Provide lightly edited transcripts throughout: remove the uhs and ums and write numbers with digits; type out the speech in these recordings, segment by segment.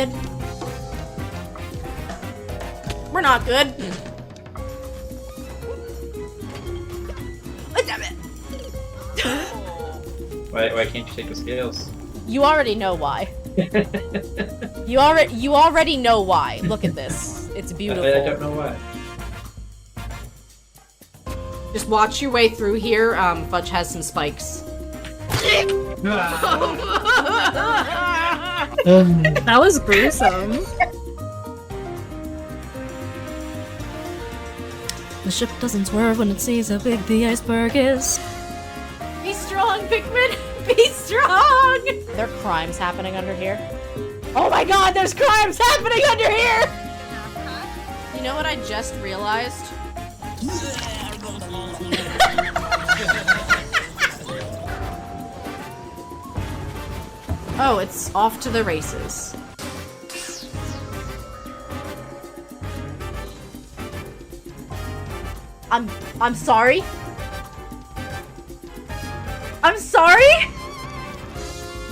good. We're not good. Oh, damn it. Why can't you take the scales? You already know why. You already know why. Look at this. It's beautiful. I don't know why. Just watch your way through here. Fudge has some spikes. That was gruesome. The ship doesn't swerve when it sees how big the iceberg is. Be strong, Pikmin! Be strong! There are crimes happening under here. Oh my god, there's crimes happening under here! You know what I just realized? Oh, it's off to the races. I'm sorry? I'm sorry?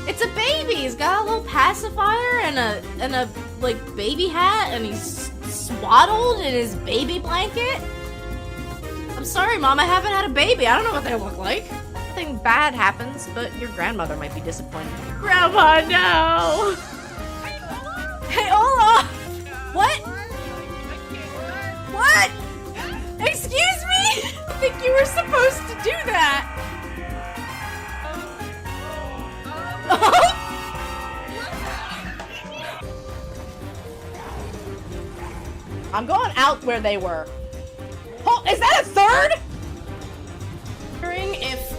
It's a baby! He's got a little pacifier and a like baby hat and he's swaddled in his baby blanket. I'm sorry, Mom, I haven't had a baby. I don't know what they look like. Nothing bad happens, but your grandmother might be disappointed. Grandma, no! Hey, Olaf! What? What? Excuse me? I think you were supposed to do that. I'm going out where they were. Oh, is that a third? Wondering if...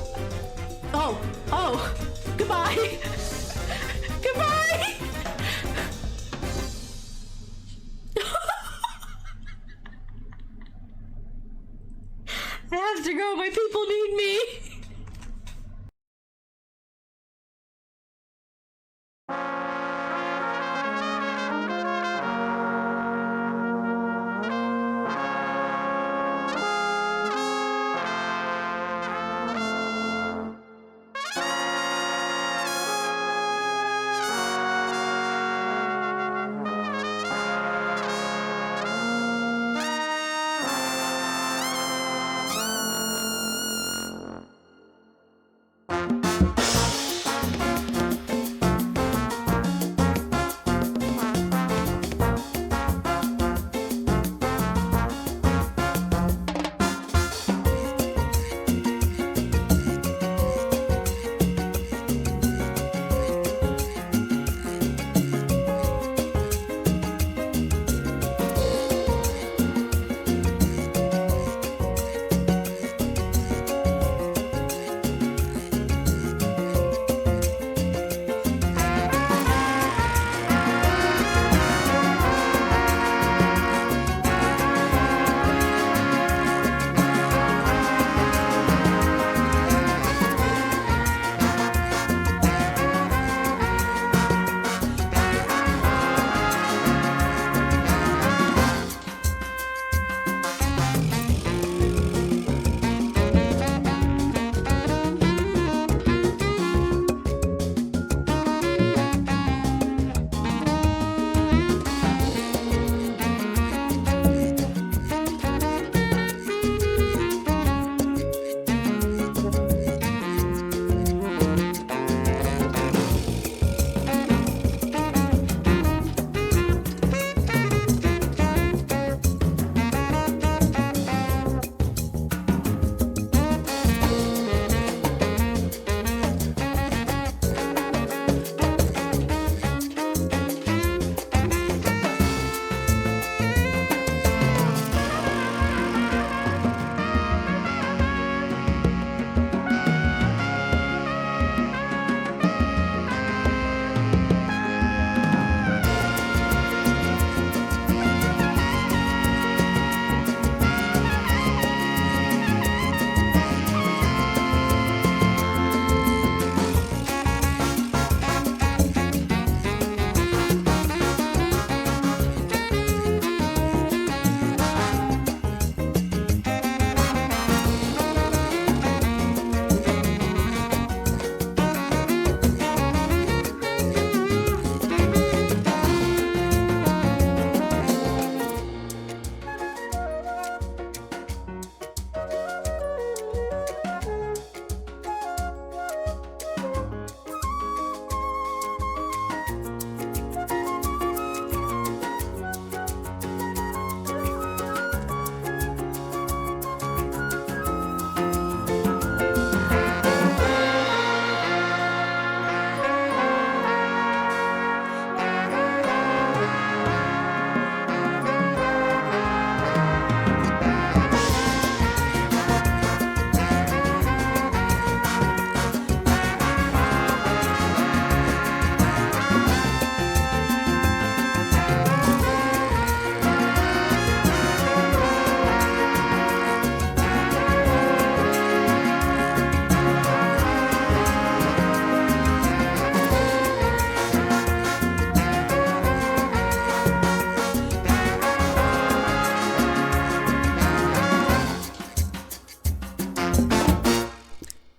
Oh, goodbye. Goodbye. I have to go, my people need me.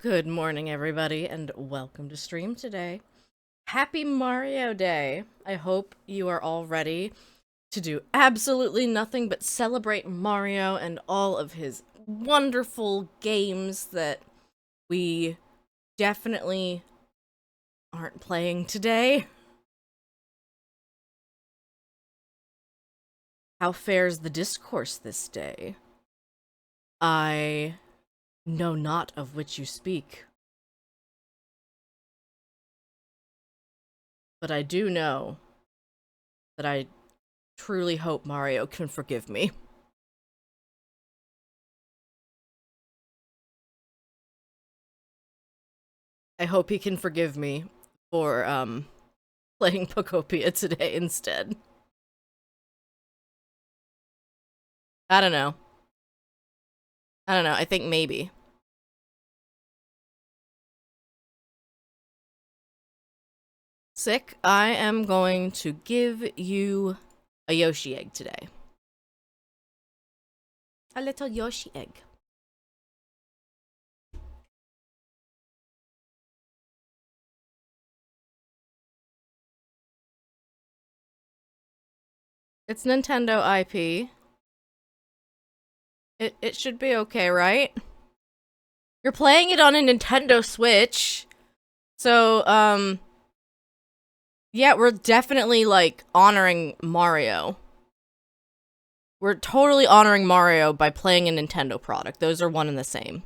Good morning, everybody, and welcome to stream today. Happy Mario Day! I hope you are all ready to do absolutely nothing but celebrate Mario and all of his wonderful games that we definitely aren't playing today. How fares the discourse this day? I know not of which you speak. But I do know that I truly hope Mario can forgive me. I hope he can forgive me for, playing Pokopia today instead. I don't know. I think maybe. Sick, I am going to give you a Yoshi egg today. A little Yoshi egg. It's Nintendo IP. It should be okay, right? You're playing it on a Nintendo Switch. So, yeah, we're definitely, like, honoring Mario. We're totally honoring Mario by playing a Nintendo product. Those are one and the same.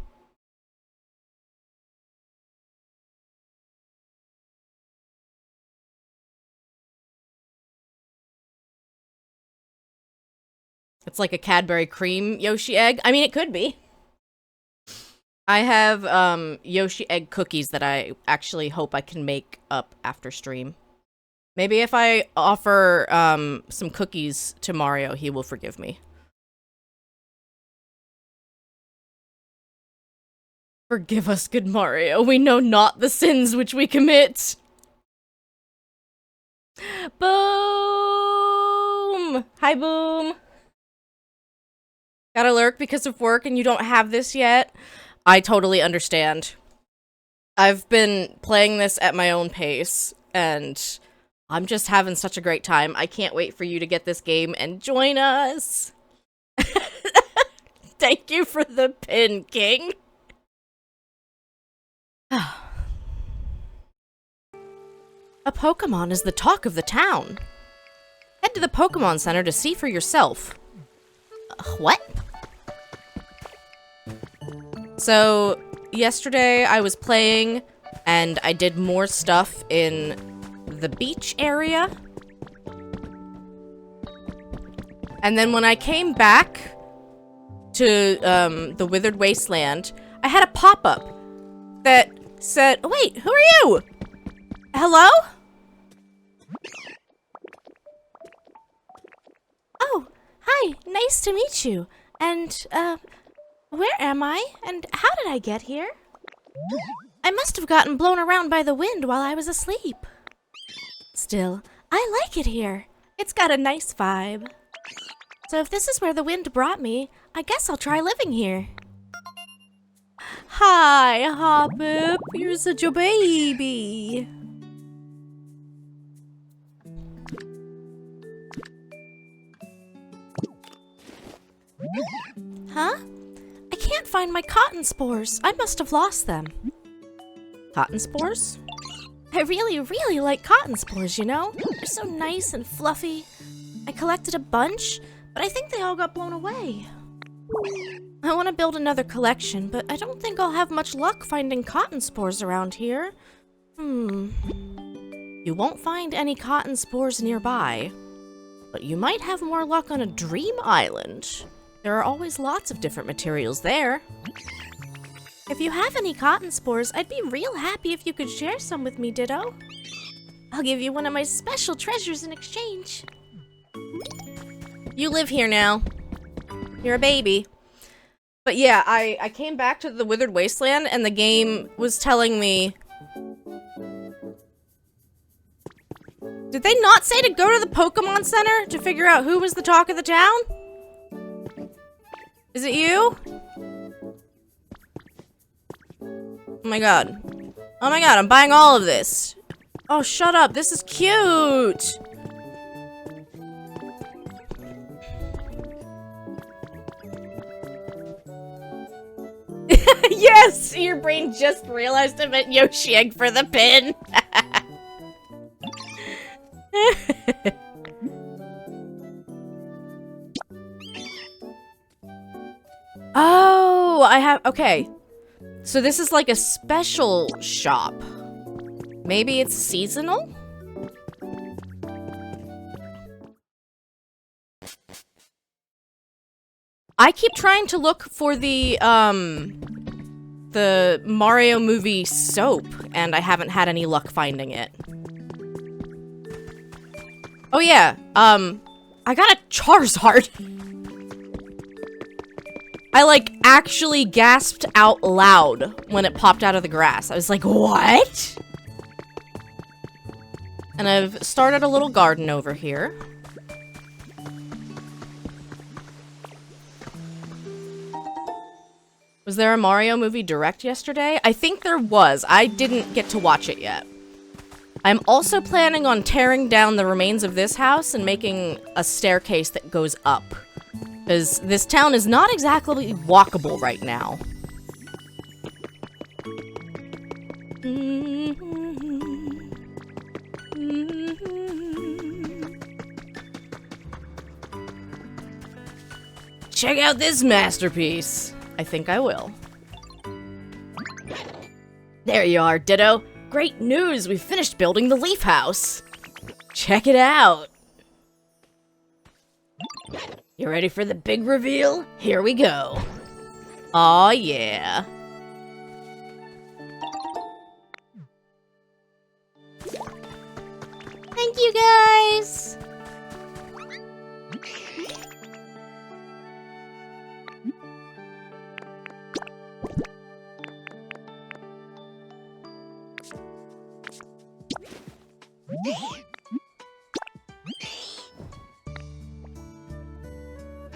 It's like a Cadbury cream Yoshi egg. I mean, it could be. I have, Yoshi egg cookies that I actually hope I can make up after stream. Maybe if I offer, some cookies to Mario, he will forgive me. Forgive us, good Mario. We know not the sins which we commit. Boom! Hi, Boom. Gotta lurk because of work and you don't have this yet? I totally understand. I've been playing this at my own pace, and I'm just having such a great time. I can't wait for you to get this game and join us. Thank you for the pin, King. A Pokemon is the talk of the town. Head to the Pokemon Center to see for yourself. What? So, yesterday I was playing, and I did more stuff in the beach area. And then when I came back to, the Withered Wasteland, I had a pop-up that said, oh, wait, who are you? Hello? Oh, hi, nice to meet you. And, where am I? And how did I get here? I must have gotten blown around by the wind while I was asleep. Still, I like it here. It's got a nice vibe. So if this is where the wind brought me, I guess I'll try living here. Hi, Hoppip. You're such a baby. Huh? I can't find my cotton spores. I must have lost them. Cotton spores? I really, really like cotton spores, you know? They're so nice and fluffy. I collected a bunch, but I think they all got blown away. I want to build another collection, but I don't think I'll have much luck finding cotton spores around here. You won't find any cotton spores nearby, but you might have more luck on a dream island. There are always lots of different materials there. If you have any cotton spores, I'd be real happy if you could share some with me, Ditto. I'll give you one of my special treasures in exchange. You live here now. You're a baby. But yeah, I came back to the Withered Wasteland and the game was telling me... Did they not say to go to the Pokemon Center to figure out who was the talk of the town? Is it you? Oh my god. Oh my god, I'm buying all of this. Oh, shut up. This is cute. Yes! Your brain just realized I meant Yoshi Egg for the pin. Oh, I have... Okay. So this is like a special shop. Maybe it's seasonal? I keep trying to look for the Mario movie soap, and I haven't had any luck finding it. Oh yeah, I got a Charizard. I, like, actually gasped out loud when it popped out of the grass. I was like, what? And I've started a little garden over here. Was there a Mario movie direct yesterday? I think there was. I didn't get to watch it yet. I'm also planning on tearing down the remains of this house and making a staircase that goes up. Because this town is not exactly walkable right now. Check out this masterpiece. I think I will. There you are, Ditto. Great news! We finished building the Leaf House. Check it out. You ready for the big reveal? Here we go. Aw, yeah. Thank you, guys!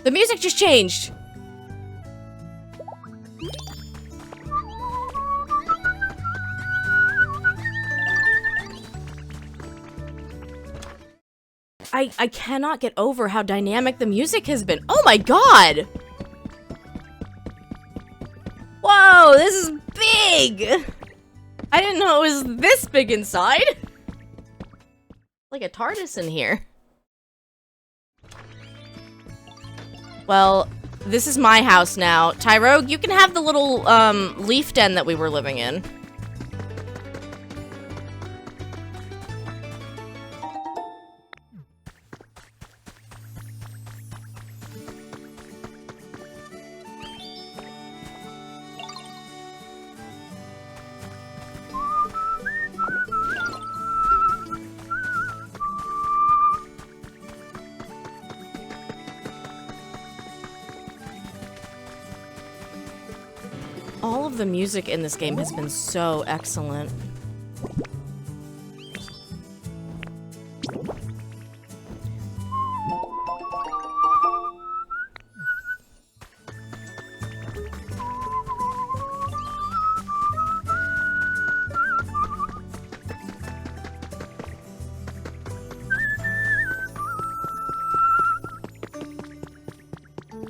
The music just changed! I cannot get over how dynamic the music has been. Oh my god! Whoa, this is big! I didn't know it was this big inside. Like a TARDIS in here. Well, this is my house now. Tyrogue, you can have the little, leaf den that we were living in. All of the music in this game has been so excellent.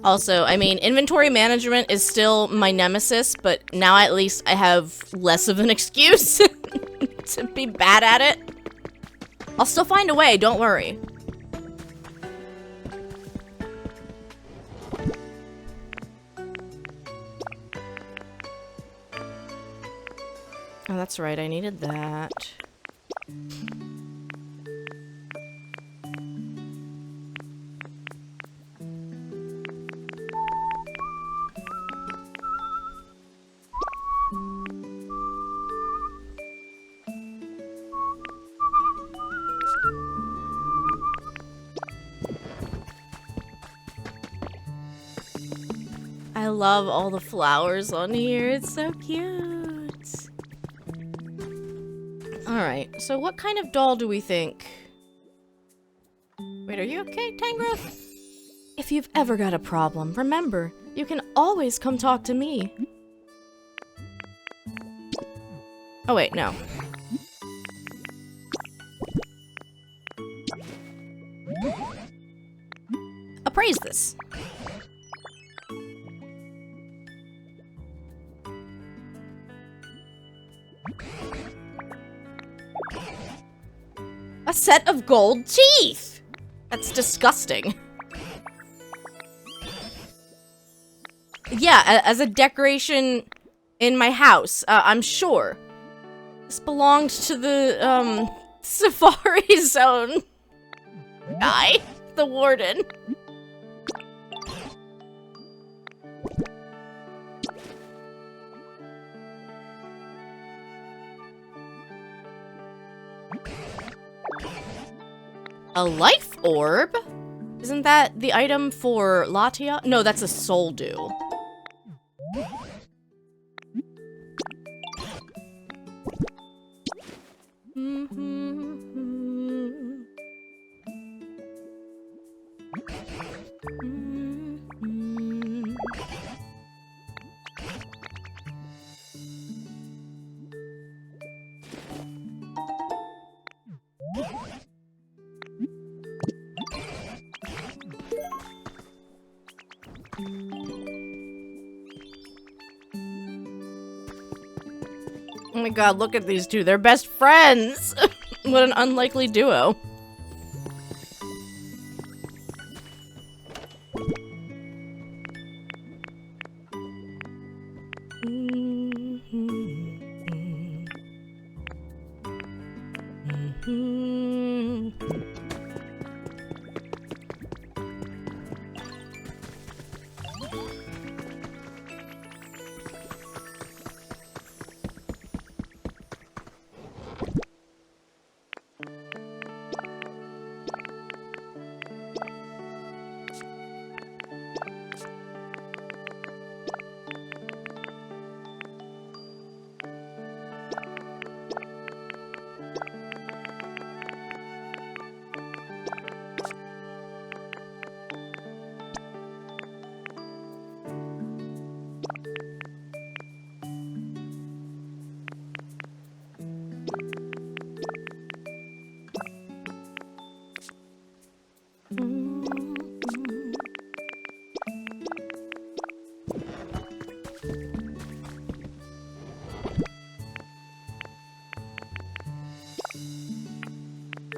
Also, I mean, inventory management is still my nemesis, but now at least I have less of an excuse to be bad at it. I'll still find a way, don't worry. Oh, that's right, I needed that. I love all the flowers on here. It's so cute. Alright, so what kind of doll do we think? Wait, are you okay, Tangrowth? If you've ever got a problem, remember, you can always come talk to me. Oh wait, no. Appraise this. A set of gold teeth! That's disgusting. Yeah, as a decoration in my house, I'm sure. This belonged to the, Safari Zone guy, the warden. A life orb? Isn't that the item for Latia? No, that's a soul dew. Oh my god, look at these two. They're best friends! What an unlikely duo.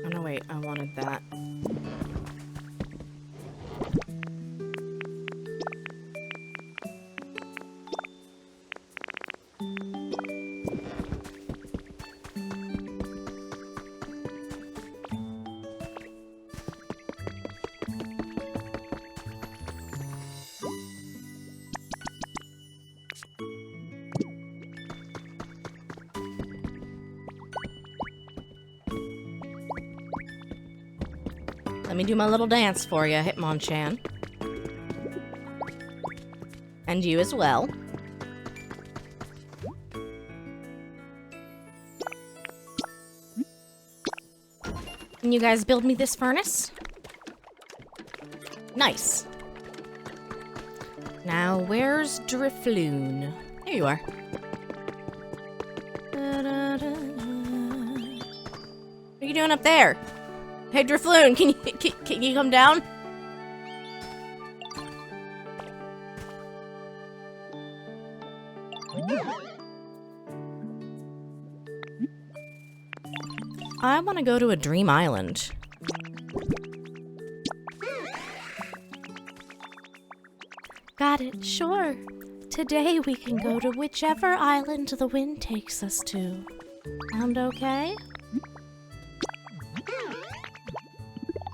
Oh no, wait, I wanted that. Let me do my little dance for you, Hitmonchan. And you as well. Can you guys build me this furnace? Nice. Now, where's Drifloon? There you are. What are you doing up there? Hey, Drifloon, can you come down? I want to go to a dream island. Got it, sure. Today we can go to whichever island the wind takes us to. Sound okay?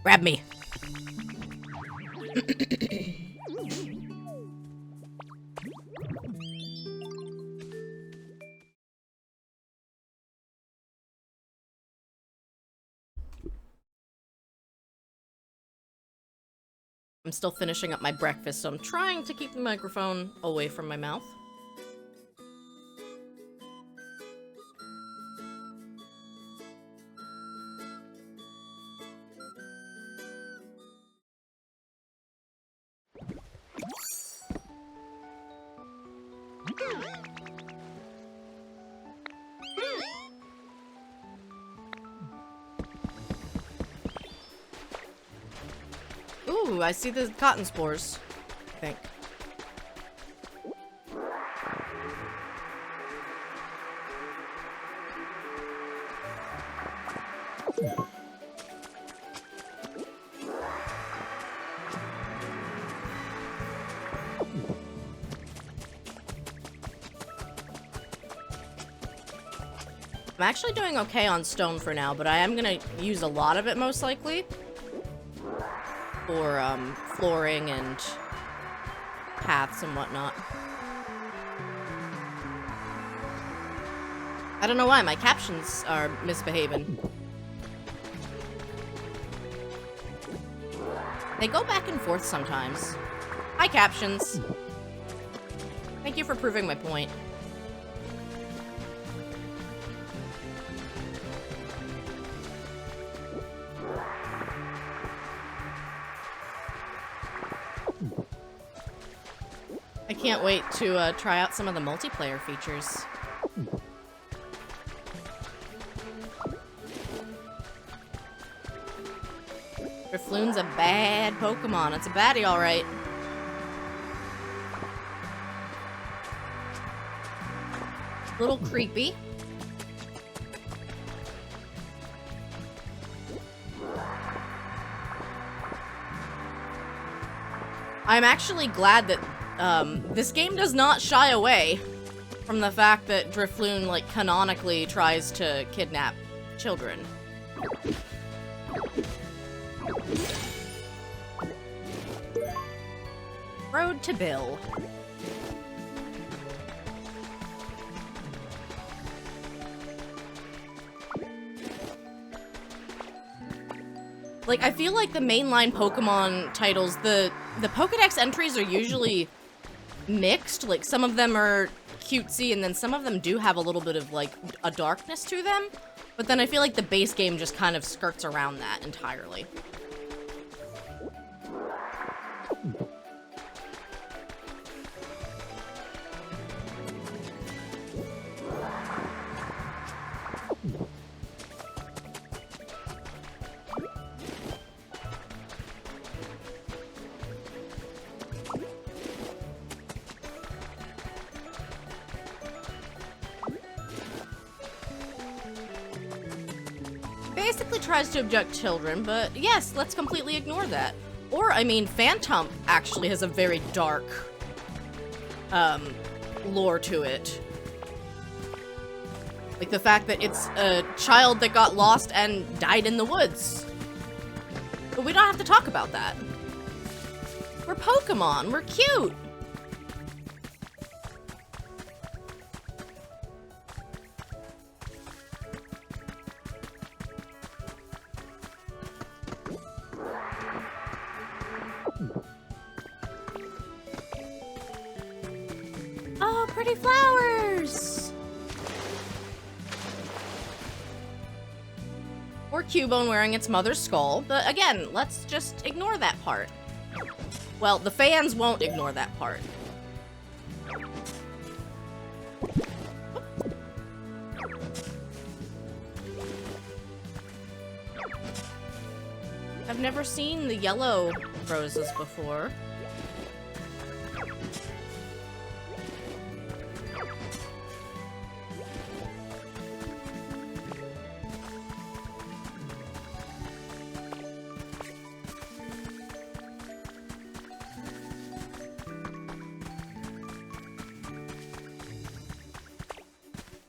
Grab me. I'm still finishing up my breakfast, so I'm trying to keep the microphone away from my mouth. Ooh, I see the cotton spores, I think. I'm actually doing okay on stone for now, but I am gonna use a lot of it most likely for flooring and paths and whatnot. I don't know why, my captions are misbehaving. They go back and forth sometimes. Hi, captions. Thank you for proving my point. I can't wait to try out some of the multiplayer features. Drifloon's a bad Pokemon. It's a baddie, alright. Little creepy. I'm actually glad that this game does not shy away from the fact that Drifloon, like, canonically tries to kidnap children. Road to Bill. Like, I feel like the mainline Pokemon titles, the Pokedex entries are usually mixed. Like, some of them are cutesy, and then some of them do have a little bit of, like, a darkness to them. But then I feel like the base game just kind of skirts around that entirely. Basically tries to abduct children, but yes, let's completely ignore that. Or, I mean, Phantom actually has a very dark, lore to it. Like the fact that it's a child that got lost and died in the woods. But we don't have to talk about that. We're Pokemon, we're cute! Oh, pretty flowers! Or Cubone wearing its mother's skull, but again, let's just ignore that part. Well, the fans won't ignore that part. I've never seen the yellow roses before.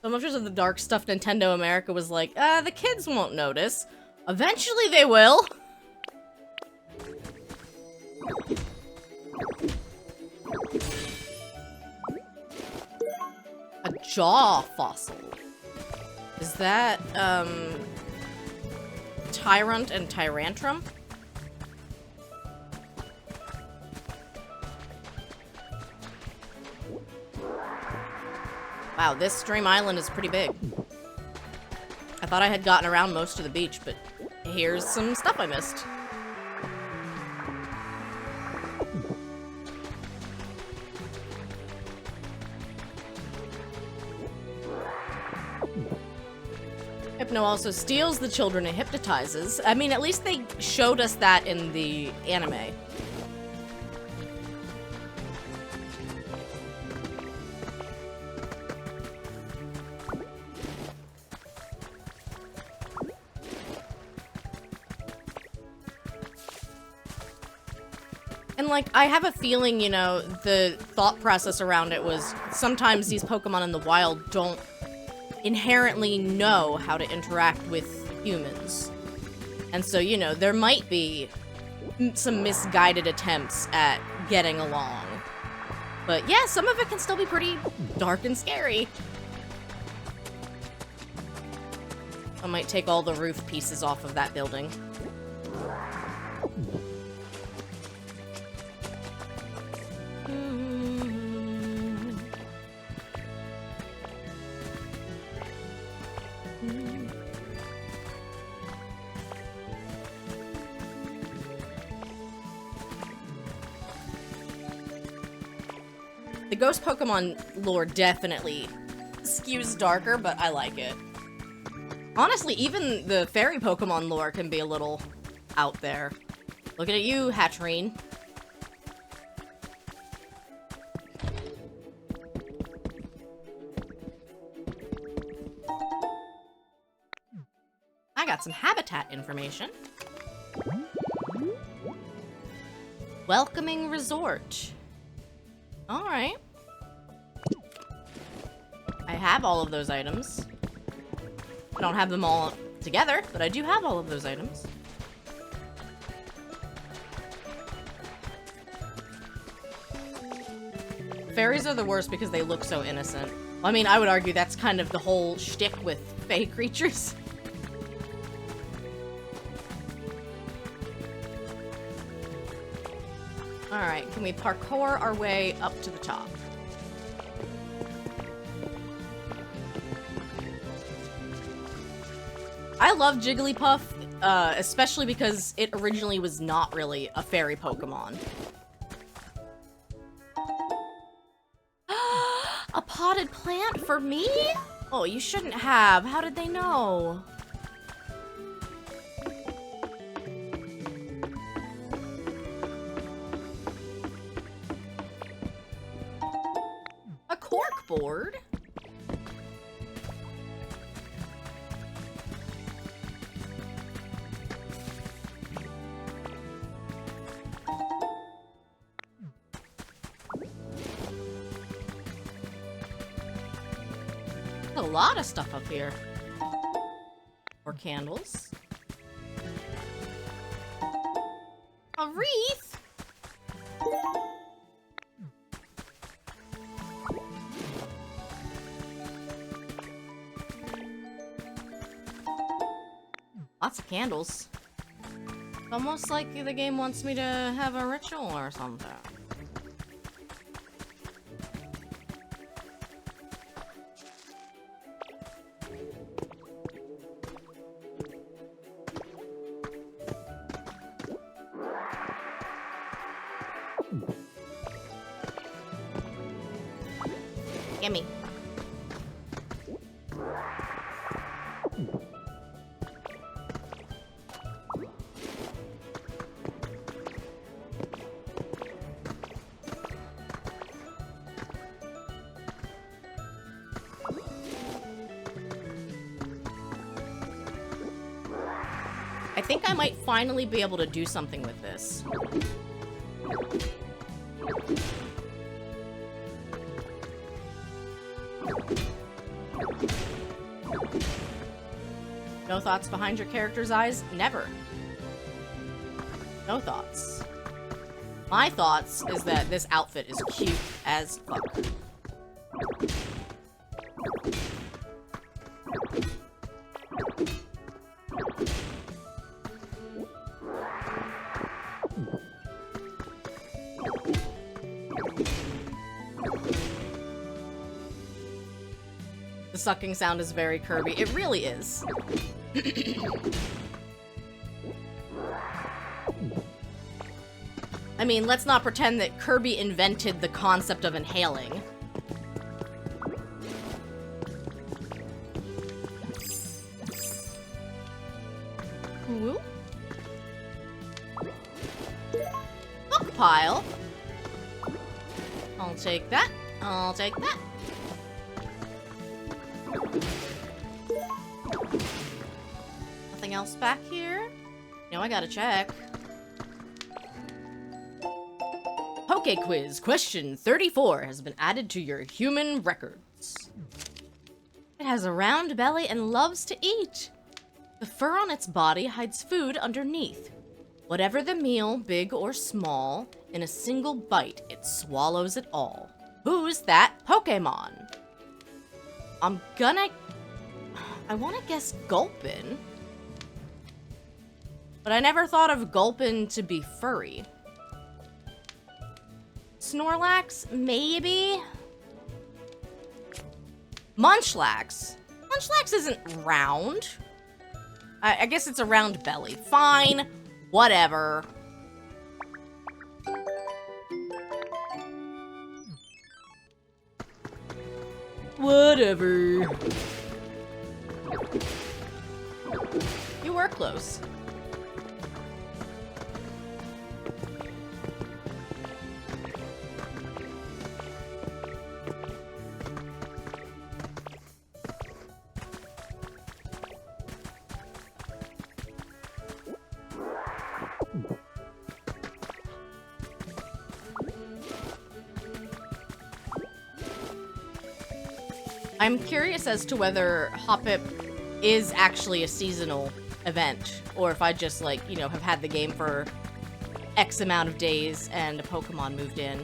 So much of the dark stuff Nintendo America was like, the kids won't notice. Eventually they will. A jaw fossil. Is that, Tyrant and Tyrantrum? Wow, this Dream Island is pretty big. I thought I had gotten around most of the beach, but here's some stuff I missed. Hypno also steals the children and hypnotizes. I mean, at least they showed us that in the anime. And, like, I have a feeling, you know, the thought process around it was sometimes these Pokemon in the wild don't inherently know how to interact with humans. And so, you know, there might be some misguided attempts at getting along. But yeah, some of it can still be pretty dark and scary. I might take all the roof pieces off of that building. The ghost Pokemon lore definitely skews darker, but I like it. Honestly, even the fairy Pokemon lore can be a little out there. Looking at you, Hatterene. I got some habitat information. Welcoming resort. Alright. I have all of those items. I don't have them all together, but I do have all of those items. Fairies are the worst because they look so innocent. I mean, I would argue that's kind of the whole shtick with fae creatures. Alright, can we parkour our way up to the top? I love Jigglypuff, especially because it originally was not really a fairy Pokemon. A potted plant for me? Oh, you shouldn't have. How did they know? A cork board? A lot of stuff up here. More candles. A wreath? Lots of candles. It's almost like the game wants me to have a ritual or something. Gimme. I think I might finally be able to do something with this. No thoughts behind your character's eyes? Never. No thoughts. My thoughts is that this outfit is cute as fuck. The sucking sound is very Kirby. It really is. I mean, let's not pretend that Kirby invented the concept of inhaling. Cool. Book pile. I'll take that. I'll take that. Nothing else back here? No, I gotta check. Poke Quiz question 34 has been added to your human records. It has a round belly and loves to eat. The fur on its body hides food underneath. Whatever the meal, big or small, in a single bite, it swallows it all. Who's that Pokemon? I wanna guess Gulpin. But I never thought of Gulpin to be furry. Snorlax, maybe? Munchlax. Munchlax isn't round. I guess it's a round belly. Fine. Whatever. Whatever. You were close. I'm curious as to whether Hoppip is actually a seasonal event, or if I just, like, you know, have had the game for X amount of days and a Pokemon moved in.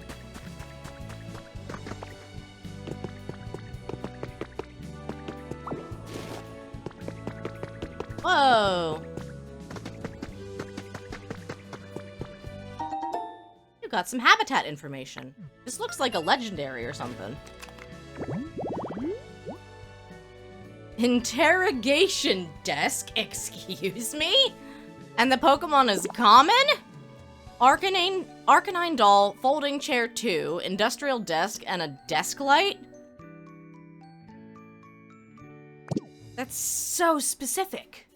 Whoa! You got some habitat information. This looks like a legendary or something. Interrogation desk? Excuse me? And the Pokemon is common? Arcanine doll, folding chair 2, industrial desk, and a desk light? That's so specific.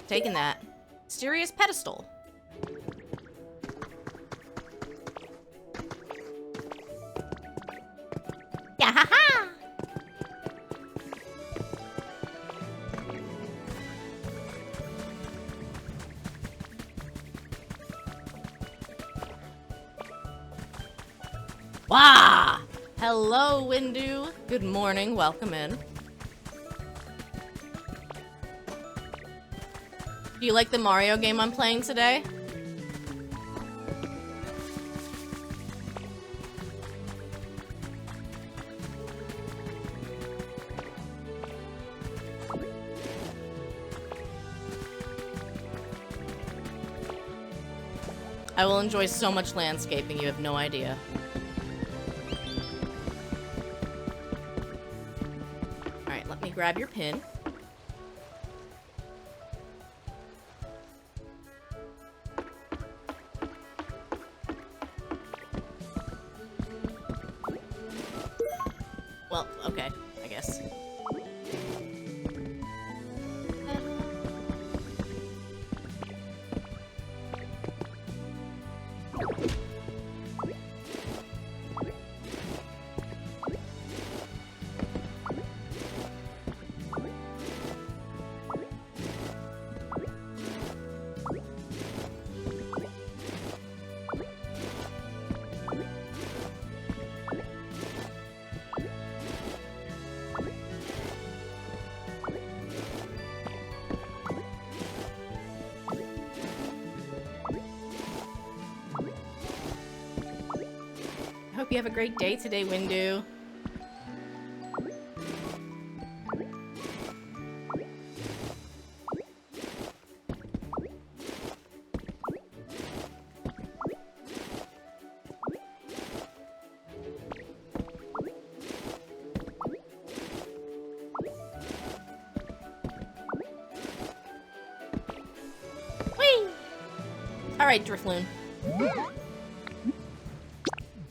Taking that. Mysterious pedestal. Yahaha! Wah! Hello, Windu. Good morning. Welcome in. Do you like the Mario game I'm playing today? I will enjoy so much landscaping, you have no idea. Alright, let me grab your pin. Well, okay, I guess. Hope you have a great day today, Windu. Whee! All right, Drifloon.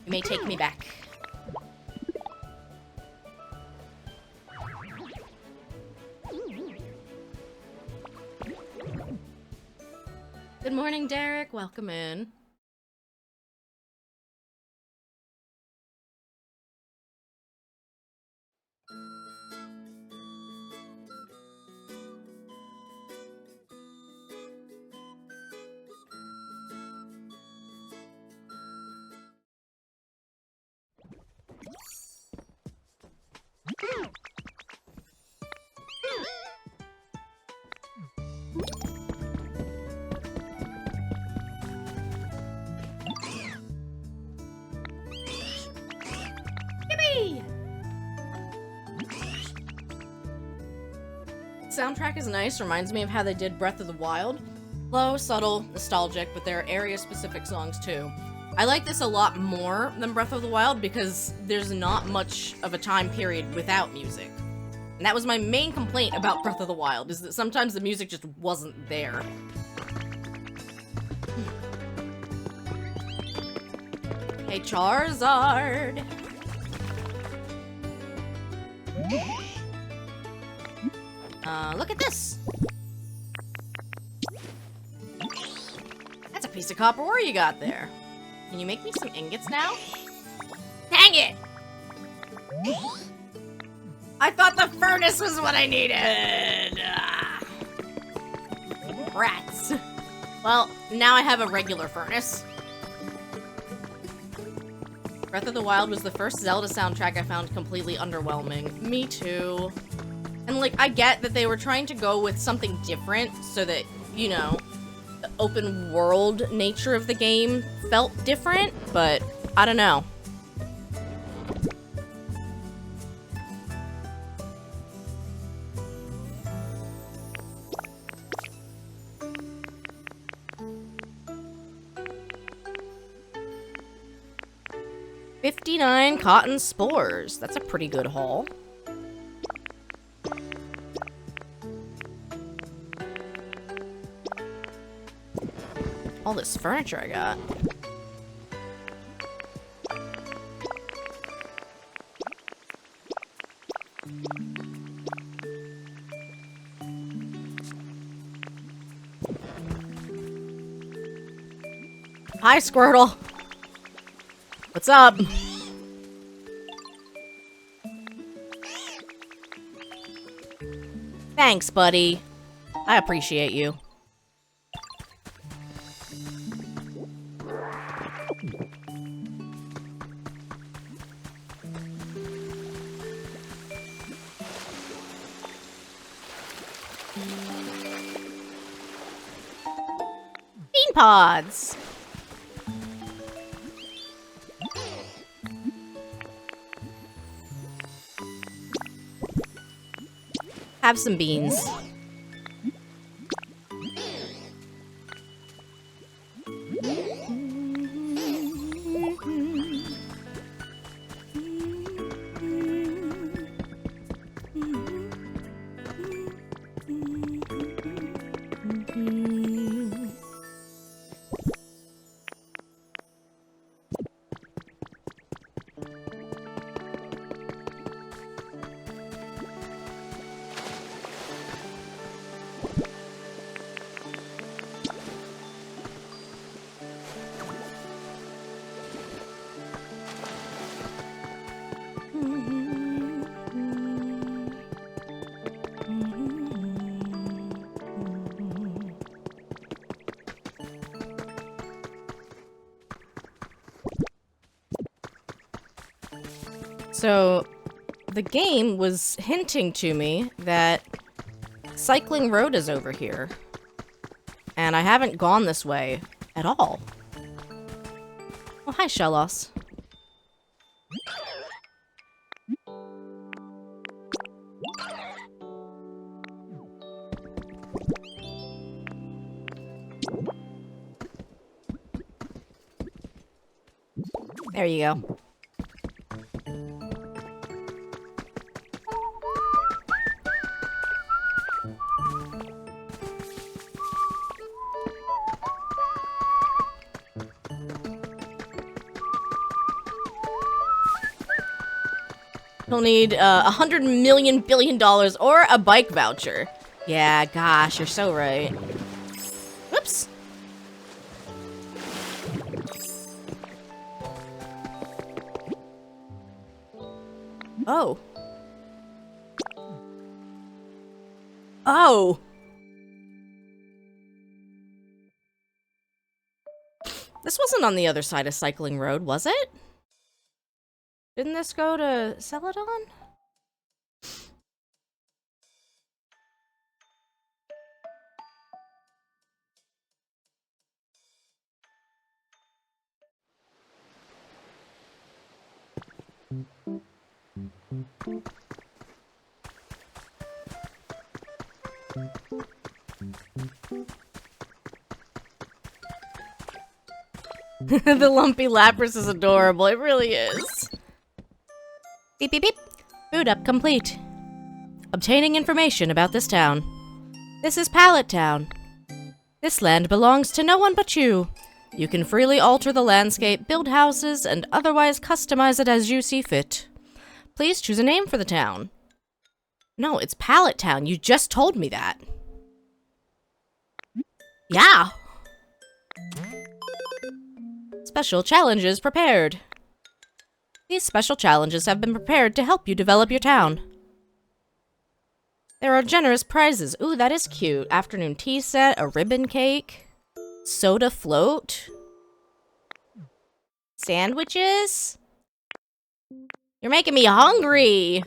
You may take me back. Good morning, Derek. Welcome in. Yippee! Soundtrack is nice, reminds me of how they did Breath of the Wild. Low, subtle, nostalgic, but there are area-specific songs too. I like this a lot more than Breath of the Wild because there's not much of a time period without music. And that was my main complaint about Breath of the Wild, is that sometimes the music just wasn't there. Hey, Charizard! Look at this! That's a piece of copper ore you got there. Can you make me some ingots now? Dang it! I thought the furnace was what I needed! Rats. Well, now I have a regular furnace. Breath of the Wild was the first Zelda soundtrack I found completely underwhelming. Me too. And, like, I get that they were trying to go with something different so that, you know, the open world nature of the game felt different, but I don't know. $59 cotton spores. That's a pretty good haul. All this furniture I got. Hi, Squirtle. What's up? Thanks, buddy. I appreciate you. Bean pods. Have some beans. So, the game was hinting to me that Cycling Road is over here. And I haven't gone this way at all. Oh, hi, Shellos. There you go. He'll need $100 million billion or a bike voucher. Yeah, gosh, you're so right. Whoops. Oh. Oh! This wasn't on the other side of Cycling Road, was it? Didn't this go to Celadon? The lumpy Lapras is adorable, it really is. Beep beep beep. Boot up complete. Obtaining information about this town. This is Pallet Town. This land belongs to no one but you. You can freely alter the landscape, build houses, and otherwise customize it as you see fit. Please choose a name for the town. No, it's Pallet Town. You just told me that. Yeah. Special challenges prepared. These special challenges have been prepared to help you develop your town. There are generous prizes. Ooh, that is cute. Afternoon tea set, a ribbon cake, soda float, sandwiches. You're making me hungry.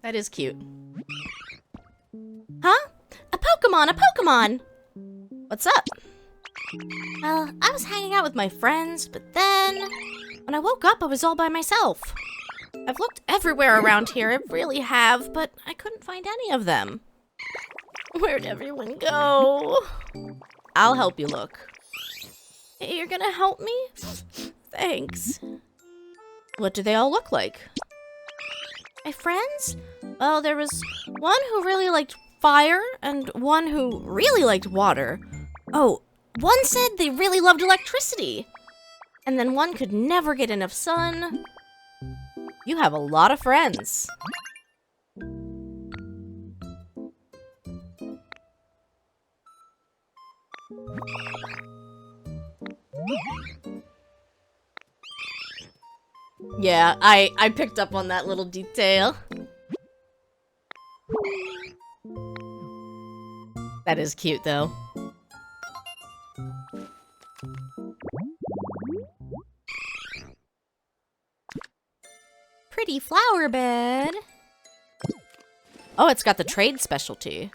That is cute. Huh? A Pokemon, a Pokemon! What's up? Well, I was hanging out with my friends, but then when I woke up, I was all by myself. I've looked everywhere around here, I really have, but I couldn't find any of them. Where'd everyone go? I'll help you look. You're gonna help me? Thanks. What do they all look like? My friends? Well, there was one who really liked fire, and one who really liked water. Oh, one said they really loved electricity. And then one could never get enough sun. You have a lot of friends. Yeah, I picked up on that little detail. That is cute, though. Pretty flower bed. Oh, it's got the trade specialty.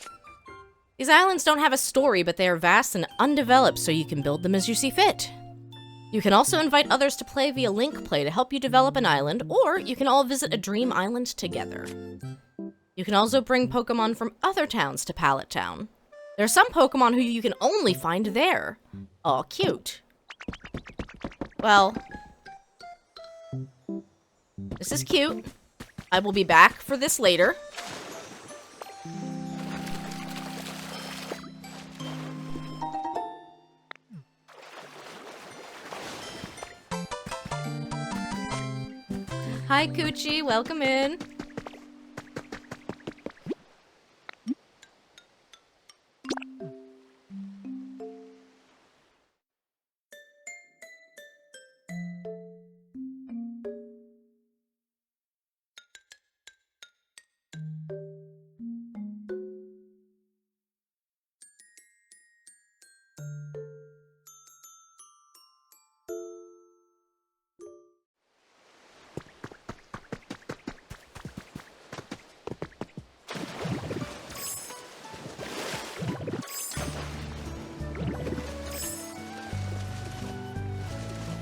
These islands don't have a story, but they are vast and undeveloped, so you can build them as you see fit. You can also invite others to play via link play to help you develop an island, or you can all visit a dream island together. You can also bring Pokemon from other towns to Pallet Town. There are some Pokemon who you can only find there. Aw, cute. Well, this is cute. I will be back for this later. Hi, Coochie. Welcome in.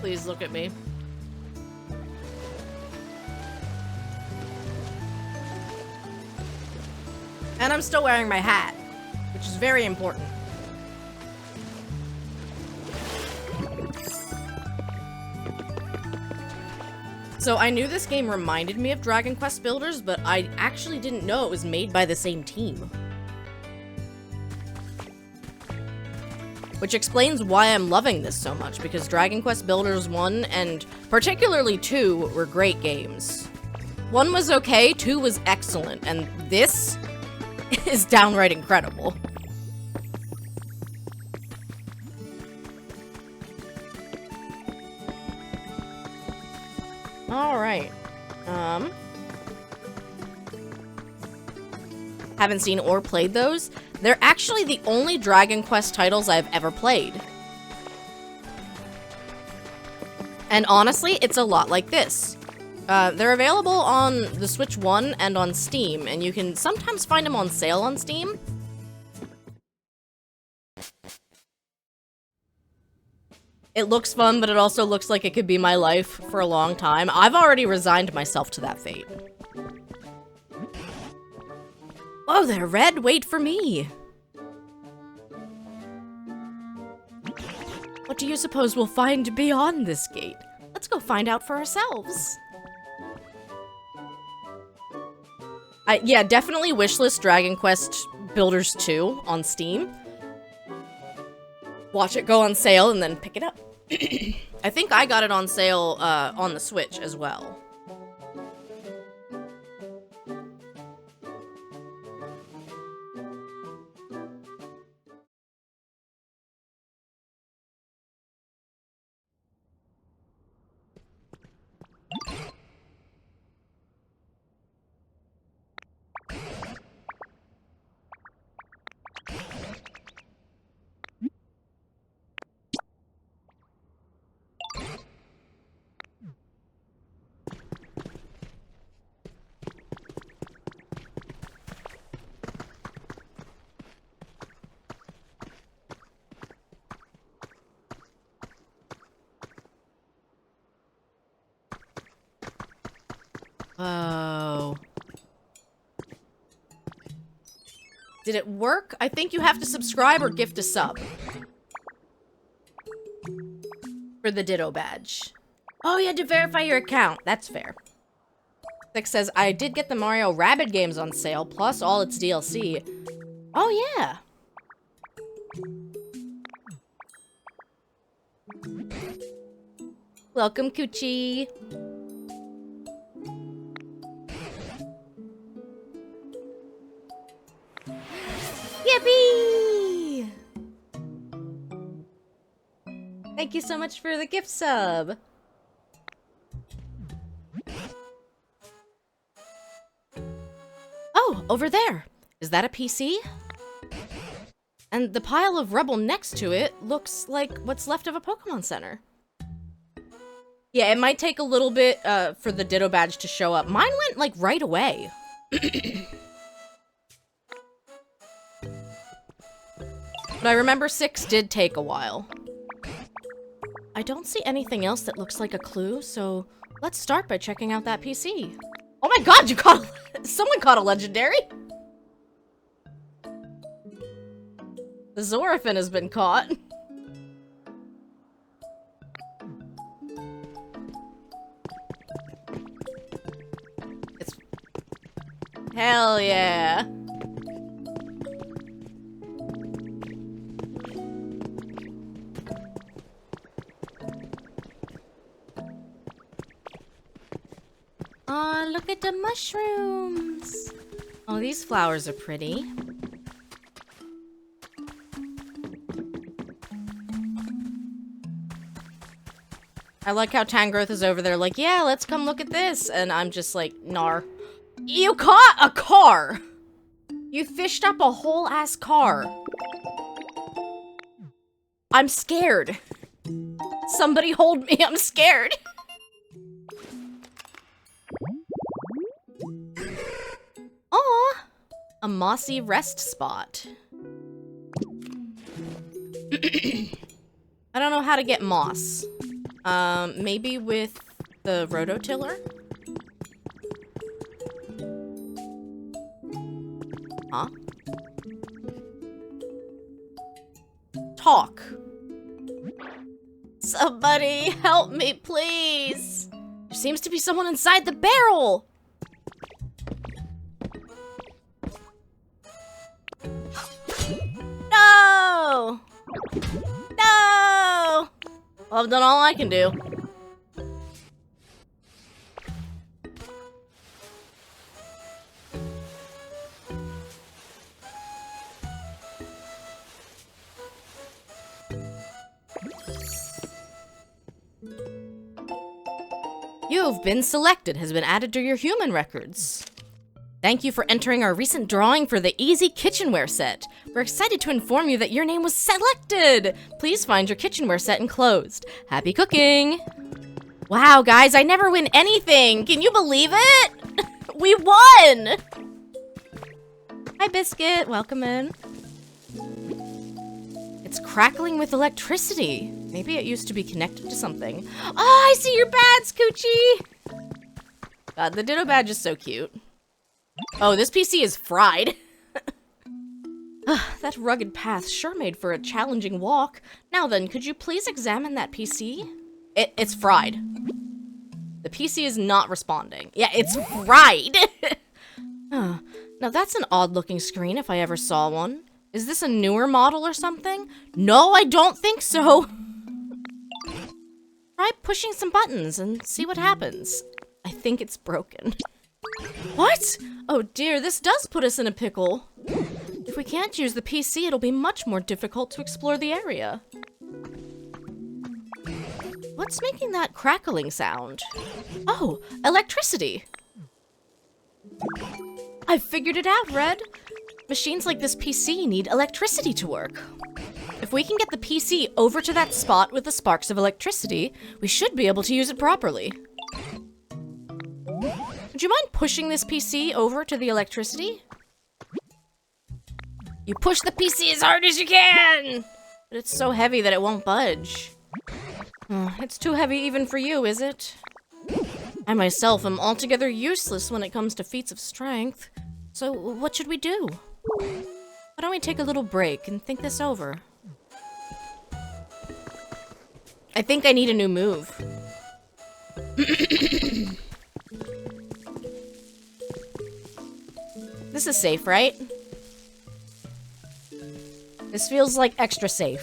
Please look at me. And I'm still wearing my hat, which is very important. So I knew this game reminded me of Dragon Quest Builders, but I actually didn't know it was made by the same team. Which explains why I'm loving this so much, because Dragon Quest Builders 1 and particularly 2 were great games. 1 was okay, 2 was excellent, and this is downright incredible. Alright. Haven't seen or played those. They're actually the only Dragon Quest titles I've ever played. And honestly, it's a lot like this. They're available on the Switch 1 and on Steam, and you can sometimes find them on sale on Steam. It looks fun, but it also looks like it could be my life for a long time. I've already resigned myself to that fate. Whoa there, Red, wait for me! What do you suppose we'll find beyond this gate? Let's go find out for ourselves. Yeah, definitely wishlist Dragon Quest Builders 2 on Steam. Watch it go on sale and then pick it up. I think I got it on sale on the Switch as well. Oh. Did it work? I think you have to subscribe or gift a sub. For the Ditto badge. Oh, you had to verify your account. That's fair. Six says, I did get the Mario Rabbids games on sale, plus all its DLC. Oh, yeah. Welcome, Coochie. Yippee! Thank you so much for the gift sub. Oh, over there. Is that a PC? And the pile of rubble next to it looks like what's left of a Pokemon Center. Yeah, it might take a little bit for the Ditto badge to show up. Mine went, like, right away. But I remember 6 did take a while. I don't see anything else that looks like a clue, so let's start by checking out that PC. Oh my god, you caught someone caught a legendary! The Zorafin has been caught. It's... Hell yeah! Aw, look at the mushrooms! Oh, these flowers are pretty. I like how Tangrowth is over there like, yeah, let's come look at this. And I'm just like, nar. You caught a car! You fished up a whole ass car. I'm scared. Somebody hold me, I'm scared. Aw, a mossy rest spot. I don't know how to get moss. Maybe with the rototiller? Huh? Talk. Somebody help me, please. There seems to be someone inside the barrel. No! No! Well, I've done all I can do. You've been selected has been added to your human records. Thank you for entering our recent drawing for the Easy Kitchenware set. We're excited to inform you that your name was selected. Please find your kitchenware set enclosed. Happy cooking. Wow, guys, I never win anything. Can you believe it? We won! Hi, Biscuit. Welcome in. It's crackling with electricity. Maybe it used to be connected to something. Oh, I see your badge, Coochie! God, the Ditto badge is so cute. Oh, this PC is fried. That rugged path sure made for a challenging walk. Now then, could you please examine that PC? It's fried. The PC is not responding. Yeah, it's fried! Now that's an odd-looking screen if I ever saw one. Is this a newer model or something? No, I don't think so. Try pushing some buttons and see what happens. I think it's broken. What? Oh dear, this does put us in a pickle. If we can't use the PC, it'll be much more difficult to explore the area. What's making that crackling sound? Oh, electricity. I've figured it out, Red. Machines like this PC need electricity to work. If we can get the PC over to that spot with the sparks of electricity, we should be able to use it properly. Would you mind pushing this PC over to the electricity? You push the PC as hard as you can! But it's so heavy that it won't budge. It's too heavy even for you, is it? I myself am altogether useless when it comes to feats of strength. So what should we do? Why don't we take a little break and think this over? I think I need a new move. This is safe, right? This feels like extra safe.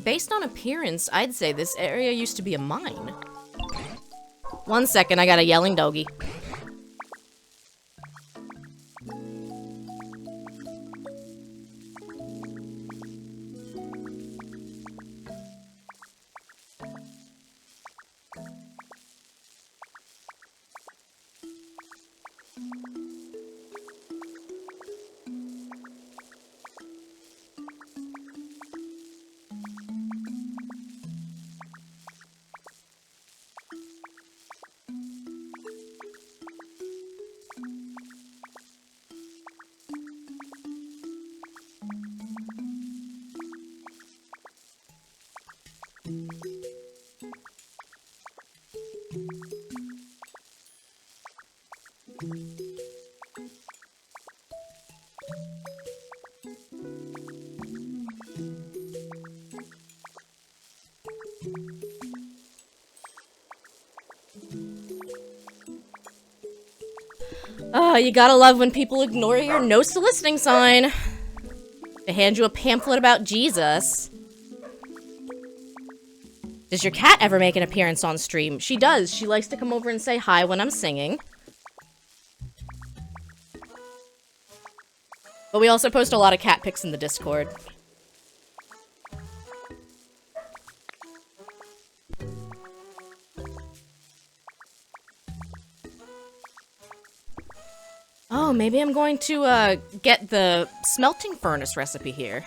Based on appearance, I'd say this area used to be a mine. 1 second, I got a yelling doggy. Oh, you gotta love when people ignore your no soliciting sign. They hand you a pamphlet about Jesus. Does your cat ever make an appearance on stream? She does. She likes to come over and say hi when I'm singing. But we also post a lot of cat pics in the Discord. Oh, maybe I'm going to, get the smelting furnace recipe here.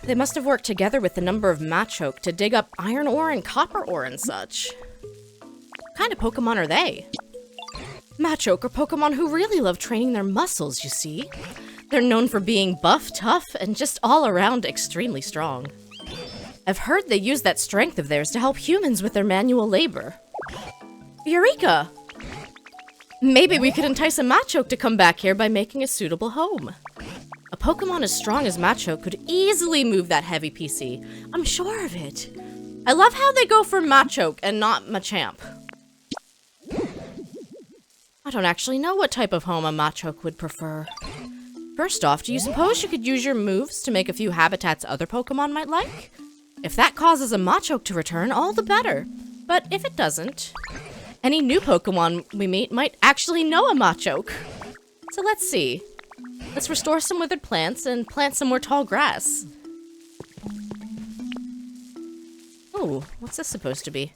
They must have worked together with the number of Machoke to dig up iron ore and copper ore and such. What kind of Pokemon are they? Machoke are Pokemon who really love training their muscles, you see. They're known for being buff, tough, and just all around extremely strong. I've heard they use that strength of theirs to help humans with their manual labor. Eureka! Maybe we could entice a Machoke to come back here by making a suitable home. A Pokemon as strong as Machoke could easily move that heavy PC. I'm sure of it. I love how they go for Machoke and not Machamp. I don't actually know what type of home a Machoke would prefer. First off, do you suppose you could use your moves to make a few habitats other Pokemon might like? If that causes a Machoke to return, all the better. But if it doesn't, any new Pokemon we meet might actually know a Machoke. So let's see. Let's restore some withered plants and plant some more tall grass. Ooh, what's this supposed to be?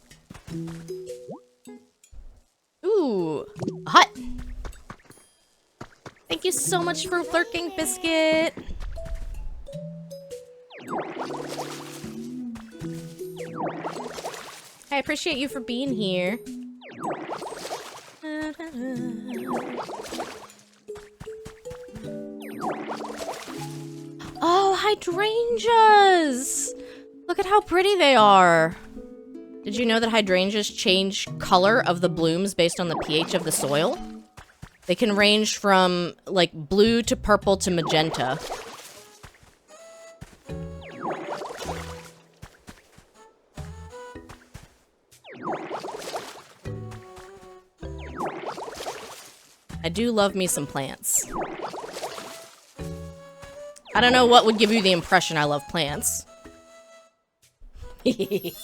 Ooh, a hut. Thank you so much for lurking, Biscuit. I appreciate you for being here. Oh, hydrangeas! Look at how pretty they are. Did you know that hydrangeas change color of the blooms based on the pH of the soil? They can range from, like, blue to purple to magenta. I do love me some plants. I don't know what would give you the impression I love plants. It's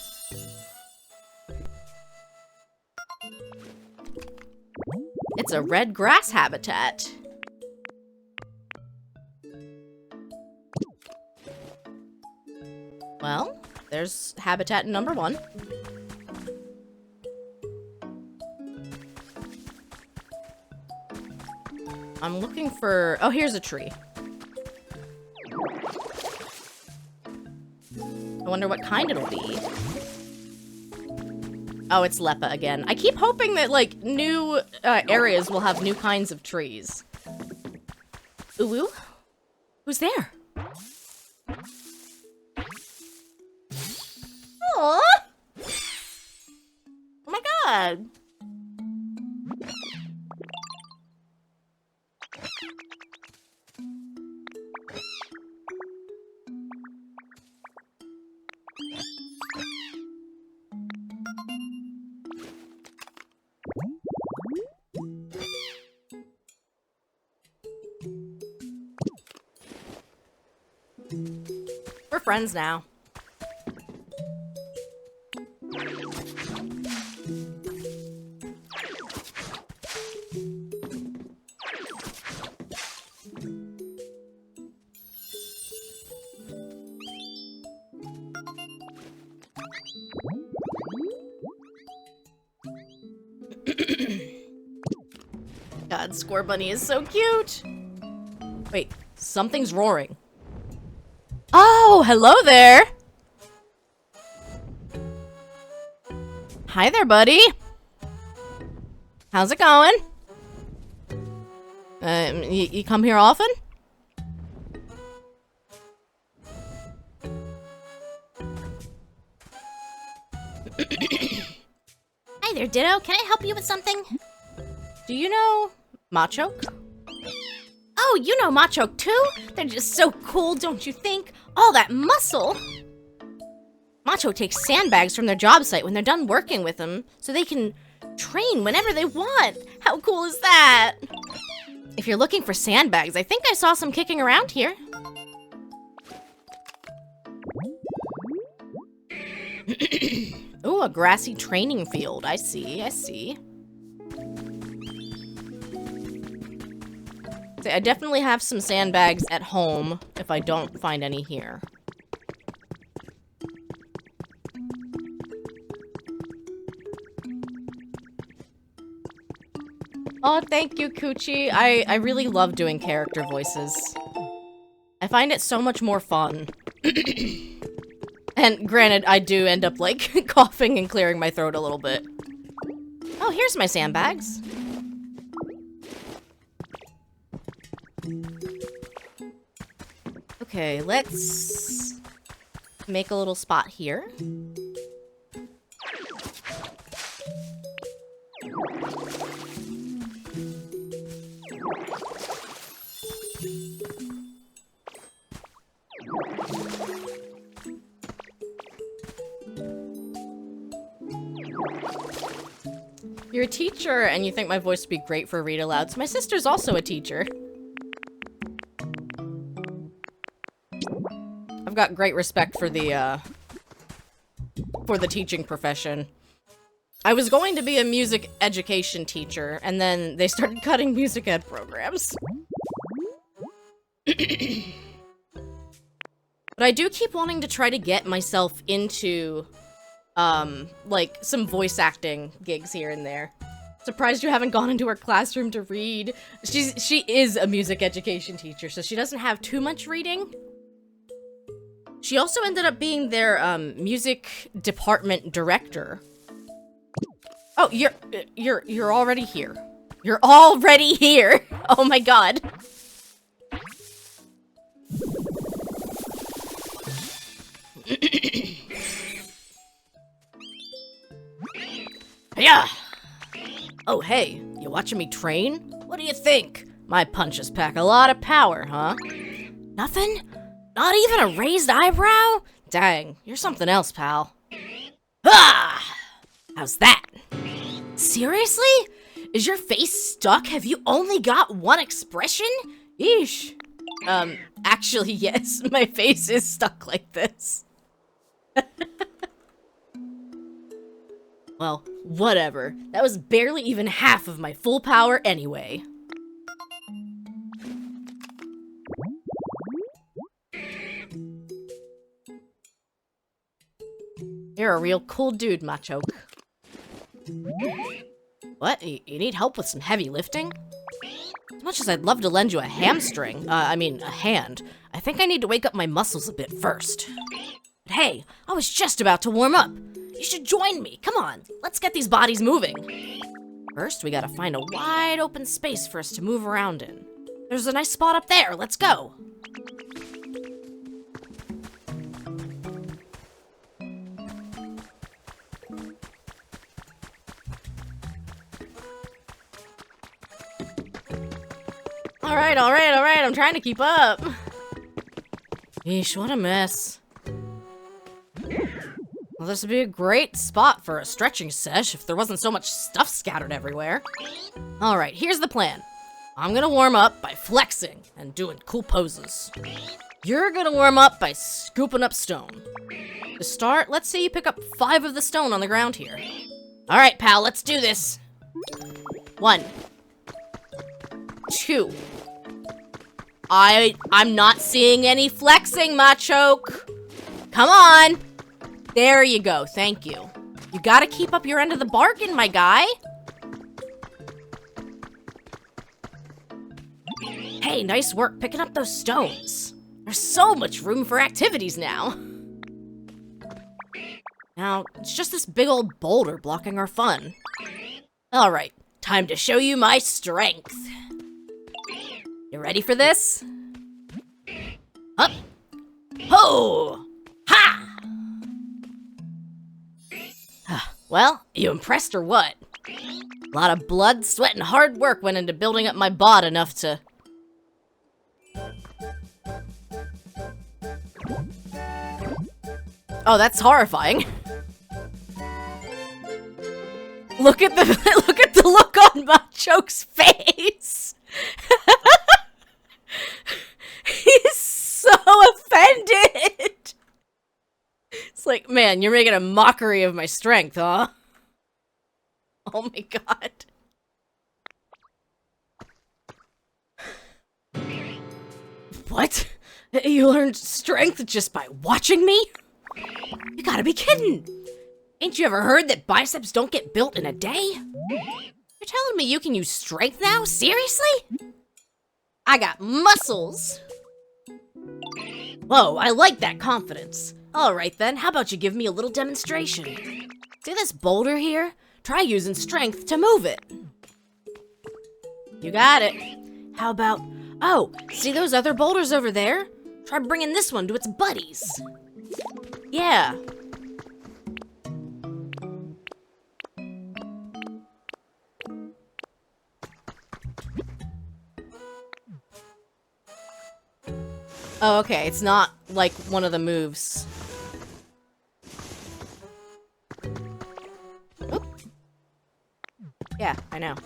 a red grass habitat. Well, there's habitat number 1. I'm looking for... Oh, here's a tree. I wonder what kind it'll be. Oh, it's Lepa again. I keep hoping that, like, new areas will have new kinds of trees. Ooh, ooh. Who's there? Aww! Oh my god! We're friends now. God, Score Bunny is so cute. Wait, something's roaring. Oh, hello there. Hi there, buddy. How's it going? You come here often? Hi there, Ditto. Can I help you with something? Do you know Machoke? Oh, you know Machoke too? They're just so cool, don't you think? All that muscle! Macho takes sandbags from their job site when they're done working with them, so they can train whenever they want. How cool is that? If you're looking for sandbags, I think I saw some kicking around here. Ooh, a grassy training field. I see, I see. So I definitely have some sandbags at home if I don't find any here. Oh, thank you, Coochie. I really love doing character voices. I find it so much more fun. And granted, I do end up, like, coughing and clearing my throat a little bit. Oh, here's my sandbags. Okay, let's make a little spot here. You're a teacher, and you think my voice would be great for read alouds. My sister's also a teacher. I've got great respect for the teaching profession. I was going to be a music education teacher, and then they started cutting music ed programs. But I do keep wanting to try to get myself into, like, some voice acting gigs here and there. Surprised you haven't gone into her classroom to read. She is a music education teacher, so she doesn't have too much reading. She also ended up being their, music department director. Oh, you're already here. You're already here! Oh my god. Yeah. Oh, hey, you watching me train? What do you think? My punches pack a lot of power, huh? Nothing? Not even a raised eyebrow? Dang, you're something else, pal. Ah! How's that? Seriously? Is your face stuck? Have you only got one expression? Eesh. Actually, yes, my face is stuck like this. Well, whatever. That was barely even half of my full power anyway. You're a real cool dude, Machoke. What? You need help with some heavy lifting? As much as I'd love to lend you a hamstring, a hand, I think I need to wake up my muscles a bit first. But hey, I was just about to warm up. You should join me. Come on, let's get these bodies moving. First, we gotta find a wide open space for us to move around in. There's a nice spot up there. Let's go. All right, I'm trying to keep up. Yeesh, what a mess. Well, this would be a great spot for a stretching sesh if there wasn't so much stuff scattered everywhere. All right, here's the plan. I'm gonna warm up by flexing and doing cool poses. You're gonna warm up by scooping up stone. To start, let's say you pick up 5 of the stone on the ground here. All right, pal, let's do this. 1, 2. I'm not seeing any flexing, Machoke. Come on. There you go, thank you. You gotta keep up your end of the bargain, my guy. Hey, nice work picking up those stones. There's so much room for activities now. Now, it's just this big old boulder blocking our fun. All right, time to show you my strength. You ready for this? Up. Ho! Ha! Well, you impressed or what? A lot of blood, sweat, and hard work went into building up my bod enough to... Oh, that's horrifying. Look at the look on Machoke's face. He's so offended. It's like, man, you're making a mockery of my strength, huh? Oh my god. What? You learned strength just by watching me? You gotta be kidding. Ain't you ever heard that biceps don't get built in a day? You're telling me you can use strength now? Seriously? I got muscles. Whoa, I like that confidence. All right then, how about you give me a little demonstration? See this boulder here? Try using strength to move it. You got it. How about, oh, see those other boulders over there? Try bringing this one to its buddies. Yeah. Oh, okay, it's not like one of the moves. Oop. Yeah, I know.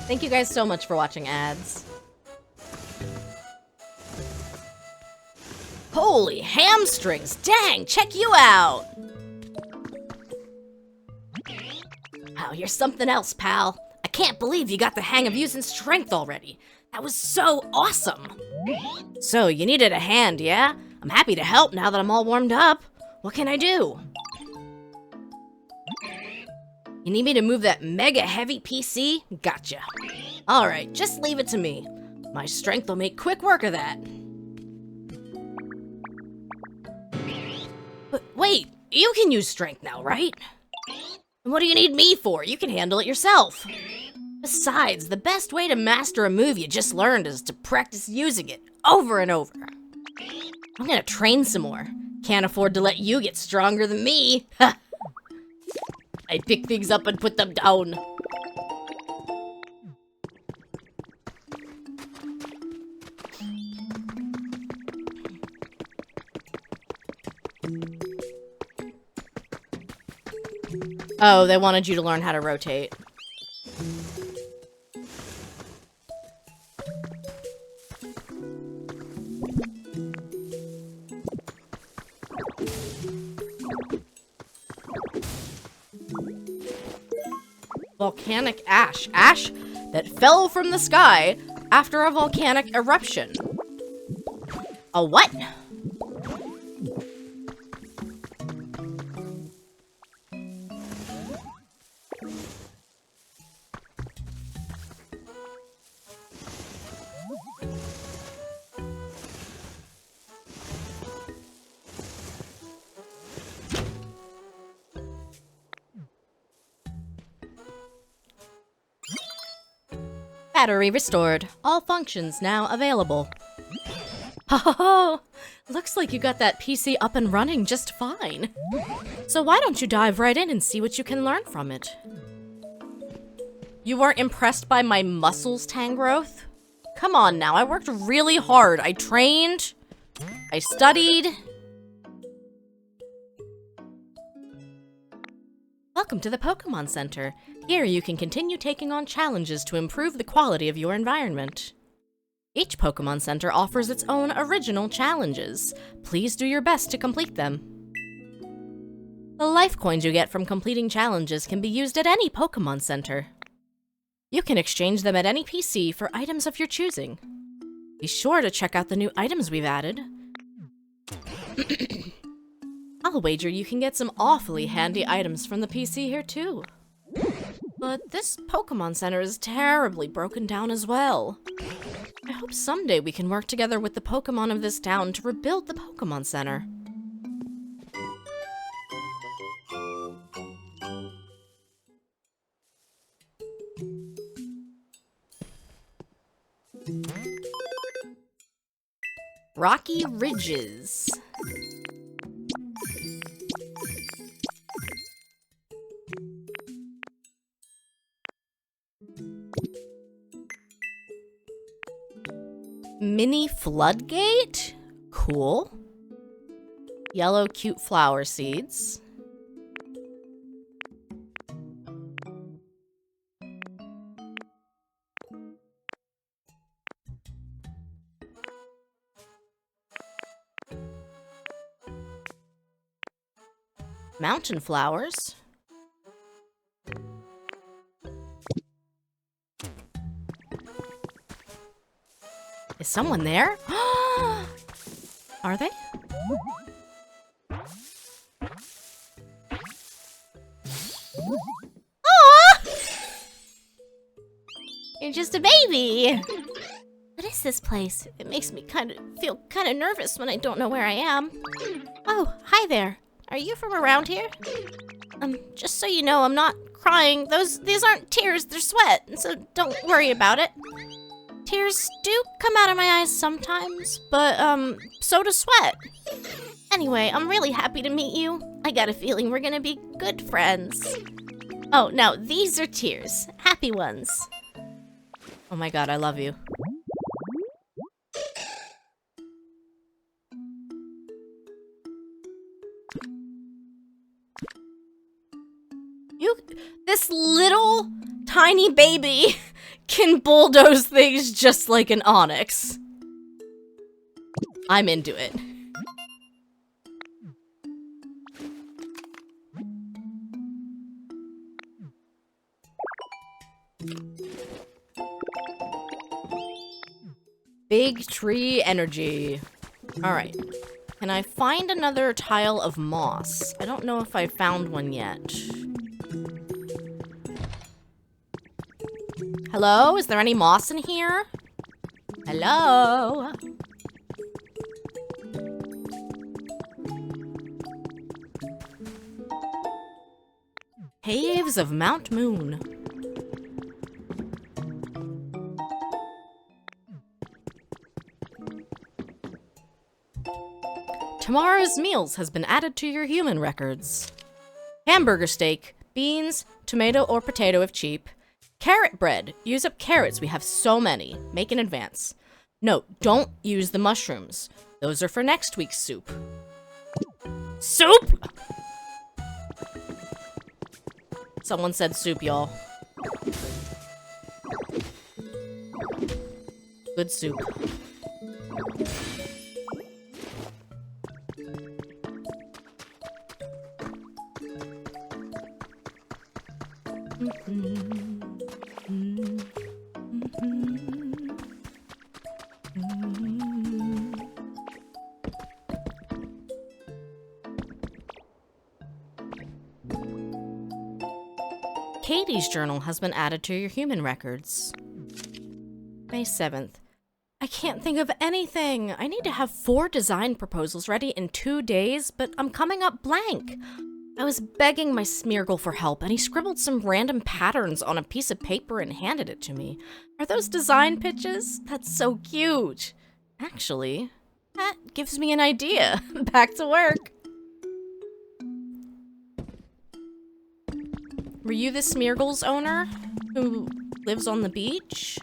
Thank you guys so much for watching ads. Holy hamstrings! Dang, check you out! Wow, you're something else, pal. I can't believe you got the hang of using strength already. That was so awesome. So, you needed a hand, yeah? I'm happy to help now that I'm all warmed up. What can I do? You need me to move that mega heavy PC? Gotcha. Alright, just leave it to me. My strength will make quick work of that. But wait, you can use strength now, right? And what do you need me for? You can handle it yourself. Besides, the best way to master a move you just learned is to practice using it over and over. I'm gonna train some more. Can't afford to let you get stronger than me. I pick things up and put them down. Oh, they wanted you to learn how to rotate. Volcanic ash. Ash that fell from the sky after a volcanic eruption. A what? Battery restored. All functions now available. Ho ho ho! Looks like you got that PC up and running just fine. So why don't you dive right in and see what you can learn from it? You weren't impressed by my muscles, Tangrowth? Come on now, I worked really hard. I trained. I studied. Welcome to the Pokemon Center. Here you can continue taking on challenges to improve the quality of your environment. Each Pokemon Center offers its own original challenges. Please do your best to complete them. The life coins you get from completing challenges can be used at any Pokemon Center. You can exchange them at any PC for items of your choosing. Be sure to check out the new items we've added. I'll wager you can get some awfully handy items from the PC here too. But this Pokemon Center is terribly broken down as well. I hope someday we can work together with the Pokemon of this town to rebuild the Pokemon Center. Rocky Ridges. Mini Floodgate? Cool. Yellow cute flower seeds. Mountain flowers. Is someone there? Are they? Aw! You're just a baby! What is this place? It makes me feel kind of nervous when I don't know where I am. Oh, hi there. Are you from around here? Just so you know, I'm not crying. These aren't tears, they're sweat, so don't worry about it. Tears do come out of my eyes sometimes, but, so does sweat. Anyway, I'm really happy to meet you. I got a feeling we're gonna be good friends. Oh, no, these are tears. Happy ones. Oh my god, I love you. This little tiny baby can bulldoze things just like an Onyx. I'm into it. Big tree energy. Alright. Can I find another tile of moss? I don't know if I found one yet. Hello? Is there any moss in here? Hello? Caves of Mount Moon. Tomorrow's meals has been added to your human records. Hamburger steak, beans, tomato or potato if cheap. Carrot bread. Use up carrots, we have so many. Make in advance. Note, don't use the mushrooms. Those are for next week's soup. Soup?! Someone said soup, y'all. Good soup. Katie's journal has been added to your human records. May 7th. I can't think of anything. I need to have 4 design proposals ready in 2 days, but I'm coming up blank. I was begging my Smeargle for help, and he scribbled some random patterns on a piece of paper and handed it to me. Are those design pitches? That's so cute. Actually, that gives me an idea. Back to work. Were you the Smeargle's owner who lives on the beach?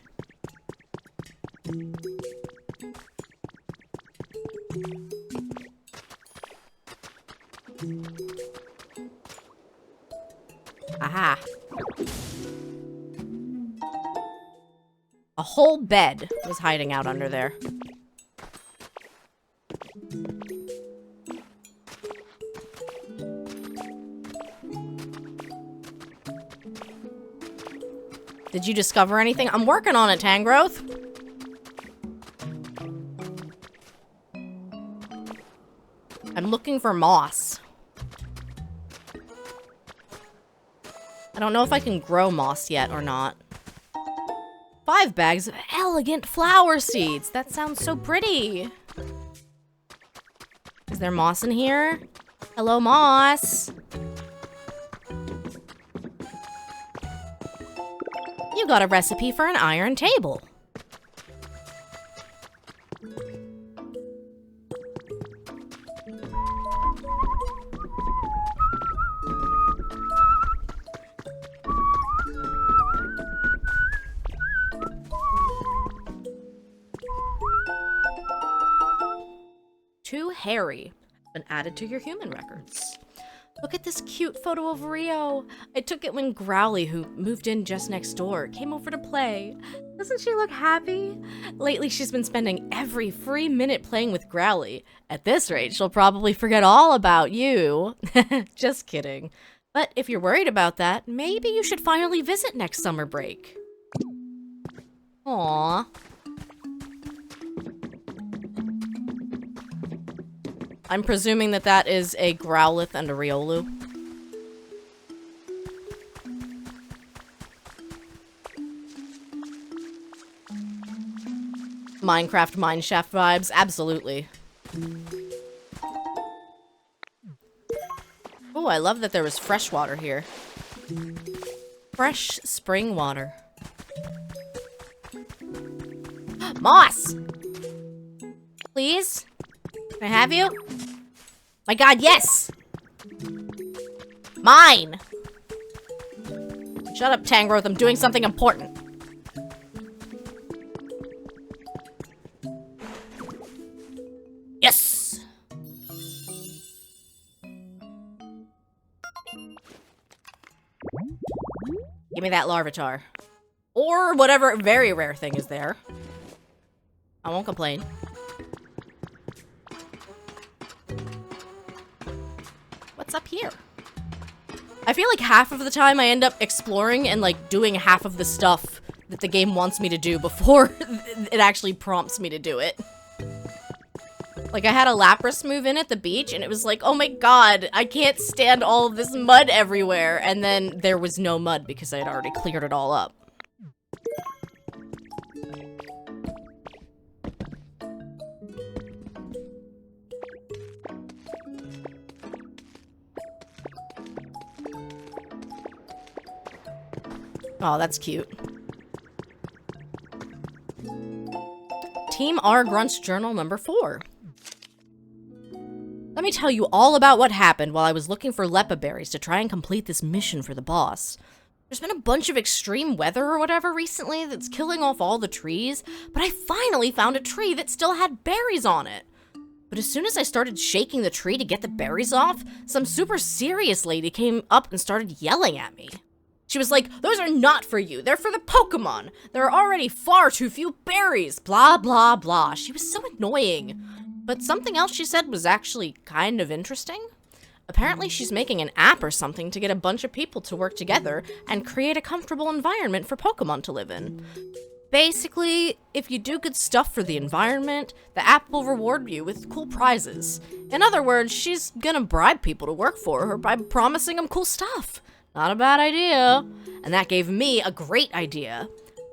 Aha. A whole bed was hiding out under there. Did you discover anything? I'm working on it, Tangrowth. I'm looking for moss. I don't know if I can grow moss yet or not. 5 bags of elegant flower seeds. That sounds so pretty. Is there moss in here? Hello, moss. You got a recipe for an iron table. To Harry, been added to your human records. Look at this cute photo of Rio. I took it when Growly, who moved in just next door, came over to play. Doesn't she look happy? Lately, she's been spending every free minute playing with Growly. At this rate, she'll probably forget all about you. Just kidding. But if you're worried about that, maybe you should finally visit next summer break. Aww. I'm presuming that that is a Growlithe and a Riolu. Minecraft mineshaft vibes, absolutely. Oh, I love that there was fresh water here. Fresh spring water. Moss! Please? Can I have you? My god, yes! Mine! Shut up, Tangrowth, I'm doing something important. Yes! Give me that Larvitar. Or whatever very rare thing is there. I won't complain. What's up here? I feel like half of the time I end up exploring and like doing half of the stuff that the game wants me to do before it actually prompts me to do it. Like, I had a Lapras move in at the beach, and it was like, oh my god, I can't stand all of this mud everywhere. And then there was no mud because I had already cleared it all up. Oh, that's cute. Team R Grunts Journal number 4. Let me tell you all about what happened while I was looking for Lepa berries to try and complete this mission for the boss. There's been a bunch of extreme weather or whatever recently that's killing off all the trees, but I finally found a tree that still had berries on it. But as soon as I started shaking the tree to get the berries off, some super serious lady came up and started yelling at me. She was like, those are not for you, they're for the Pokemon. There are already far too few berries, blah blah blah. She was so annoying. But something else she said was actually kind of interesting. Apparently she's making an app or something to get a bunch of people to work together and create a comfortable environment for Pokemon to live in. Basically, if you do good stuff for the environment, the app will reward you with cool prizes. In other words, she's gonna bribe people to work for her by promising them cool stuff. Not a bad idea. And that gave me a great idea.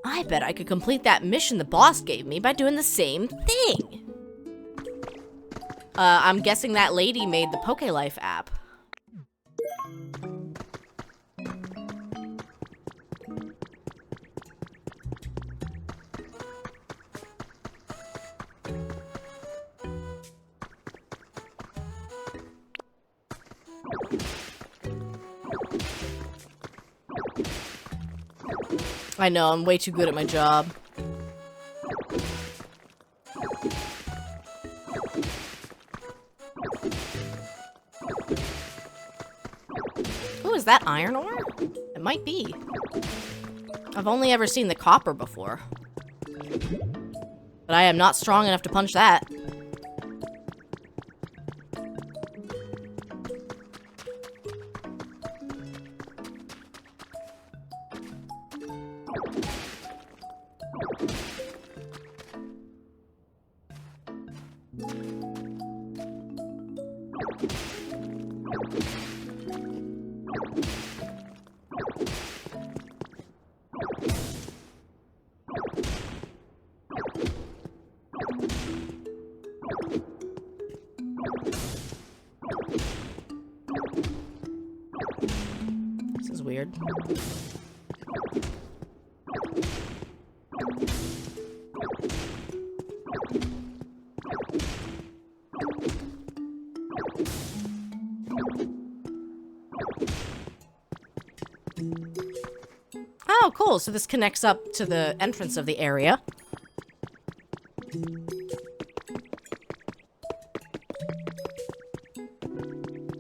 I bet I could complete that mission the boss gave me by doing the same thing. I'm guessing that lady made the PokeLife app. I know, I'm way too good at my job. Ooh, is that iron ore? It might be. I've only ever seen the copper before. But I am not strong enough to punch that. This is weird. Oh, cool. So this connects up to the entrance of the area.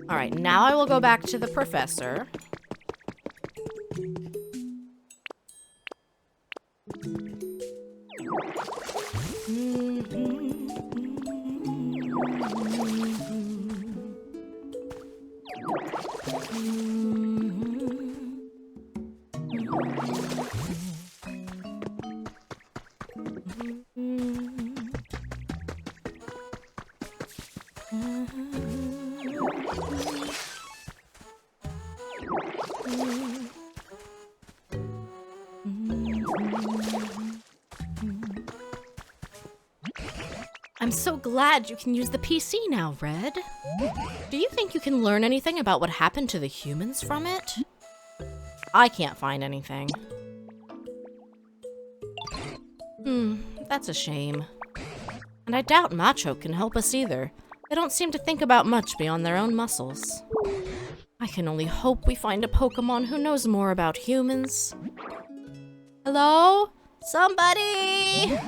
Alright, now I will go back to the professor. I'm so glad you can use the PC now, Red. Do you think you can learn anything about what happened to the humans from it? I can't find anything. That's a shame. And I doubt Macho can help us either. They don't seem to think about much beyond their own muscles. I can only hope we find a Pokemon who knows more about humans. Hello? Somebody?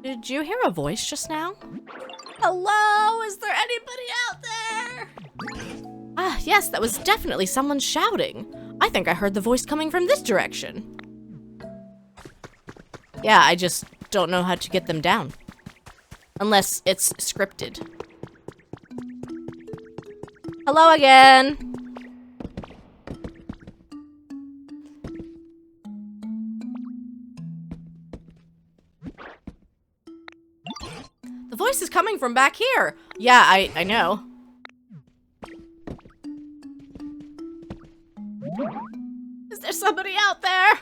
Did you hear a voice just now? Hello? Is there anybody out there? Ah, yes, that was definitely someone shouting. I think I heard the voice coming from this direction. Yeah, I just don't know how to get them down. Unless it's scripted. Hello again. voice is coming from back here. Yeah, I know. Is there somebody out there?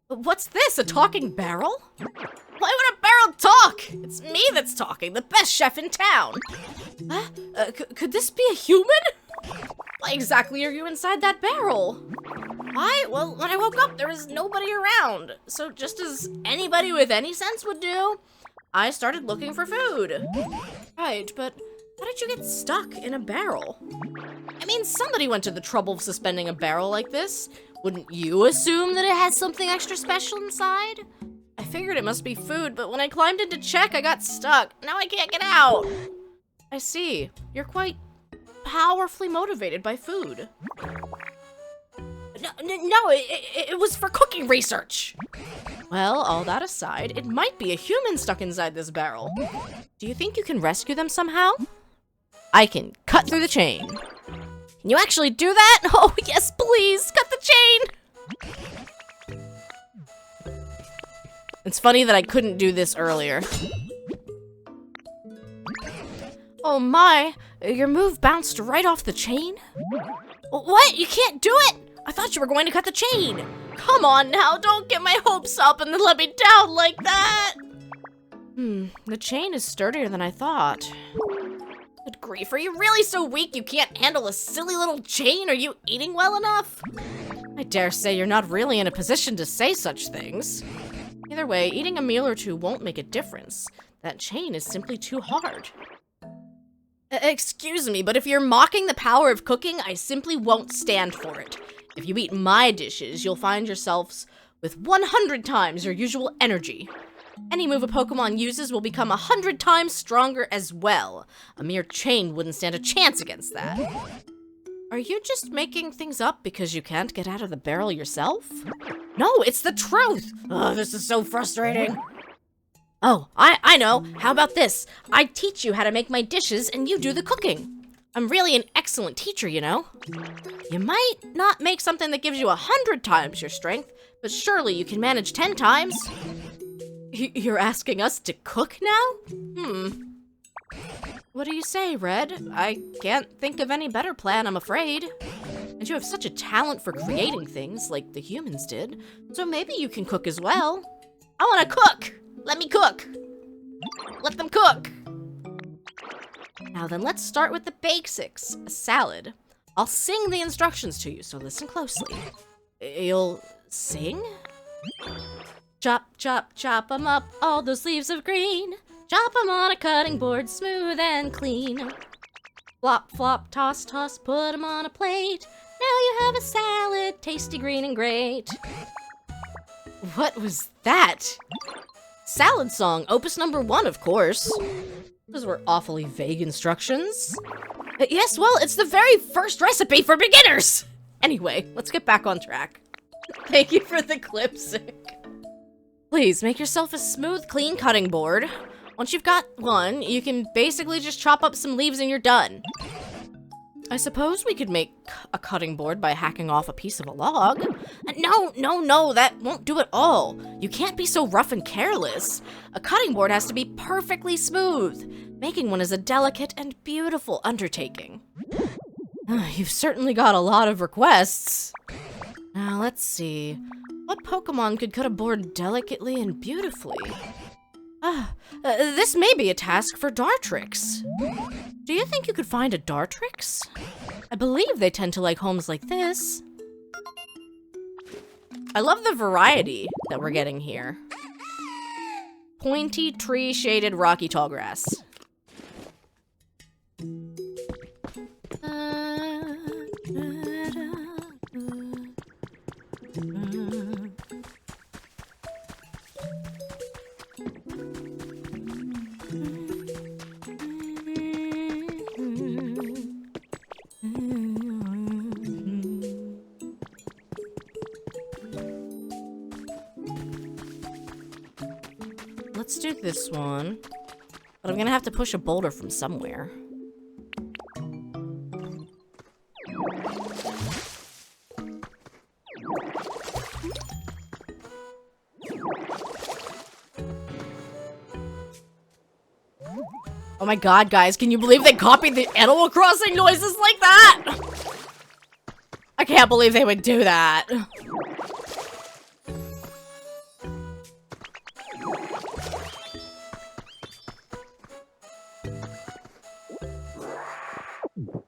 What's this, a talking barrel? Why would a barrel talk? It's me that's talking, the best chef in town. Could this be a human? Why exactly are you inside that barrel? Why? Well, when I woke up, there was nobody around. So just as anybody with any sense would do, I started looking for food. Right, but how did you get stuck in a barrel? I mean, somebody went to the trouble of suspending a barrel like this. Wouldn't you assume that it had something extra special inside? I figured it must be food, but when I climbed in to check, I got stuck. Now I can't get out. I see. You're quite powerfully motivated by food. No, it was for cooking research. Well, all that aside, it might be a human stuck inside this barrel. Do you think you can rescue them somehow? I can cut through the chain. Can you actually do that? Oh, yes, please, cut the chain. It's funny that I couldn't do this earlier. Oh my, your move bounced right off the chain? What? You can't do it? I thought you were going to cut the chain. Come on now, don't get my hopes up and then let me down like that. The chain is sturdier than I thought. Good grief, are you really so weak you can't handle a silly little chain? Are you eating well enough? I dare say you're not really in a position to say such things. Either way, eating a meal or two won't make a difference. That chain is simply too hard. Excuse me, but if you're mocking the power of cooking, I simply won't stand for it. If you eat my dishes, you'll find yourselves with 100 times your usual energy. Any move a Pokemon uses will become 100 times stronger as well. A mere chain wouldn't stand a chance against that. Are you just making things up because you can't get out of the barrel yourself? No, it's the truth! Oh, this is so frustrating. Oh, I know. How about this? I teach you how to make my dishes and you do the cooking. I'm really an excellent teacher, you know? You might not make something that gives you 100 times your strength, but surely you can manage 10 times. You're asking us to cook now? What do you say, Red? I can't think of any better plan, I'm afraid. And you have such a talent for creating things, like the humans did, so maybe you can cook as well. I want to cook! Let me cook! Let them cook! Now then, let's start with the basics. A salad. I'll sing the instructions to you, so listen closely. You'll sing? Chop, chop, chop 'em up, all those leaves of green. Chop 'em on a cutting board, smooth and clean. Flop, flop, toss, toss, put 'em on a plate. Now you have a salad, tasty, green, and great. What was that? Salad song, opus number 1, of course. Those were awfully vague instructions. Yes, well, it's the very first recipe for beginners! Anyway, let's get back on track. Thank you for the clip sync. Please, make yourself a smooth, clean cutting board. Once you've got one, you can basically just chop up some leaves and you're done. I suppose we could make a cutting board by hacking off a piece of a log. No, that won't do it all. You can't be so rough and careless. A cutting board has to be perfectly smooth. Making one is a delicate and beautiful undertaking. You've certainly got a lot of requests. Now, let's see. What Pokemon could cut a board delicately and beautifully? This may be a task for Dartrix. Do you think you could find a Dartrix? I believe they tend to like homes like this. I love the variety that we're getting here. Pointy, tree-shaded, rocky tall grass. Let's do this one, but I'm gonna have to push a boulder from somewhere. Oh my god, guys, can you believe they copied the Animal Crossing noises like that? I can't believe they would do that.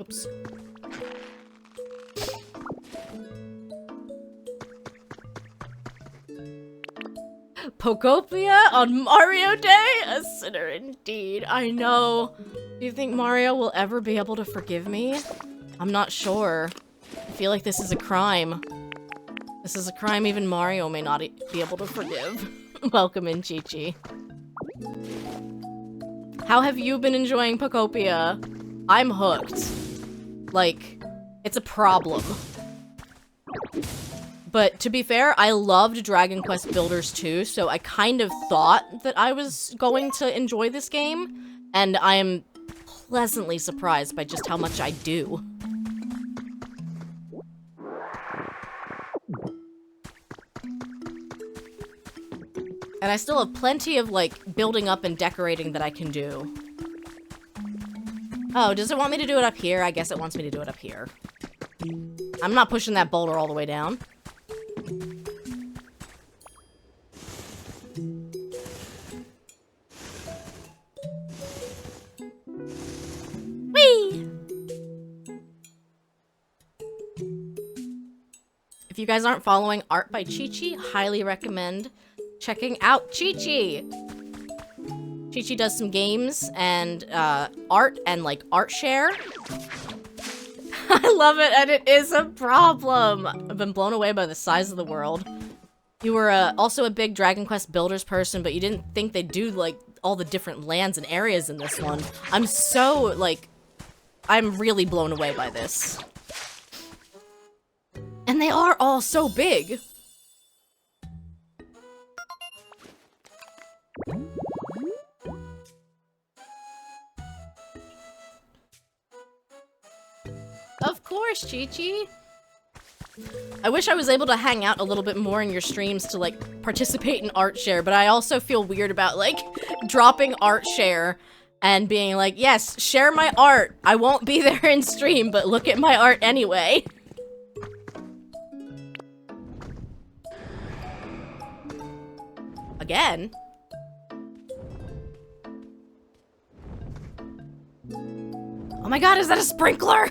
Oops. Pokopia on Mario Day? A sinner indeed. I know. Do you think Mario will ever be able to forgive me? I'm not sure. I feel like this is a crime. This is a crime even Mario may not be able to forgive. Welcome in, Chi-Chi. How have you been enjoying Pokopia? I'm hooked. Like, it's a problem. But to be fair, I loved Dragon Quest Builders 2, so I kind of thought that I was going to enjoy this game, and I am pleasantly surprised by just how much I do. And I still have plenty of, like, building up and decorating that I can do. Oh, does it want me to do it up here? I guess it wants me to do it up here. I'm not pushing that boulder all the way down. Whee! If you guys aren't following Art by Chi-Chi, highly recommend checking out Chi-Chi. Chi-Chi does some games and art and like art share. I love it, and it is a problem. I've been blown away by the size of the world. You were also a big Dragon Quest Builders person, but you didn't think they'd do like all the different lands and areas in this one. I'm so like, I'm really blown away by this. And they are all so big. Of course, Chi-Chi. I wish I was able to hang out a little bit more in your streams to, like, participate in art share, but I also feel weird about, like, dropping art share and being like, yes, share my art. I won't be there in stream, but look at my art anyway. Again? Oh my god, is that a sprinkler?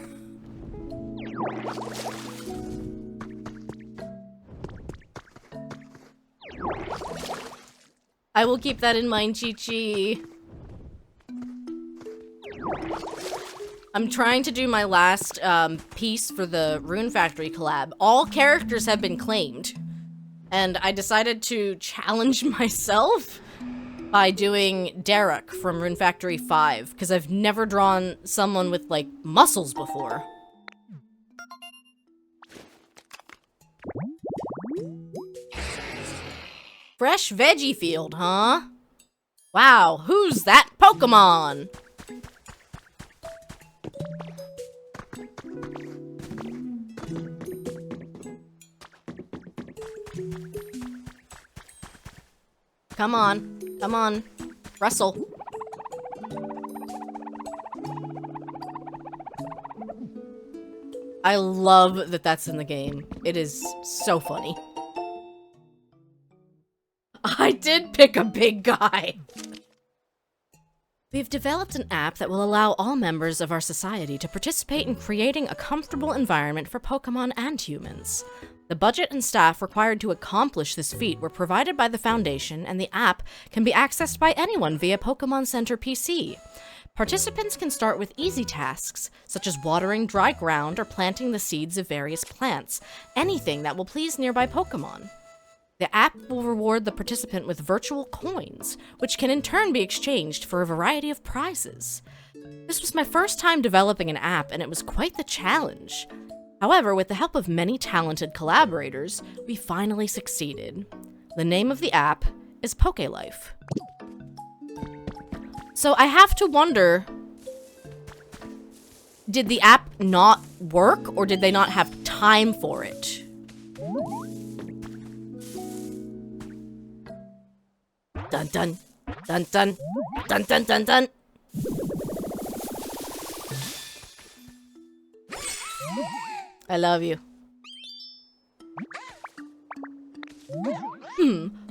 I will keep that in mind, Chi-Chi. I'm trying to do my last piece for the Rune Factory collab. All characters have been claimed. And I decided to challenge myself by doing Derek from Rune Factory 5, because I've never drawn someone with, like, muscles before. Fresh veggie field, huh? Wow, who's that Pokemon? Come on, come on, Russell. I love that that's in the game. It is so funny. I did pick a big guy. We've developed an app that will allow all members of our society to participate in creating a comfortable environment for Pokemon and humans. The budget and staff required to accomplish this feat were provided by the Foundation, and the app can be accessed by anyone via Pokemon Center PC. Participants can start with easy tasks, such as watering dry ground or planting the seeds of various plants, anything that will please nearby Pokemon. The app will reward the participant with virtual coins, which can in turn be exchanged for a variety of prizes. This was my first time developing an app, and it was quite the challenge. However, with the help of many talented collaborators, we finally succeeded. The name of the app is PokeLife. So I have to wonder, did the app not work, or did they not have time for it? Dun dun, dun dun, dun dun dun dun. I love you.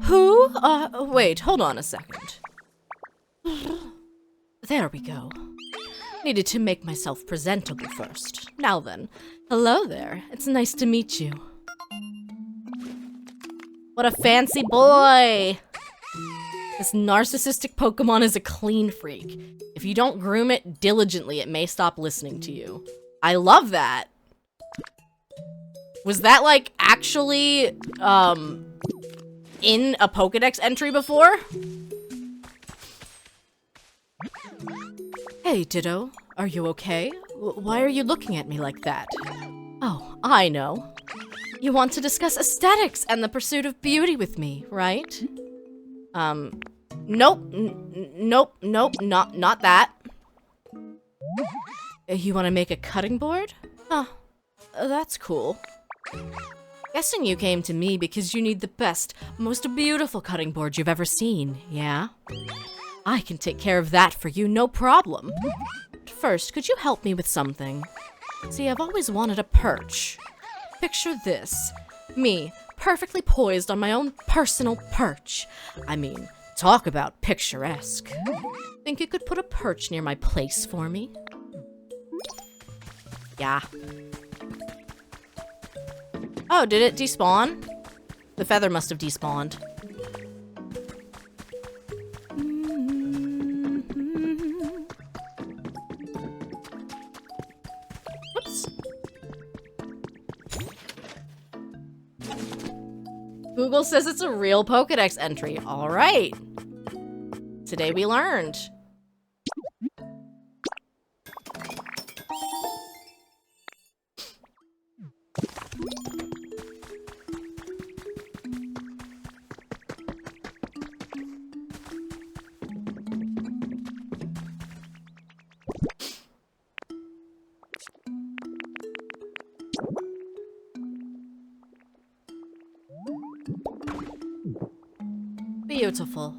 Who? Wait, hold on a second. There we go. Needed to make myself presentable first. Now then, hello there. It's nice to meet you. What a fancy boy! This narcissistic Pokemon is a clean freak. If you don't groom it diligently, it may stop listening to you. I love that. Was that, like, actually, in a Pokedex entry before? Hey, Ditto. Are you okay? Why are you looking at me like that? Oh, I know. You want to discuss aesthetics and the pursuit of beauty with me, right? Nope. Nope, not that. You want to make a cutting board? Huh. That's cool. Guessing you came to me because you need the best, most beautiful cutting board you've ever seen, yeah? I can take care of that for you, no problem. First, could you help me with something? See, I've always wanted a perch. Picture this. Me, perfectly poised on my own personal perch. I mean, talk about picturesque. Think you could put a perch near my place for me? Yeah. Oh, did it despawn? The feather must have despawned. Whoops. Google says it's a real Pokedex entry. All right. Today we learned. Beautiful.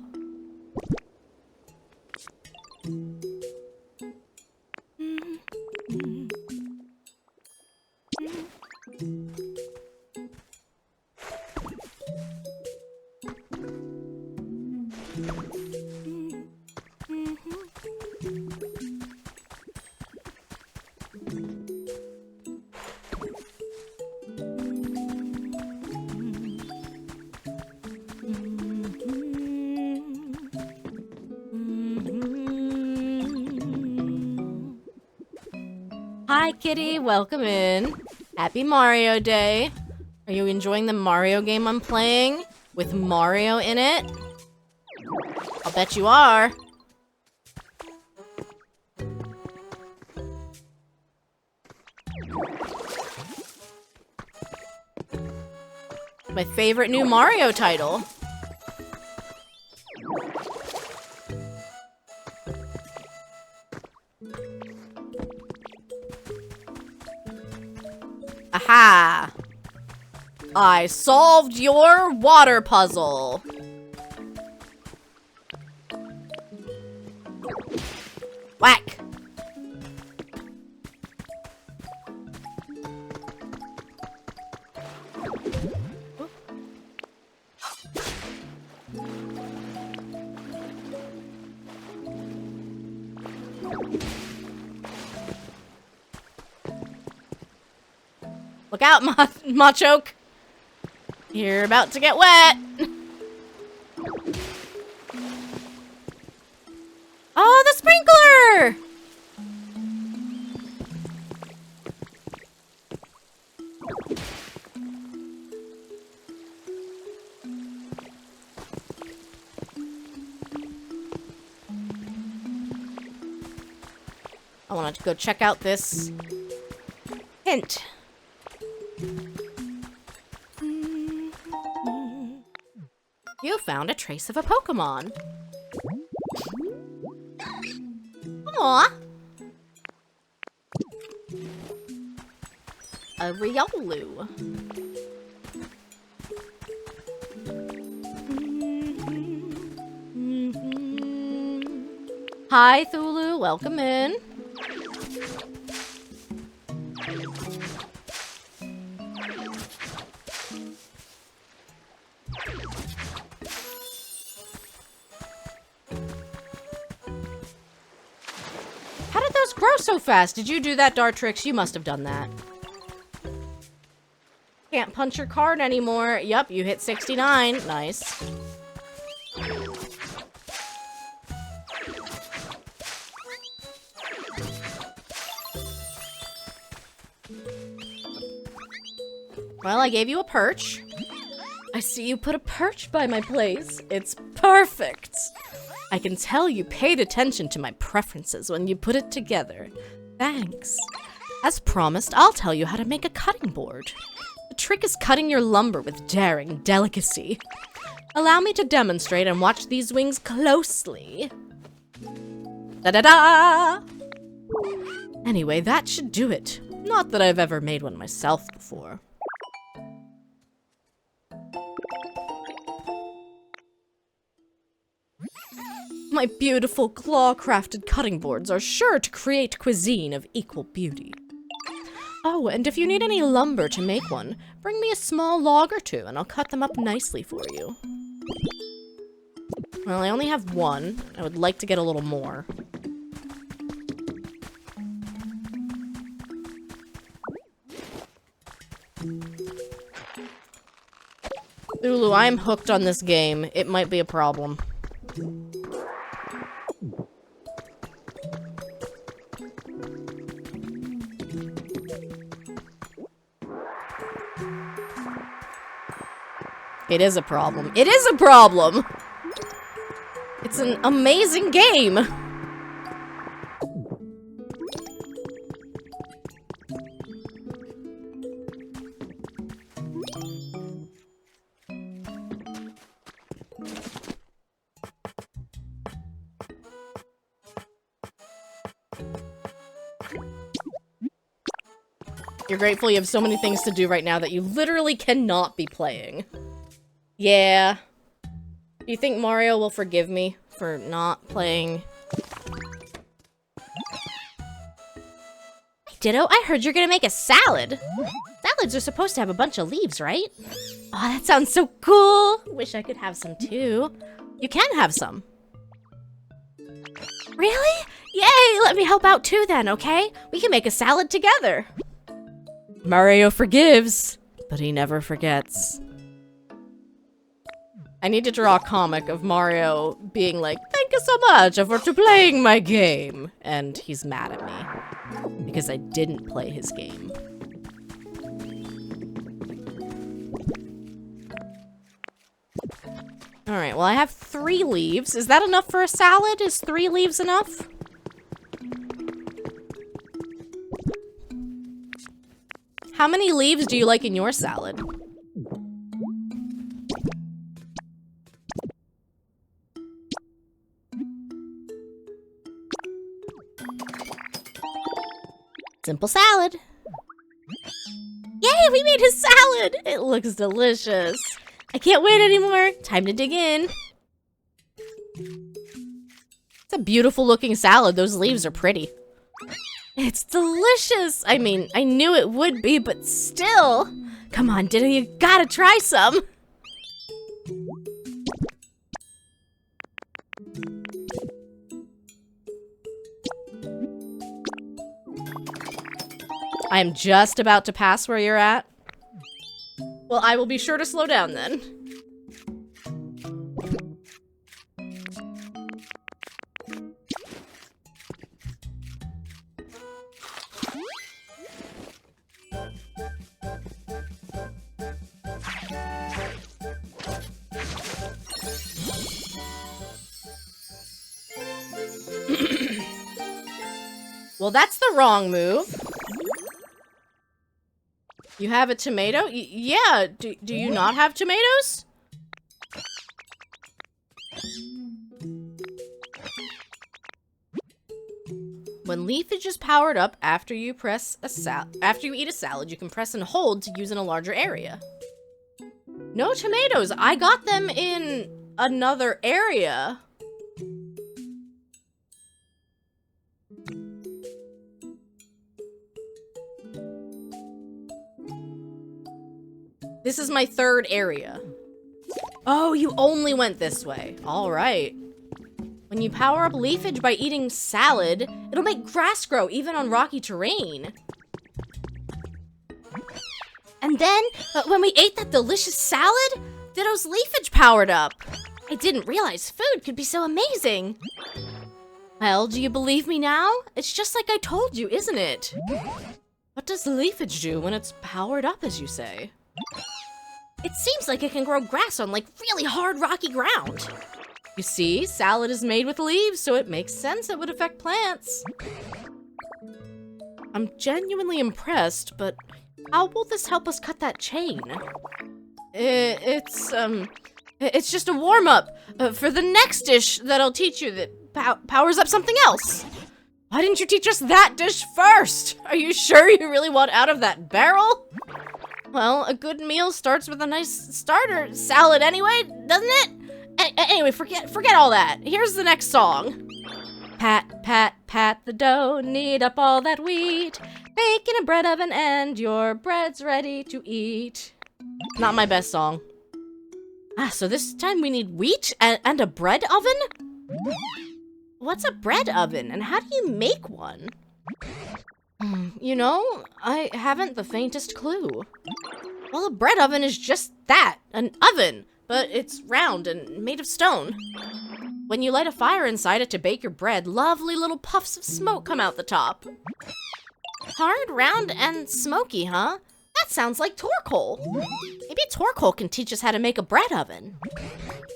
Hi, kitty. Welcome in. Happy Mario Day. Are you enjoying the Mario game I'm playing? With Mario in it? I'll bet you are. My favorite new Mario title. Aha! I solved your water puzzle. Whack! Look out, Machoke! You're about to get wet! Oh, the sprinkler! I wanted to go check out this hint. You found a trace of a Pokemon. Aww. A Riolu. Hi, Thulu. Welcome in. go so fast? Did you do that, Dartrix? You must have done that. Can't punch your card anymore. Yup, you hit 69. Nice. Well, I gave you a perch. I see you put a perch by my place. It's perfect. I can tell you paid attention to my preferences when you put it together. Thanks. As promised, I'll tell you how to make a cutting board. The trick is cutting your lumber with daring delicacy. Allow me to demonstrate and watch these wings closely. Da-da-da! Anyway, that should do it. Not that I've ever made one myself before. My beautiful claw-crafted cutting boards are sure to create cuisine of equal beauty. Oh, and if you need any lumber to make one, bring me a small log or two and I'll cut them up nicely for you. Well, I only have one. I would like to get a little more. Lulu, I'm hooked on this game. It might be a problem. It is a problem. It is a problem! It's an amazing game! You're grateful you have so many things to do right now that you literally cannot be playing. Yeah. Do you think Mario will forgive me for not playing? Hey, Ditto, I heard you're gonna make a salad. Salads are supposed to have a bunch of leaves, right? Oh, that sounds so cool. Wish I could have some too. You can have some. Really? Yay, let me help out too then, okay? We can make a salad together. Mario forgives, but he never forgets. I need to draw a comic of Mario being like, thank you so much for playing my game. And he's mad at me because I didn't play his game. Alright, well I have 3 leaves. Is that enough for a salad? Is 3 leaves enough? How many leaves do you like in your salad? Simple salad. Yay, we made a salad! It looks delicious. I can't wait anymore. Time to dig in. It's a beautiful looking salad. Those leaves are pretty. It's delicious. I mean, I knew it would be, but still. Come on, Ditto, you gotta try some. I am just about to pass where you're at. Well, I will be sure to slow down then. Well, that's the wrong move. You have a tomato? Yeah, do you not have tomatoes? When leafage is powered up after you eat a salad, you can press and hold to use in a larger area. No tomatoes. I got them in another area. This is my 3rd area. Oh, you only went this way. All right. When you power up leafage by eating salad, it'll make grass grow even on rocky terrain. And then, when we ate that delicious salad, Ditto's leafage powered up. I didn't realize food could be so amazing. Well, do you believe me now? It's just like I told you, isn't it? What does the leafage do when it's powered up, as you say? It seems like it can grow grass on, like, really hard, rocky ground. You see, salad is made with leaves, so it makes sense it would affect plants. I'm genuinely impressed, but how will this help us cut that chain? It's just a warm-up for the next dish that I'll teach you that powers up something else. Why didn't you teach us that dish first? Are you sure you really want out of that barrel? Well, a good meal starts with a nice starter salad anyway, doesn't it? Anyway, forget all that. Here's the next song. Pat, pat, pat the dough, knead up all that wheat. Bake in a bread oven and your bread's ready to eat. Not my best song. So this time we need wheat and a bread oven? What's a bread oven and how do you make one? You know, I haven't the faintest clue. Well, a bread oven is just that, an oven, but it's round and made of stone. When you light a fire inside it to bake your bread, lovely little puffs of smoke come out the top. Hard, round, and smoky, huh? That sounds like Torkoal. Maybe Torkoal can teach us how to make a bread oven.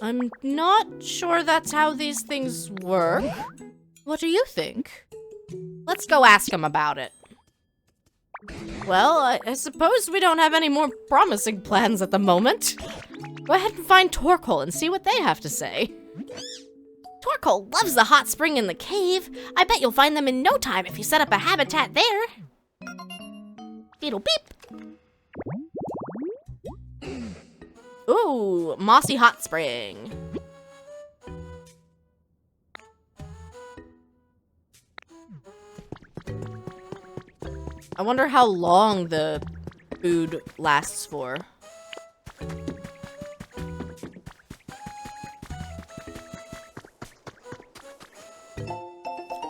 I'm not sure that's how these things work. What do you think? Let's go ask him about it. Well, I suppose we don't have any more promising plans at the moment. Go ahead and find Torkoal and see what they have to say. Torkoal loves the hot spring in the cave. I bet you'll find them in no time if you set up a habitat there. Beetle beep. Ooh, mossy hot spring. I wonder how long the food lasts for.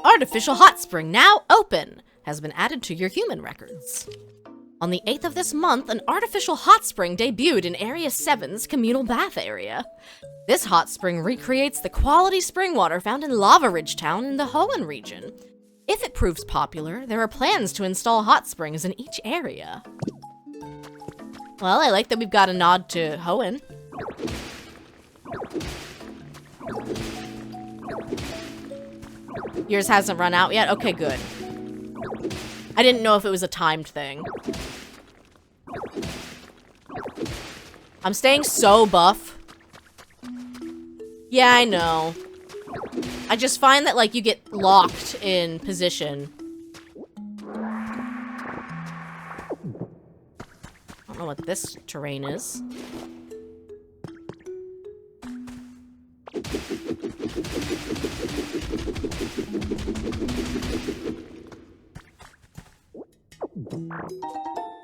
Artificial hot spring now open has been added to your human records. On the 8th of this month, an artificial hot spring debuted in Area 7's communal bath area. This hot spring recreates the quality spring water found in Lava Ridge Town in the Hoenn region. If it proves popular, there are plans to install hot springs in each area. Well, I like that we've got a nod to Hoenn. Yours hasn't run out yet? Okay, good. I didn't know if it was a timed thing. I'm staying so buff. Yeah, I know. I just find that, like, you get locked in position. I don't know what this terrain is.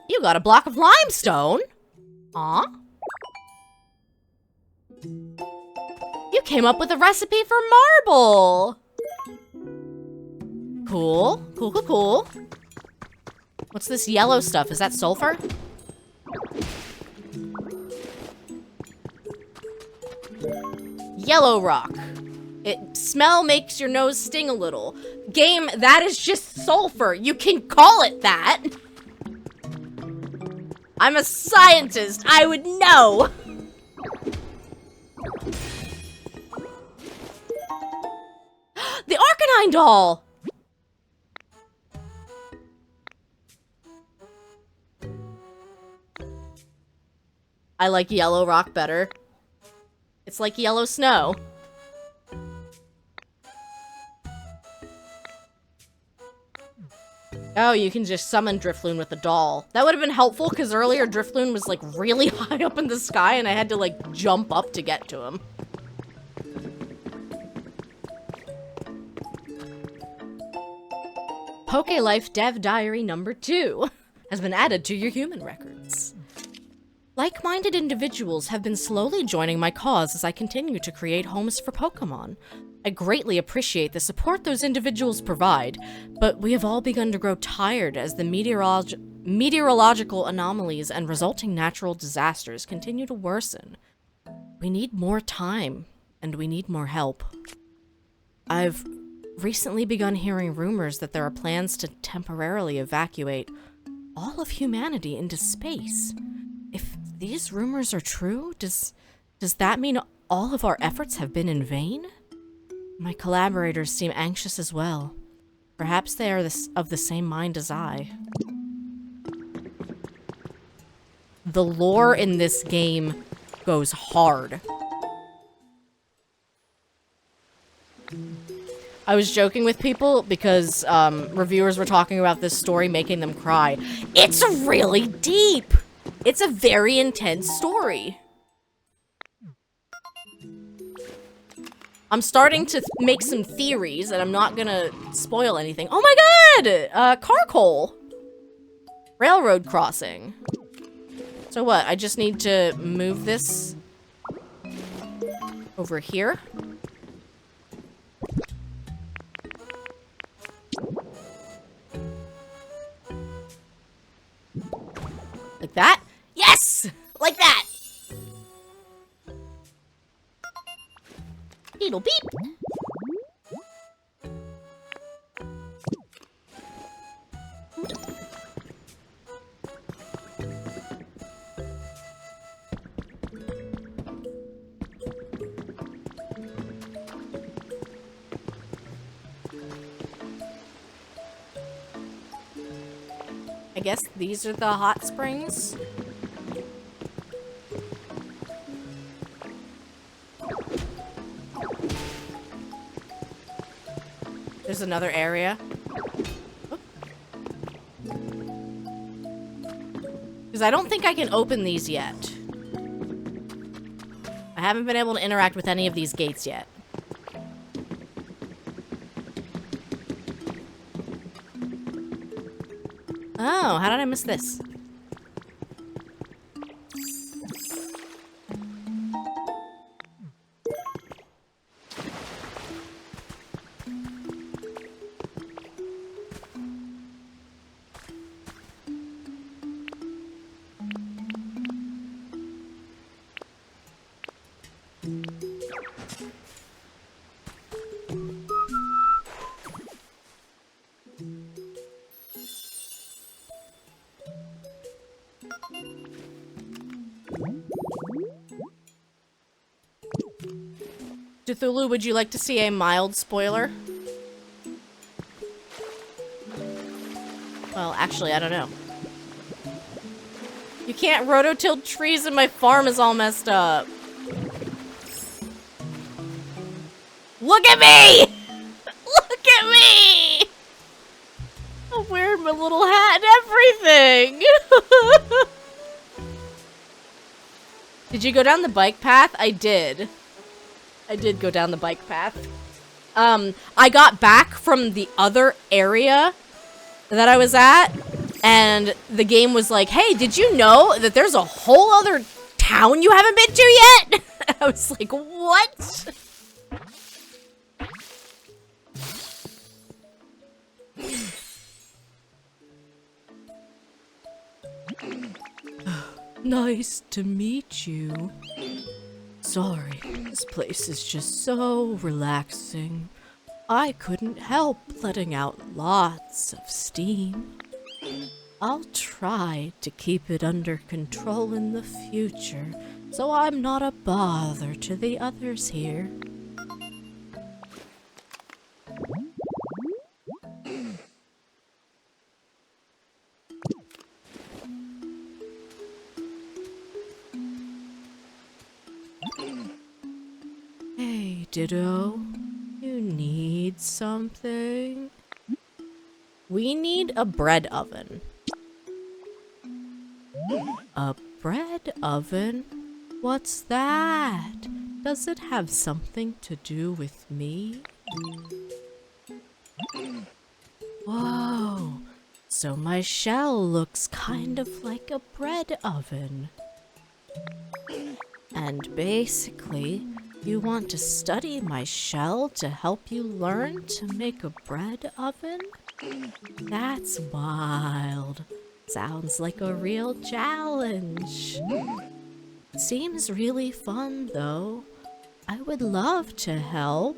You got a block of limestone? Aw. You came up with a recipe for marble! Cool. Cool, cool, cool. What's this yellow stuff? Is that sulfur? Yellow rock. Smell makes your nose sting a little. Game, that is just sulfur. You can call it that. I'm a scientist. I would know. The Arcanine doll. I like yellow rock better. It's like yellow snow. Oh, you can just summon Drifloon with the doll. That would have been helpful, because earlier Drifloon was, like, really high up in the sky, and I had to, like, jump up to get to him. PokeLife Dev Diary number 2 has been added to your human records. Like-minded individuals have been slowly joining my cause as I continue to create homes for Pokemon. I greatly appreciate the support those individuals provide, but we have all begun to grow tired as the meteorological anomalies and resulting natural disasters continue to worsen. We need more time, and we need more help. I've recently begun hearing rumors that there are plans to temporarily evacuate all of humanity into space. If these rumors are true, does that mean all of our efforts have been in vain? My collaborators seem anxious as well. Perhaps they are of the same mind as I. The lore in this game goes hard. I was joking with people because reviewers were talking about this story making them cry. It's really deep! It's a very intense story. I'm starting to make some theories, and I'm not gonna spoil anything. Oh my god! Carcoal! Railroad crossing. So what, I just need to move this over here? Like that? Yes! Like that! Beetle beep! I guess these are the hot springs. There's another area. Because I don't think I can open these yet. I haven't been able to interact with any of these gates yet. Oh, how did I miss this? Cthulhu, would you like to see a mild spoiler? Well, actually, I don't know. You can't rototill trees and my farm is all messed up. Look at me! Look at me! I'm wearing my little hat and everything! Did you go down the bike path? I did. I did go down the bike path. I got back from the other area that I was at, and the game was like, hey, did you know that there's a whole other town you haven't been to yet? I was like, what? Nice to meet you. Sorry, this place is just so relaxing. I couldn't help letting out lots of steam. I'll try to keep it under control in the future, so I'm not a bother to the others here. Hey, Ditto. You need something? We need a bread oven. A bread oven? What's that? Does it have something to do with me? Whoa, so my shell looks kind of like a bread oven. And basically, you want to study my shell to help you learn to make a bread oven? That's wild. Sounds like a real challenge. Seems really fun, though. I would love to help.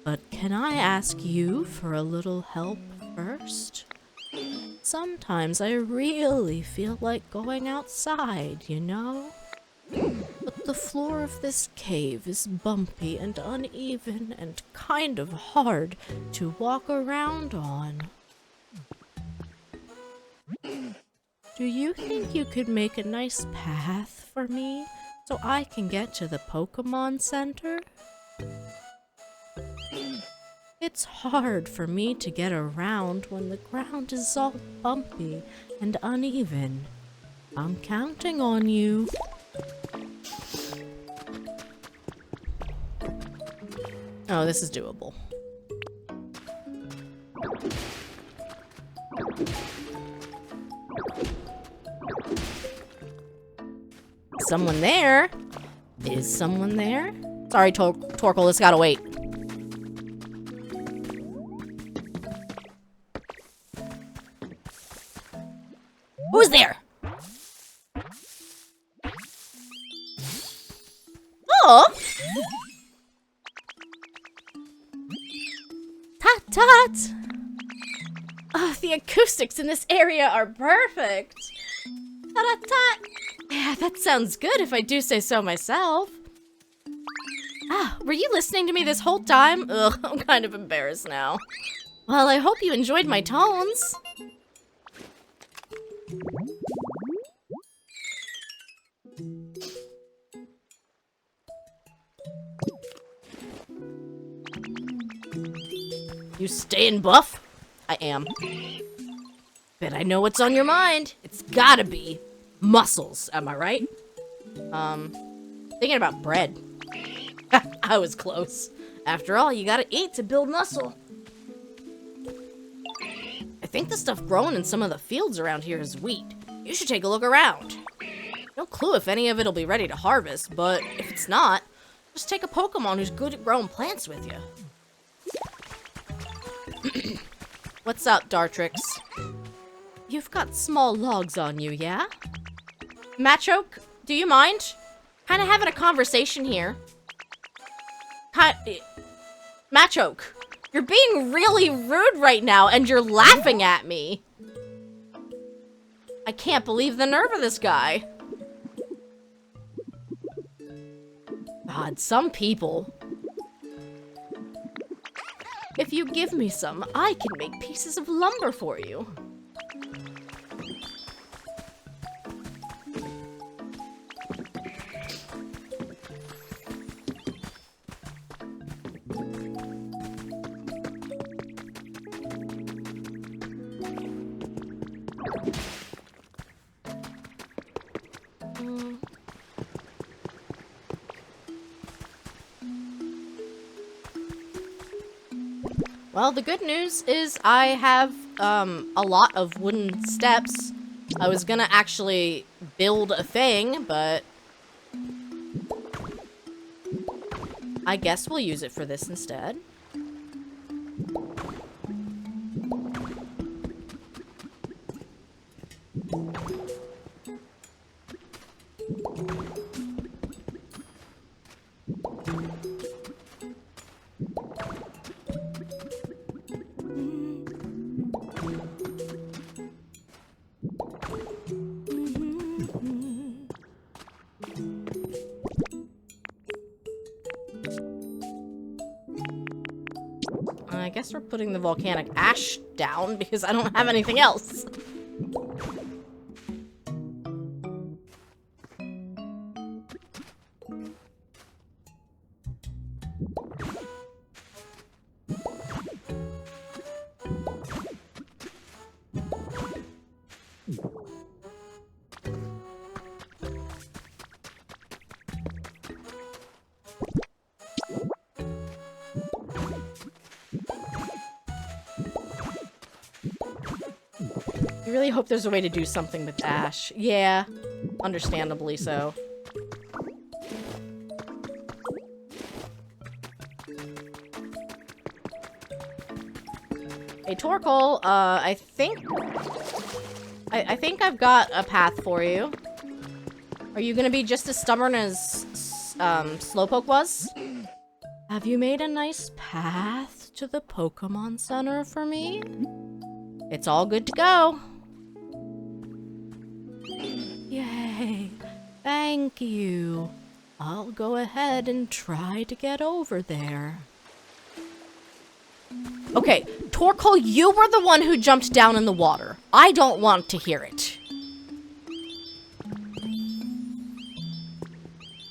But can I ask you for a little help first? Sometimes I really feel like going outside, you know? But the floor of this cave is bumpy and uneven and kind of hard to walk around on. Do you think you could make a nice path for me so I can get to the Pokemon Center? It's hard for me to get around when the ground is all bumpy and uneven. I'm counting on you. Oh, this is doable. Someone there? Is someone there? Sorry, Torkoal, this gotta wait. Who's there? Oh! Tot tot! Oh, the acoustics in this area are perfect. Tot tot! Yeah, that sounds good if I do say so myself. Ah, were you listening to me this whole time? Ugh, I'm kind of embarrassed now. Well, I hope you enjoyed my tones. You staying buff? I am. Bet I know what's on your mind. It's gotta be muscles, am I right? Thinking about bread. I was close. After all, you gotta eat to build muscle. I think the stuff growing in some of the fields around here is wheat. You should take a look around. No clue if any of it'll be ready to harvest, but if it's not, just take a Pokemon who's good at growing plants with you. What's up, Dartrix? You've got small logs on you, yeah? Machoke, do you mind? Kinda having a conversation here. Machoke, you're being really rude right now and you're laughing at me. I can't believe the nerve of this guy. God, some people. If you give me some, I can make pieces of lumber for you. Well, the good news is I have a lot of wooden steps. I was gonna actually build a thing, but I guess we'll use it for this instead. I guess we're putting the volcanic ash down because I don't have anything else. I really hope there's a way to do something with ash. Yeah. Understandably so. Hey, Torkoal, I think I've got a path for you. Are you gonna be just as stubborn as, Slowpoke was? Have you made a nice path to the Pokemon Center for me? It's all good to go. Yay. Thank you. I'll go ahead and try to get over there. Okay, Torkoal, you were the one who jumped down in the water. I don't want to hear it.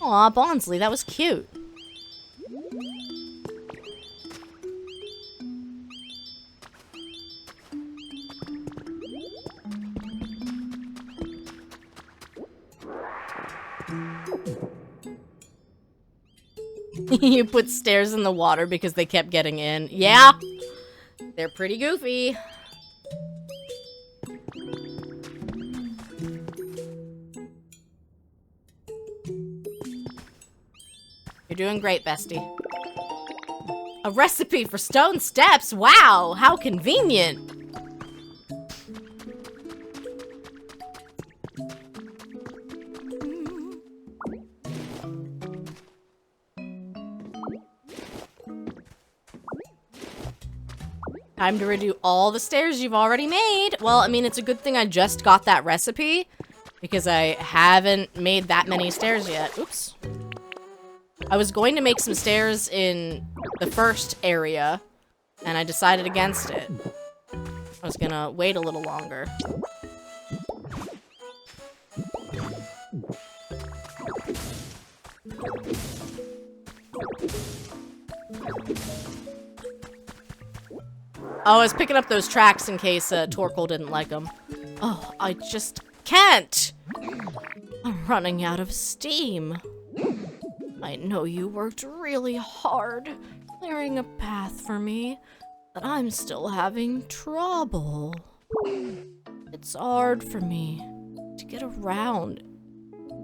Aw, Bonsley, that was cute. You put stairs in the water because they kept getting in. Yeah, they're pretty goofy. You're doing great, bestie. A recipe for stone steps. Wow, how convenient. Time to redo all the stairs you've already made. Well, I mean, it's a good thing I just got that recipe because I haven't made that many stairs yet. Oops. I was going to make some stairs in the first area, and I decided against it. I was gonna wait a little longer. Oh, I was picking up those tracks in case Torkoal didn't like them. Oh, I just can't! I'm running out of steam. I know you worked really hard clearing a path for me, but I'm still having trouble. It's hard for me to get around.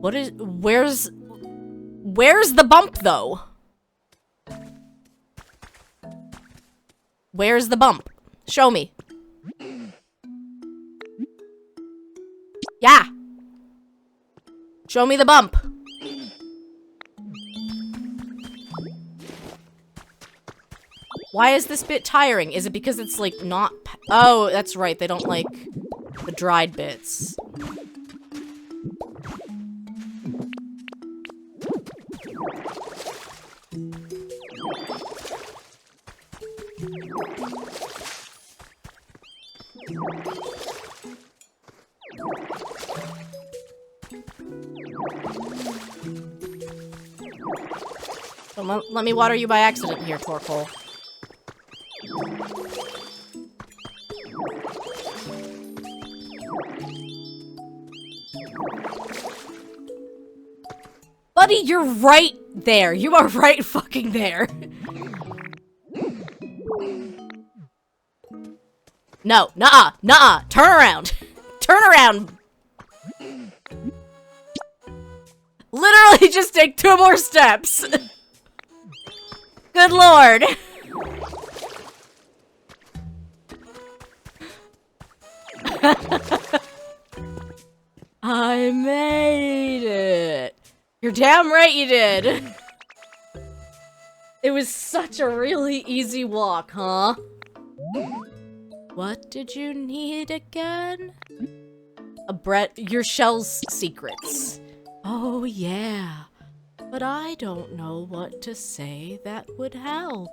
Where's the bump, though? Where's the bump? Show me. Yeah. Show me the bump. Why is this bit tiring? Is it because it's, like, not... Oh, that's right. They don't like the dried bits. Let me water you by accident here, Torkoal. Buddy, you're right there. You are right fucking there. No, nuh-uh, nuh-uh. Turn around. Turn around. Literally just take 2 more steps. Good lord. I made it. You're damn right you did. It was such a really easy walk, huh? What did you need again? Your shell's secrets. Oh, yeah. But I don't know what to say that would help.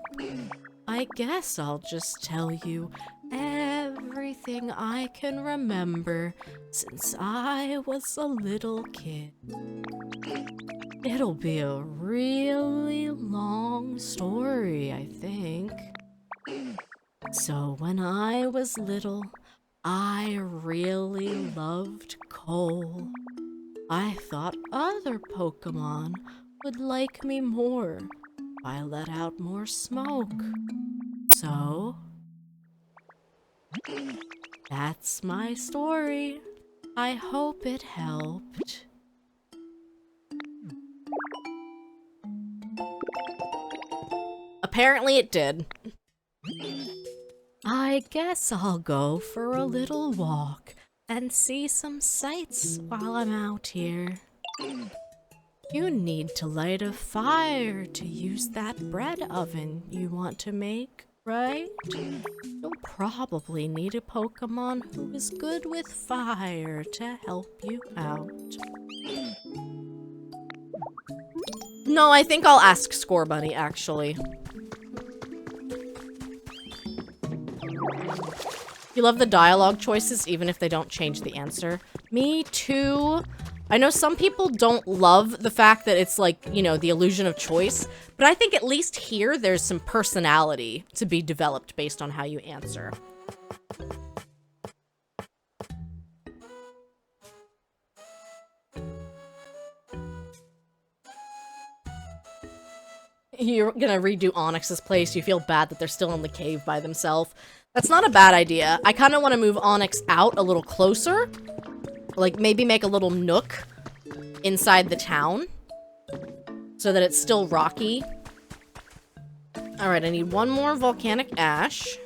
I guess I'll just tell you everything I can remember since I was a little kid. It'll be a really long story, I think. So when I was little, I really loved coal. I thought other Pokemon would like me more if I let out more smoke. So, that's my story. I hope it helped. Apparently it did. I guess I'll go for a little walk and see some sights while I'm out here. You need to light a fire to use that bread oven you want to make, right? You'll probably need a Pokemon who is good with fire to help you out. No, I think I'll ask Score Bunny, actually. You love the dialogue choices, even if they don't change the answer. Me too. I know some people don't love the fact that it's like, you know, the illusion of choice, but I think at least here there's some personality to be developed based on how you answer. You're gonna redo Onyx's place. You feel bad that they're still in the cave by themselves. That's not a bad idea. I kind of want to move Onyx out a little closer. Like, maybe make a little nook inside the town so that it's still rocky. Alright, I need one more volcanic ash.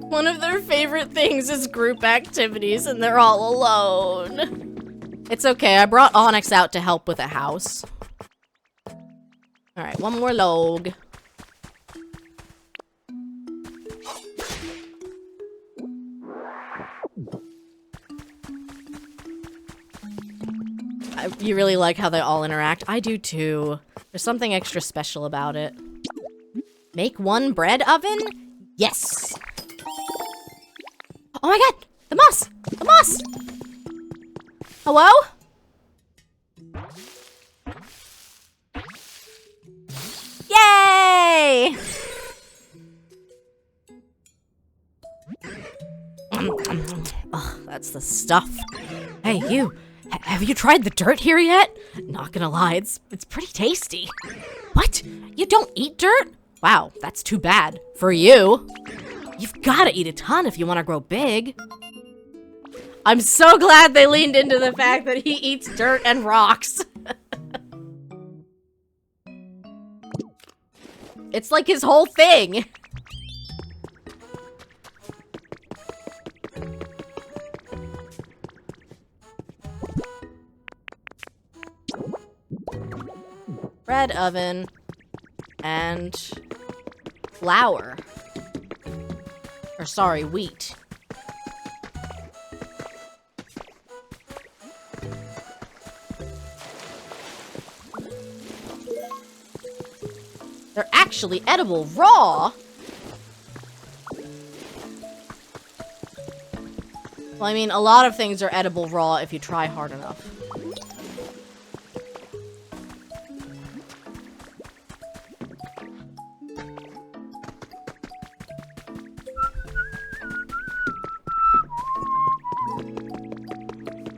One of their favorite things is group activities, and they're all alone. It's okay, I brought Onyx out to help with a house. Alright, one more log. You really like how they all interact? I do too. There's something extra special about it. Make one bread oven? Yes! Oh my god! The moss! The moss! Hello? Yay! Oh, that's the stuff. Hey, you. Have you tried the dirt here yet? Not gonna lie, it's pretty tasty. What? You don't eat dirt? Wow, that's too bad. For you. You've gotta eat a ton if you want to grow big. I'm so glad they leaned into the fact that he eats dirt and rocks. It's like his whole thing. Bread oven and flour. Or sorry, wheat. They're actually edible raw. Well, I mean, a lot of things are edible raw if you try hard enough.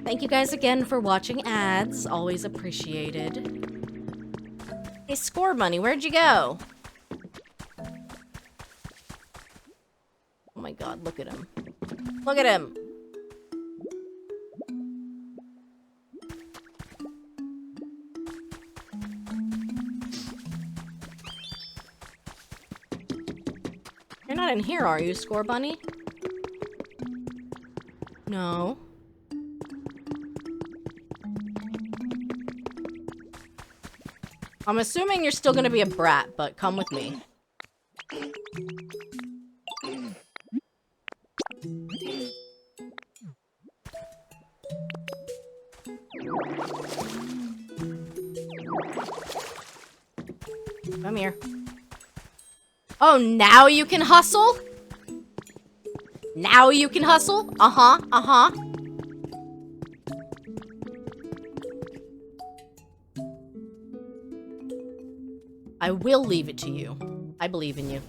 Thank you guys again for watching ads. Always appreciated. Hey, Score Bunny, where'd you go? Oh my god, look at him. Look at him! You're not in here, are you, Score Bunny? No. I'm assuming you're still gonna be a brat, but come with me. Come here. Oh, now you can hustle? Now you can hustle? Uh-huh, uh-huh. I will leave it to you. I believe in you.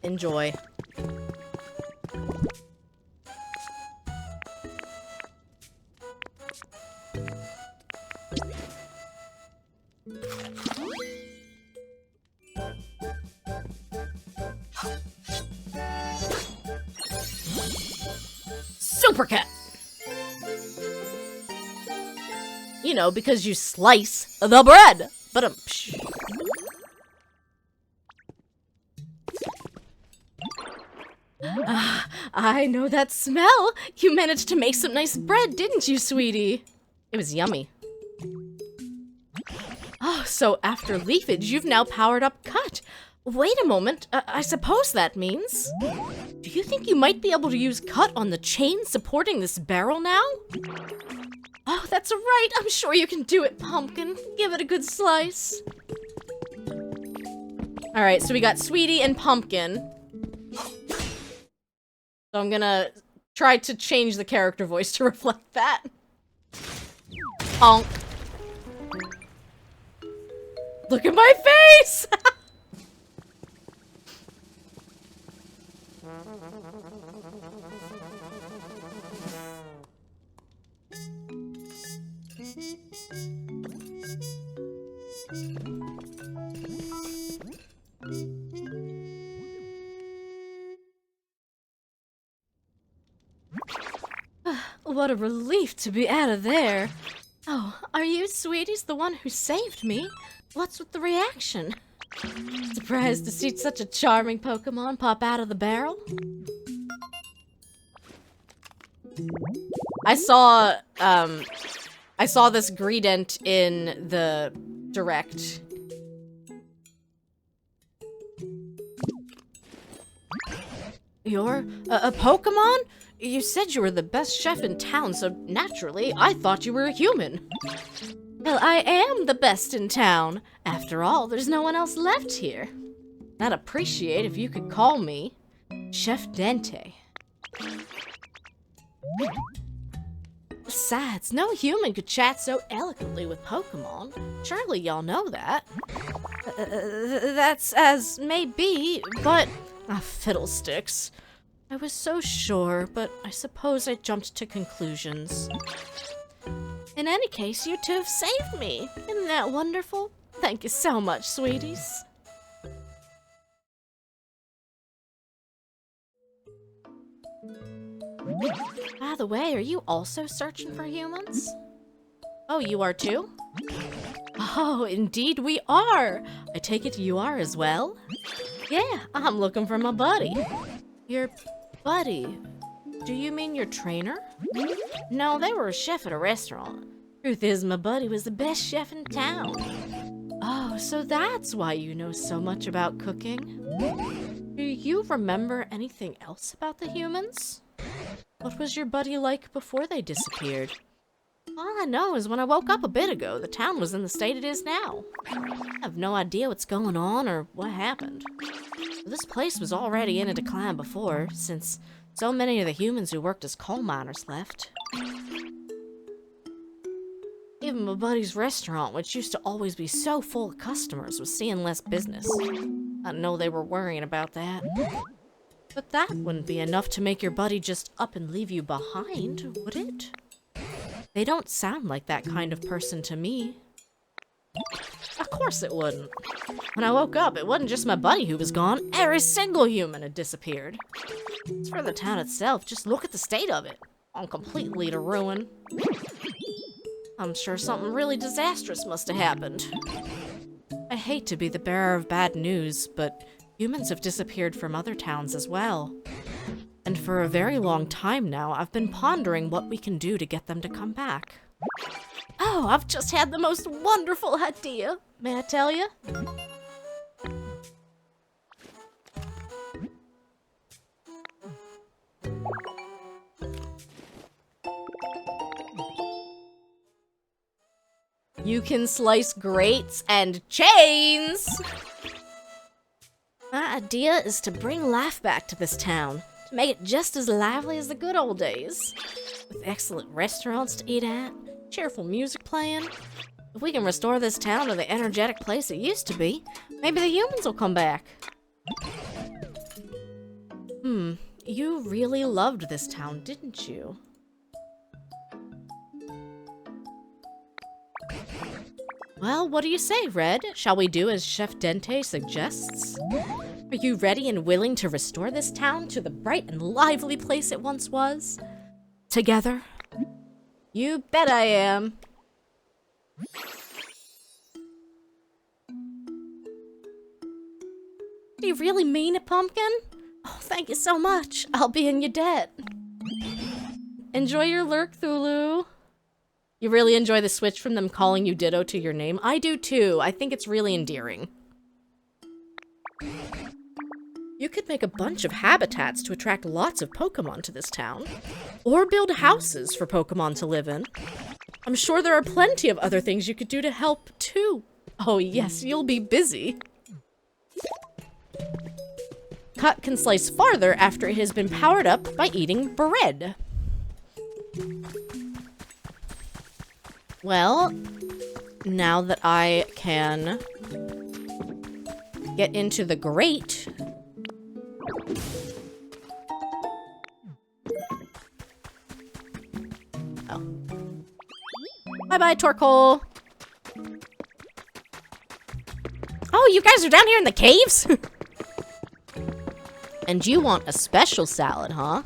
Enjoy. Super cat! You know, because you slice the bread. But I know that smell. You managed to make some nice bread, didn't you, sweetie? It was yummy. Oh, so after leafage, you've now powered up Cut. Wait a moment. I suppose that means... Do you think you might be able to use Cut on the chain supporting this barrel now? Oh, that's right. I'm sure you can do it, Pumpkin. Give it a good slice. Alright, so we got Sweetie and Pumpkin. So I'm gonna try to change the character voice to reflect that. Honk. Look at my face! What a relief to be out of there. Oh, are you, Sweeties, the one who saved me? What's with the reaction? Surprised to see such a charming Pokemon pop out of the barrel? I saw this Greedent in the direct. You're a Pokemon? You said you were the best chef in town, so naturally, I thought you were a human. Well, I am the best in town. After all, there's no one else left here. I'd appreciate if you could call me Chef Dente. Besides, no human could chat so eloquently with Pokemon. Surely y'all know that. That's as may be, but... fiddlesticks. I was so sure, but I suppose I jumped to conclusions. In any case, you two have saved me. Isn't that wonderful? Thank you so much, sweeties. By the way, are you also searching for humans? Oh, you are too? Oh, indeed we are. I take it you are as well? Yeah, I'm looking for my buddy. Your buddy? Do you mean your trainer? No, they were a chef at a restaurant. Truth is, my buddy was the best chef in town. Oh, so that's why you know so much about cooking? Do you remember anything else about the humans? What was your buddy like before they disappeared? All I know is when I woke up a bit ago, the town was in the state it is now. I have no idea what's going on or what happened. This place was already in a decline before, since so many of the humans who worked as coal miners left. Even my buddy's restaurant, which used to always be so full of customers, was seeing less business. I know they were worrying about that. But that wouldn't be enough to make your buddy just up and leave you behind, would it? They don't sound like that kind of person to me. Of course it wouldn't. When I woke up, it wasn't just my buddy who was gone. Every single human had disappeared. As for the town itself, just look at the state of it. Gone completely to ruin. I'm sure something really disastrous must have happened. I hate to be the bearer of bad news, but humans have disappeared from other towns as well. And for a very long time now, I've been pondering what we can do to get them to come back. Oh, I've just had the most wonderful idea. May I tell you? You can slice grates and chains! My idea is to bring life back to this town, to make it just as lively as the good old days. With excellent restaurants to eat at, cheerful music playing. If we can restore this town to the energetic place it used to be, maybe the humans will come back. You really loved this town, didn't you? Well, what do you say, Red? Shall we do as Chef Dente suggests? Are you ready and willing to restore this town to the bright and lively place it once was? Together? You bet I am. Do you really mean it, Pumpkin? Oh, thank you so much. I'll be in your debt. Enjoy your lurk, Thulu. You really enjoy the switch from them calling you Ditto to your name? I do too. I think it's really endearing. You could make a bunch of habitats to attract lots of Pokemon to this town. Or build houses for Pokemon to live in. I'm sure there are plenty of other things you could do to help too. Oh yes, you'll be busy. Cut can slice farther after it has been powered up by eating bread. Well, now that I can get into the grate. Oh. Bye-bye, Torkoal. Oh, you guys are down here in the caves? And you want a special salad, huh?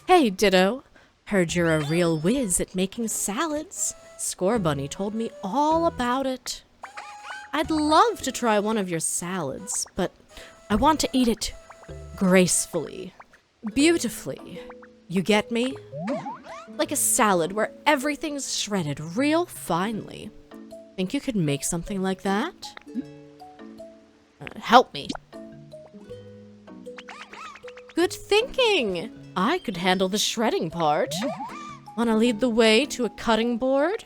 Hey, Ditto. Heard you're a real whiz at making salads. Score Bunny told me all about it. I'd love to try one of your salads, but I want to eat it gracefully, beautifully. You get me? Like a salad where everything's shredded real finely. Think you could make something like that? Help me. Good thinking! I could handle the shredding part. Wanna lead the way to a cutting board?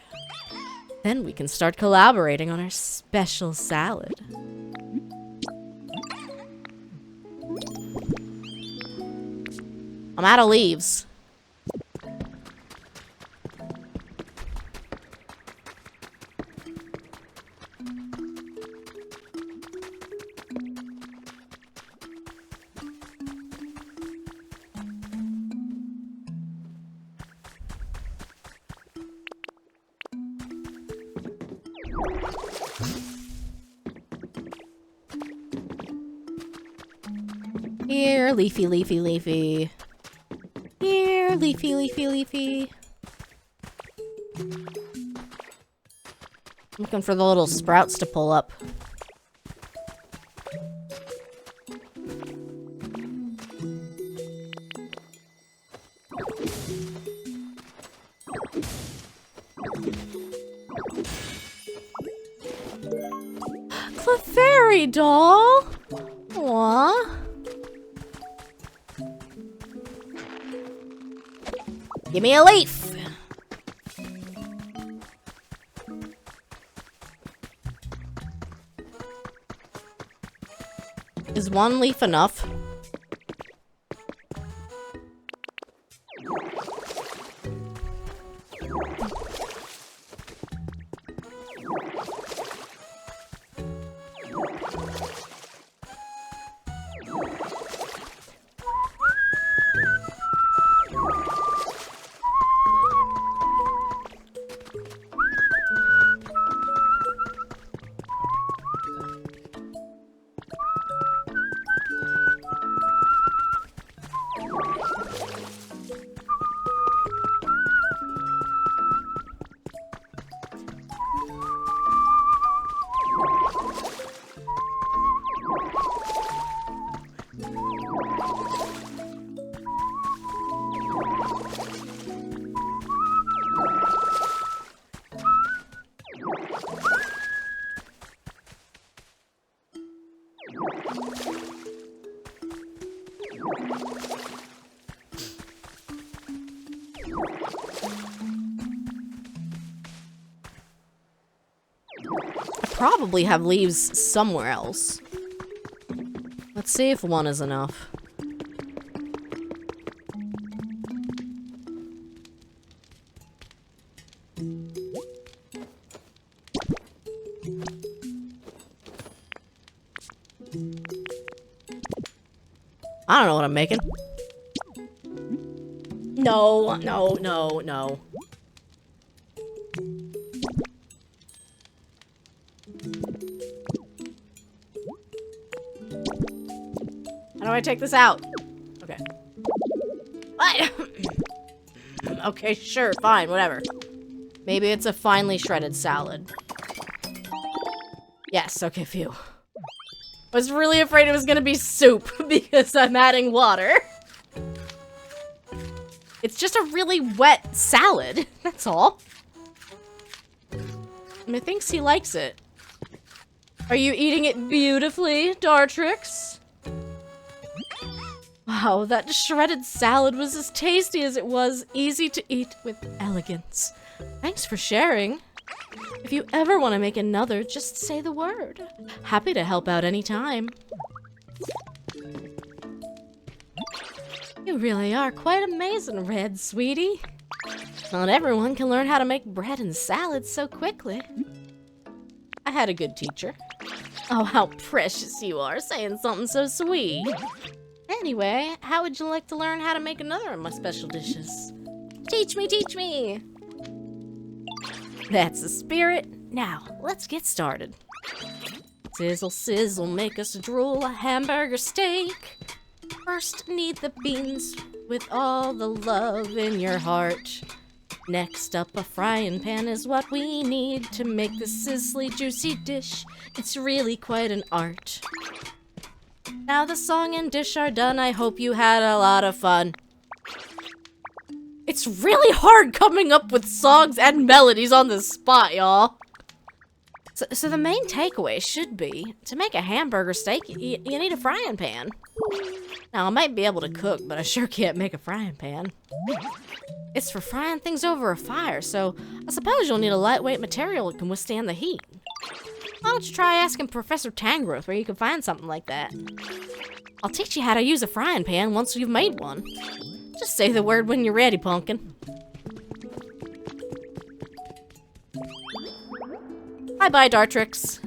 Then we can start collaborating on our special salad. I'm out of leaves. Here, leafy, leafy, leafy. Here, leafy, leafy, leafy. Looking for the little sprouts to pull up. Clefairy doll! Aww. Give me a leaf! Is one leaf enough? Probably have leaves somewhere else. Let's see if one is enough. I don't know what I'm making. No, no, no, no. How do I take this out? Okay. What? Okay, sure, fine, whatever. Maybe it's a finely shredded salad. Yes, okay, phew. I was really afraid it was gonna be soup because I'm adding water. It's just a really wet salad, that's all. And I think he likes it. Are you eating it beautifully, Dartrix? Wow, that shredded salad was as tasty as it was easy to eat with elegance. Thanks for sharing. If you ever want to make another, just say the word. Happy to help out anytime. You really are quite amazing, Red, sweetie. Not everyone can learn how to make bread and salads so quickly. I had a good teacher. Oh, how precious you are, saying something so sweet. Anyway, how would you like to learn how to make another of my special dishes? Teach me, teach me! That's the spirit. Now, let's get started. Sizzle, sizzle, make us drool, a hamburger steak. First, knead the beans with all the love in your heart. Next up, a frying pan is what we need to make this sizzly, juicy dish. It's really quite an art. Now the song and dish are done, I hope you had a lot of fun. It's really hard coming up with songs and melodies on the spot, y'all. So the main takeaway should be, to make a hamburger steak, you need a frying pan. Now, I might be able to cook, but I sure can't make a frying pan. It's for frying things over a fire, so I suppose you'll need a lightweight material that can withstand the heat. Why don't you try asking Professor Tangrowth where you can find something like that? I'll teach you how to use a frying pan once you've made one. Just say the word when you're ready, pumpkin. Bye-bye, Dartrix.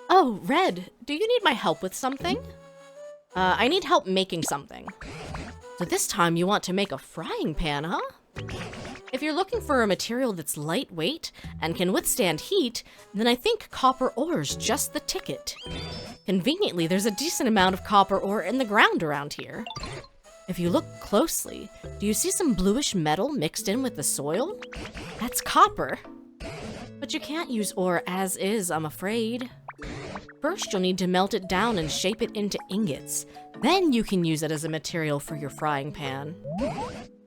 Oh, Red, do you need my help with something? I need help making something. So this time you want to make a frying pan, huh? If you're looking for a material that's lightweight and can withstand heat, then I think copper ore's just the ticket. Conveniently, there's a decent amount of copper ore in the ground around here. If you look closely, do you see some bluish metal mixed in with the soil? That's copper. But you can't use ore as is, I'm afraid. First, you'll need to melt it down and shape it into ingots. Then you can use it as a material for your frying pan.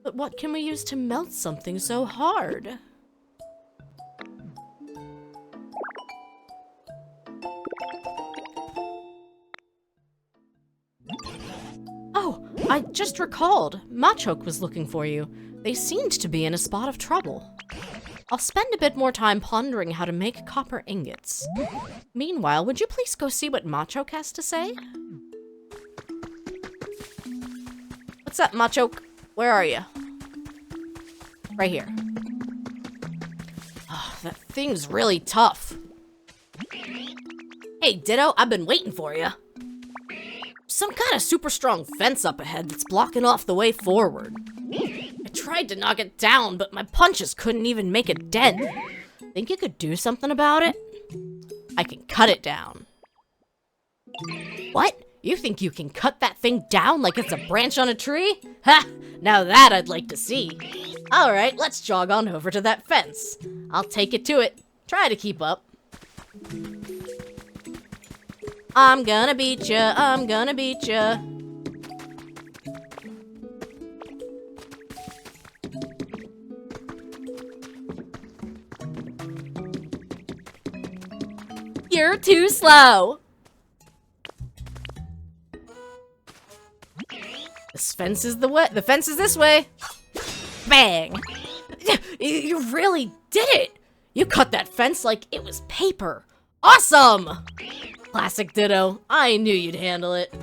But what can we use to melt something so hard? Oh, I just recalled. Machoke was looking for you. They seemed to be in a spot of trouble. I'll spend a bit more time pondering how to make copper ingots. Meanwhile, would you please go see what Machoke has to say? What's up, Machoke? Where are you? Right here. Oh, that thing's really tough. Hey, Ditto, I've been waiting for you. Some kind of super strong fence up ahead that's blocking off the way forward. I tried to knock it down, but my punches couldn't even make a dent. Think you could do something about it? I can cut it down. What? You think you can cut that thing down like it's a branch on a tree? Ha! Now that I'd like to see. Alright, let's jog on over to that fence. I'll take you to it. Try to keep up. I'm gonna beat ya, I'm gonna beat ya. You're too slow. This fence is the fence is this way. Bang! You really did it! You cut that fence like it was paper. Awesome! Classic Ditto. I knew you'd handle it.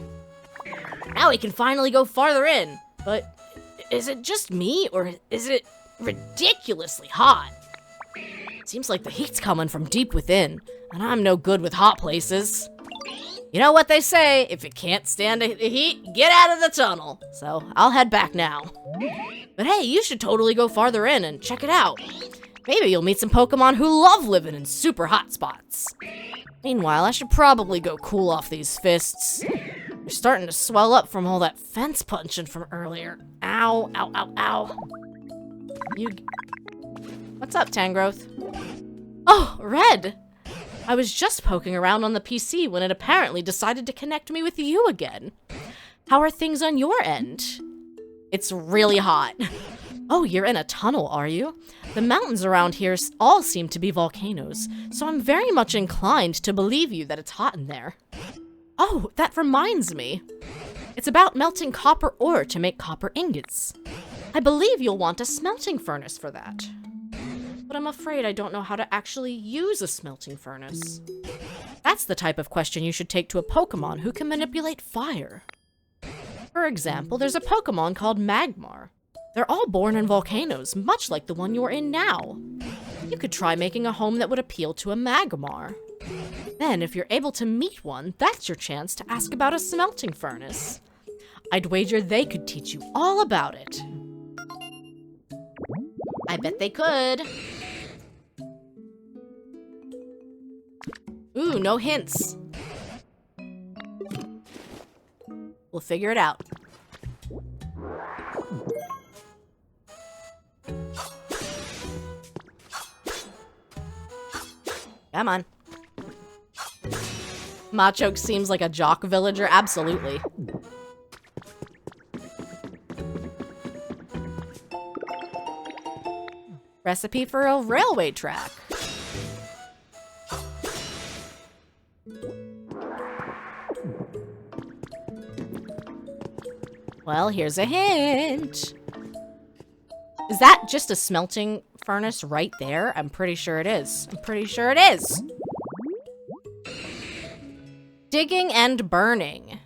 Now we can finally go farther in. But is it just me, or is it ridiculously hot. Seems like the heat's coming from deep within, and I'm no good with hot places. You know what they say, if you can't stand the heat, get out of the tunnel. So I'll head back now. But hey, you should totally go farther in and check it out. Maybe you'll meet some Pokemon who love living in super hot spots. Meanwhile, I should probably go cool off these fists. They're starting to swell up from all that fence punching from earlier. Ow, ow, ow, ow. What's up, Tangrowth? Oh, Red! I was just poking around on the PC when it apparently decided to connect me with you again. How are things on your end? It's really hot. Oh, you're in a tunnel, are you? The mountains around here all seem to be volcanoes, so I'm very much inclined to believe you that it's hot in there. Oh, that reminds me. It's about melting copper ore to make copper ingots. I believe you'll want a smelting furnace for that. But I'm afraid I don't know how to actually use a smelting furnace. That's the type of question you should take to a Pokemon who can manipulate fire. For example, there's a Pokemon called Magmar. They're all born in volcanoes, much like the one you're in now. You could try making a home that would appeal to a Magmar. Then, if you're able to meet one, that's your chance to ask about a smelting furnace. I'd wager they could teach you all about it. I bet they could. Ooh, no hints. We'll figure it out. Come on. Machoke seems like a jock villager, absolutely. Recipe for a railway track. Well, here's a hint. Is that just a smelting furnace right there? I'm pretty sure it is. I'm pretty sure it is. Digging and burning.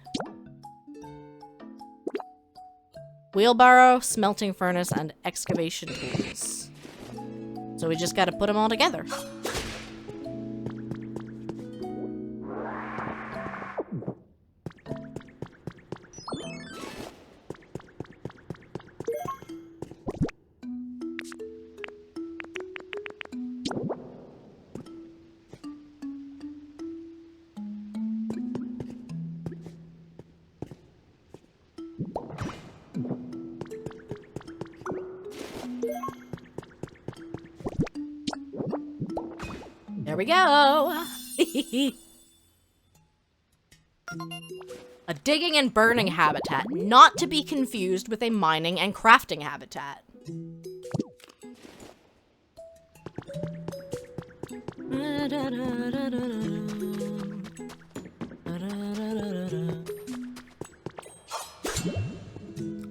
Wheelbarrow, smelting furnace, and excavation tools. So we just gotta put them all together. There we go. A digging and burning habitat, not to be confused with a mining and crafting habitat.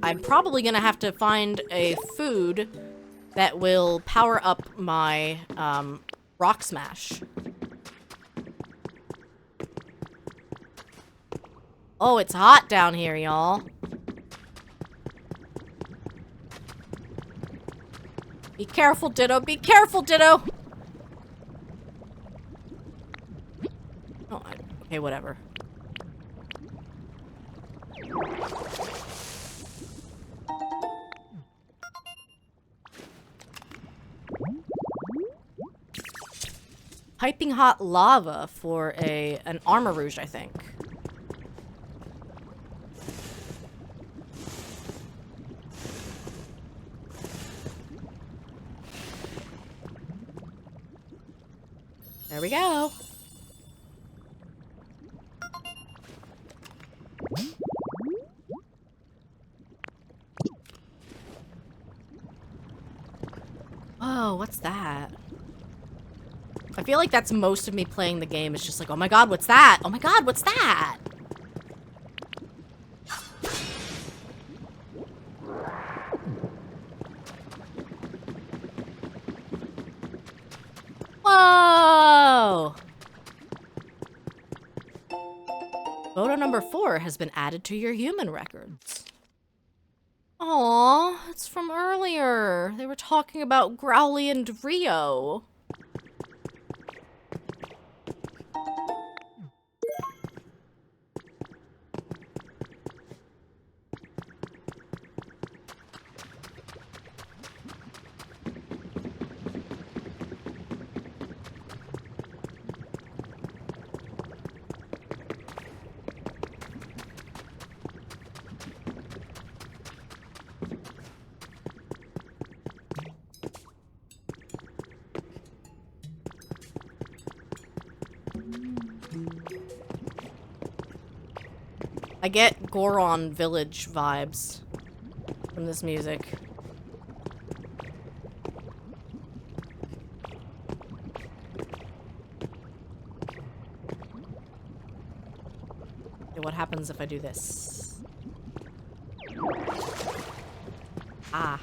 I'm probably gonna have to find a food that will power up my rock smash. Oh, it's hot down here, y'all. Be careful, Ditto. Be careful, Ditto. Oh, okay, whatever. Piping hot lava for an armor rouge, I think. There we go. Oh, what's that? I feel like that's most of me playing the game. It's just like, oh my god, what's that? Oh my god, what's that? Whoa! Photo number 4 has been added to your human records. Oh, Aw, it's from earlier. They were talking about Growly and Rio. I get Goron Village vibes from this music. Okay, what happens if I do this? Ah.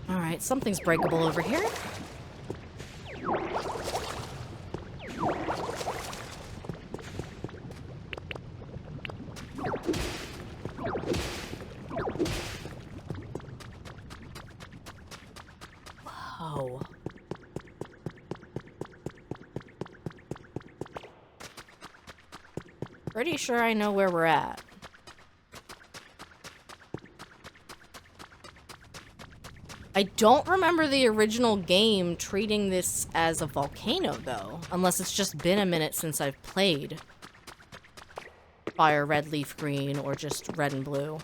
Alright, something's breakable over here. Whoa. Pretty sure I know where we're at. I don't remember the original game treating this as a volcano, though. Unless it's just been a minute since I've played Fire Red, Leaf Green, or just Red and Blue.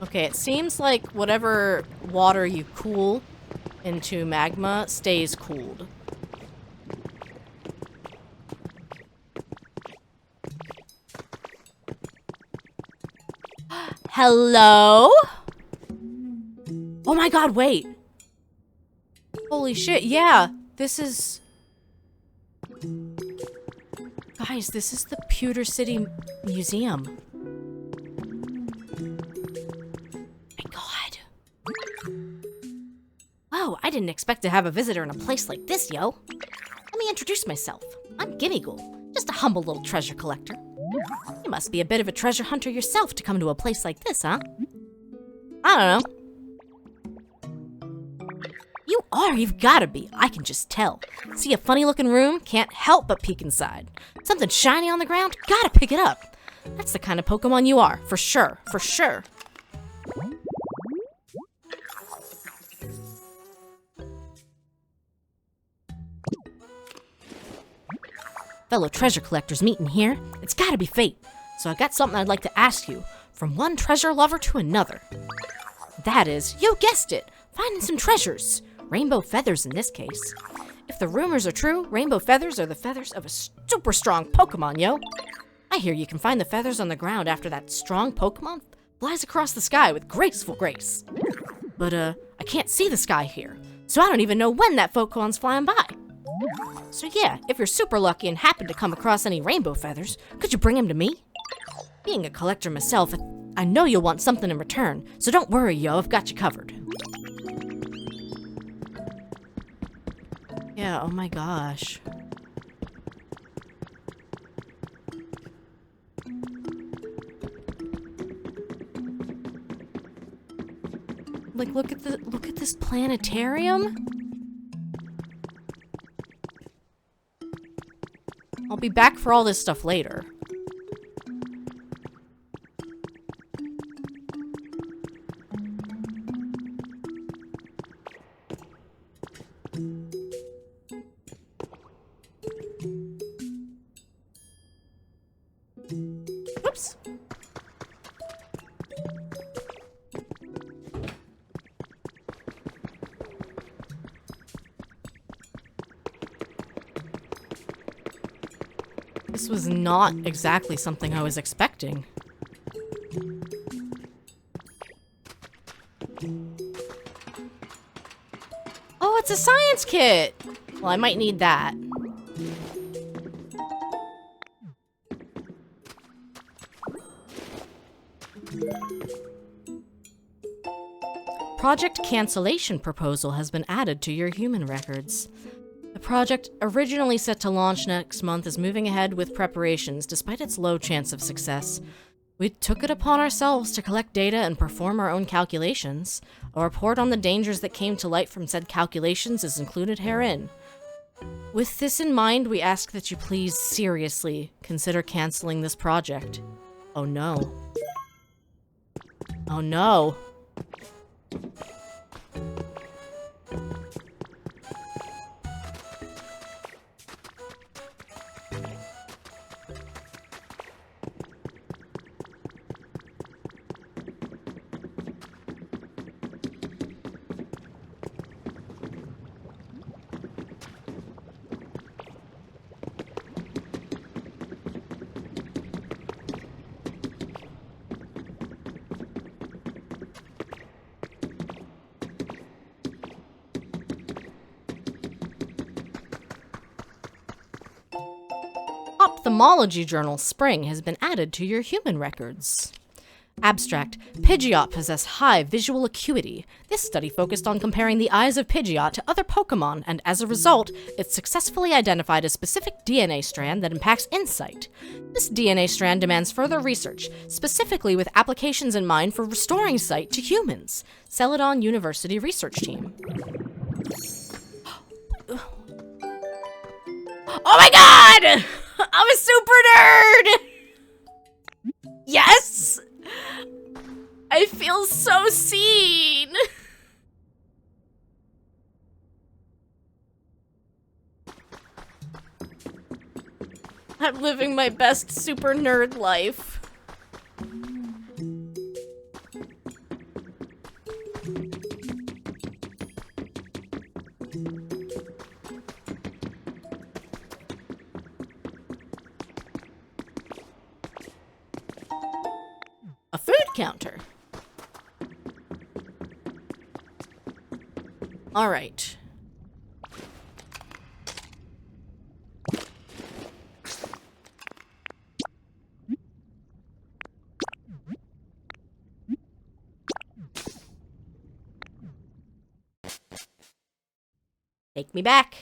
Okay, it seems like whatever water you cool into magma stays cooled. Hello? Oh my god, wait. Holy shit, yeah. This is... Guys, this is the Pewter City Museum. My god. Whoa, I didn't expect to have a visitor in a place like this, yo. Let me introduce myself. I'm Gimmighoul, just a humble little treasure collector. You must be a bit of a treasure hunter yourself to come to a place like this, huh? I don't know. You are, you've gotta be. I can just tell. See a funny looking room? Can't help but peek inside. Something shiny on the ground? Gotta pick it up. That's the kind of Pokemon you are, for sure, for sure. Fellow treasure collectors meeting here. It's gotta be fate. So I got something I'd like to ask you, from one treasure lover to another. That is, you guessed it, finding some treasures. Rainbow feathers in this case. If the rumors are true, rainbow feathers are the feathers of a super strong Pokemon, yo. I hear you can find the feathers on the ground after that strong Pokemon flies across the sky with graceful grace. But, I can't see the sky here, so I don't even know when that Pokemon's flying by. So yeah, if you're super lucky and happen to come across any rainbow feathers, could you bring them to me? Being a collector myself, I know you'll want something in return, so don't worry, yo, I've got you covered. Yeah, oh my gosh. Like, look at this planetarium. I'll be back for all this stuff later. Oops. This was not exactly something I was expecting. it's a science kit! Well, I might need that. Project cancellation proposal has been added to your human records. The project, originally set to launch next month, is moving ahead with preparations despite its low chance of success. We took it upon ourselves to collect data and perform our own calculations. A report on the dangers that came to light from said calculations is included herein. With this in mind, we ask that you please seriously consider canceling this project. Oh no. Oh no. Ophthalmology journal Spring has been added to your human records. Abstract. Pidgeot possess high visual acuity. This study focused on comparing the eyes of Pidgeot to other Pokemon, and as a result, it successfully identified a specific DNA strand that impacts insight. This DNA strand demands further research, specifically with applications in mind for restoring sight to humans. Celadon University Research Team. Oh my god! I'm a super nerd! Yes! I feel so seen! I'm living my best super nerd life. A food counter. All right. Take me back.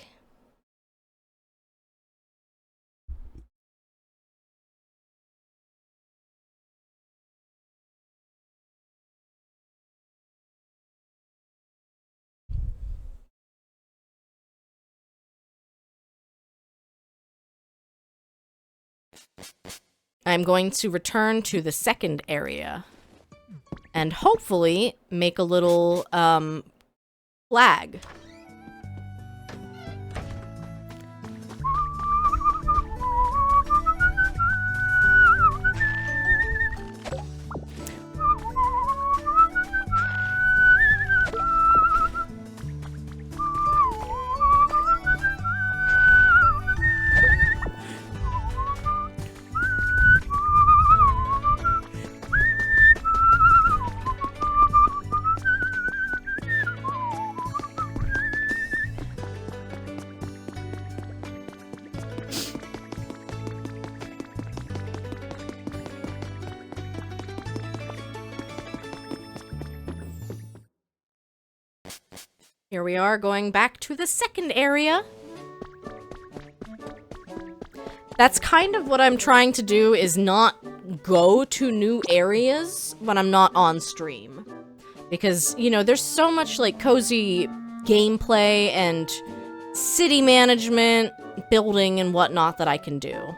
I'm going to return to the second area and hopefully make a little flag. Here we are going back to the second area. That's kind of what I'm trying to do, is not go to new areas when I'm not on stream. Because, you know, there's so much like cozy gameplay and city management, building and whatnot that I can do.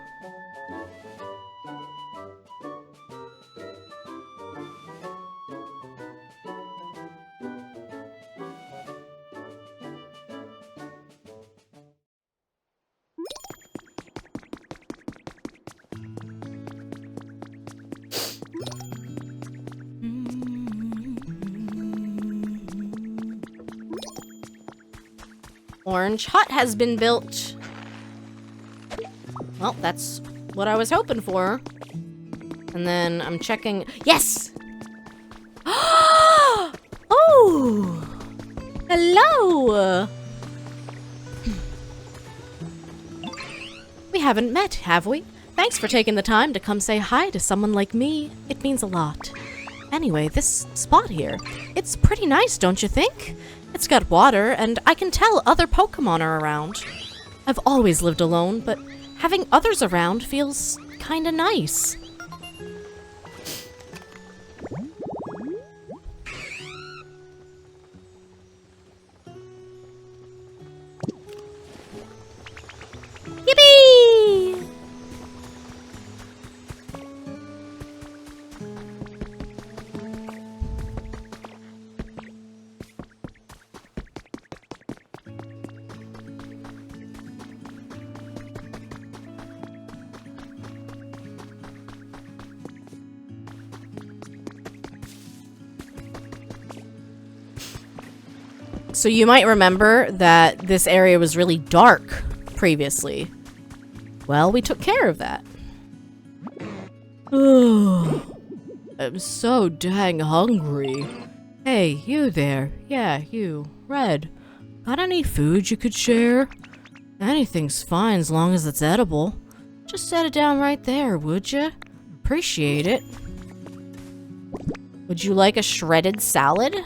Orange hut has been built. Well, that's what I was hoping for. And then I'm checking. Yes! Oh! Hello! We haven't met, have we? Thanks for taking the time to come say hi to someone like me. It means a lot. Anyway, this spot here, it's pretty nice, don't you think? It's got water, and I can tell other Pokemon are around. I've always lived alone, but having others around feels kinda nice. Yippee! So you might remember that this area was really dark previously. Well, we took care of that. I'm so dang hungry. Hey, you there. Yeah, you. Red. Got any food you could share? Anything's fine as long as it's edible. Just set it down right there, would ya? Appreciate it. Would you like a shredded salad?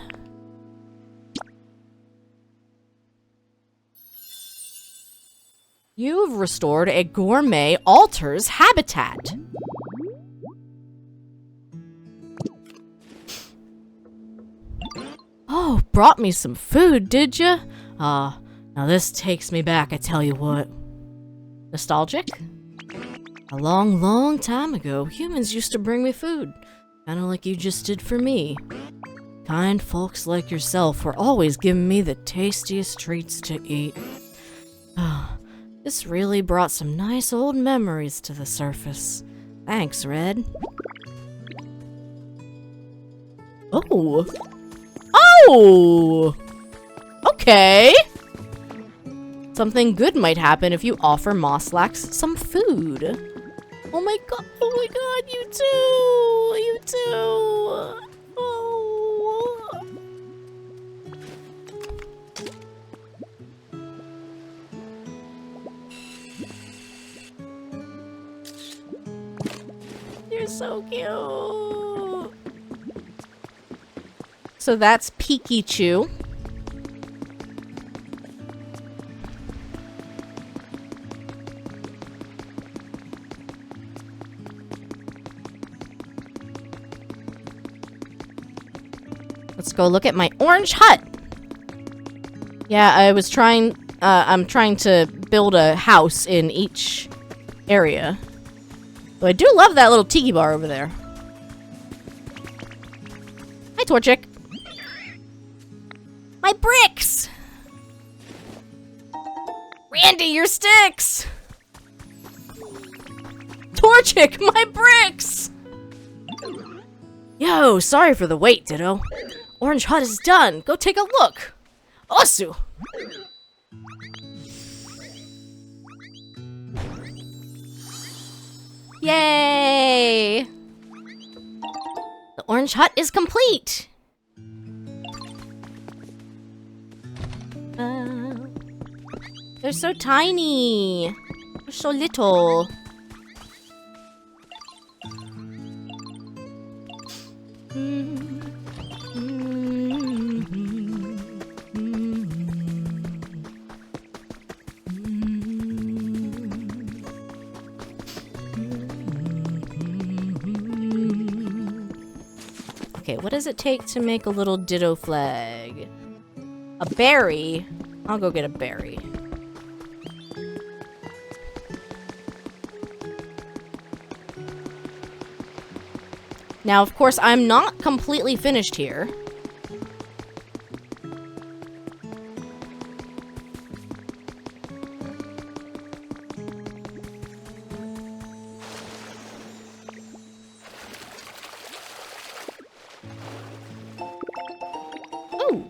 You've restored a gourmet altar's habitat. Oh, brought me some food, did ya? Now this takes me back, I tell you what. Nostalgic? A long, long time ago, humans used to bring me food. Kinda like you just did for me. Kind folks like yourself were always giving me the tastiest treats to eat. This really brought some nice old memories to the surface. Thanks, Red. Oh! Oh! Okay! Something good might happen if you offer Mosslax some food. Oh my god, you too! You too! Oh! You're so cute! So that's Pikachu. Let's go look at my orange hut. Yeah, I'm trying to build a house in each area. But I do love that little tiki bar over there. Hi, Torchic. My bricks! Randy, your sticks! Torchic, my bricks! Yo, sorry for the wait, Ditto. Orange Hut is done. Go take a look. Osu! Yay! The Orange Hut is complete. They're so tiny. They're so little. Okay, what does it take to make a little Ditto flag? A berry? I'll go get a berry. Now, of course, I'm not completely finished here. Oh,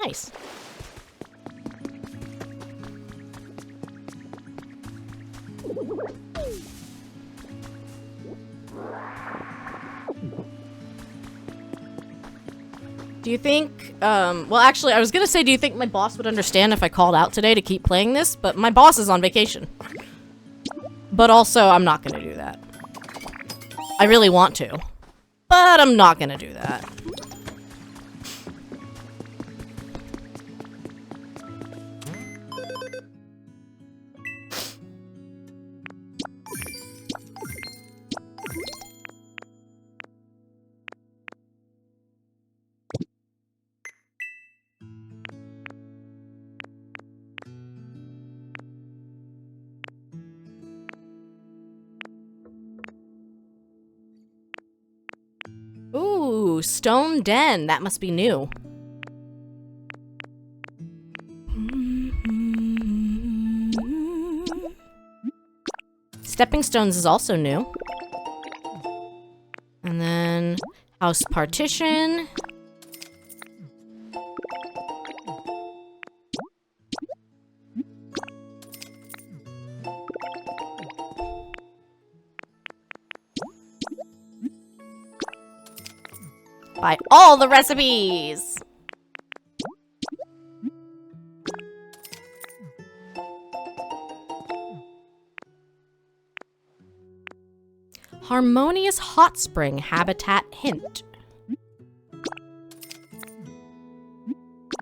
nice. Do you think, well, actually, I was gonna say, do you think my boss would understand if I called out today to keep playing this? But my boss is on vacation. But also, I'm not gonna do that. I really want to. But I'm not gonna do that. Ooh, Stone Den. That must be new. Stepping Stones is also new. And then House Partition. Buy all the recipes! Harmonious Hot Spring Habitat Hint.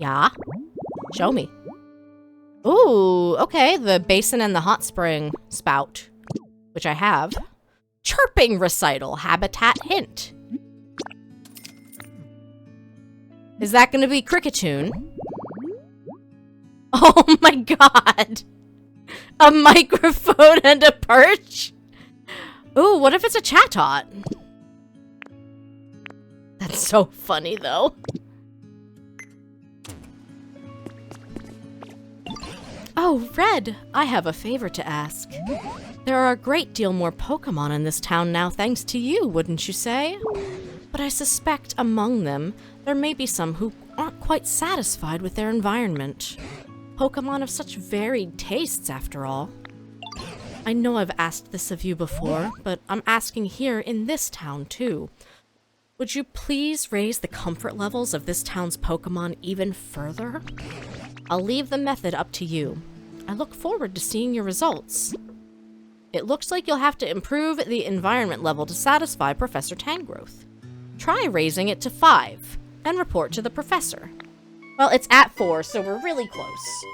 Yeah? Show me. Ooh, okay, the basin and the hot spring spout, which I have. Chirping Recital Habitat Hint. Is that gonna be Cricketune? Oh my god! A microphone and a perch? Ooh, what if it's a Chatot? That's so funny, though. Oh, Red, I have a favor to ask. There are a great deal more Pokemon in this town now thanks to you, wouldn't you say? But I suspect among them, there may be some who aren't quite satisfied with their environment. Pokemon have such varied tastes, after all. I know I've asked this of you before, but I'm asking here in this town, too. Would you please raise the comfort levels of this town's Pokemon even further? I'll leave the method up to you. I look forward to seeing your results. It looks like you'll have to improve the environment level to satisfy Professor Tangrowth. Try raising it to 5, and report to the professor. Well, it's at 4, so we're really close.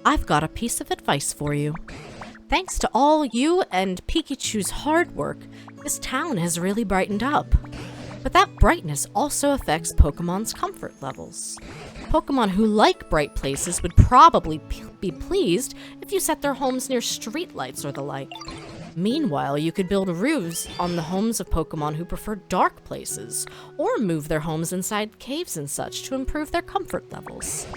I've got a piece of advice for you. Thanks to all you and Pikachu's hard work, this town has really brightened up. But that brightness also affects Pokemon's comfort levels. Pokemon who like bright places would probably be pleased if you set their homes near streetlights or the like. Meanwhile, you could build roofs on the homes of Pokemon who prefer dark places, or move their homes inside caves and such to improve their comfort levels.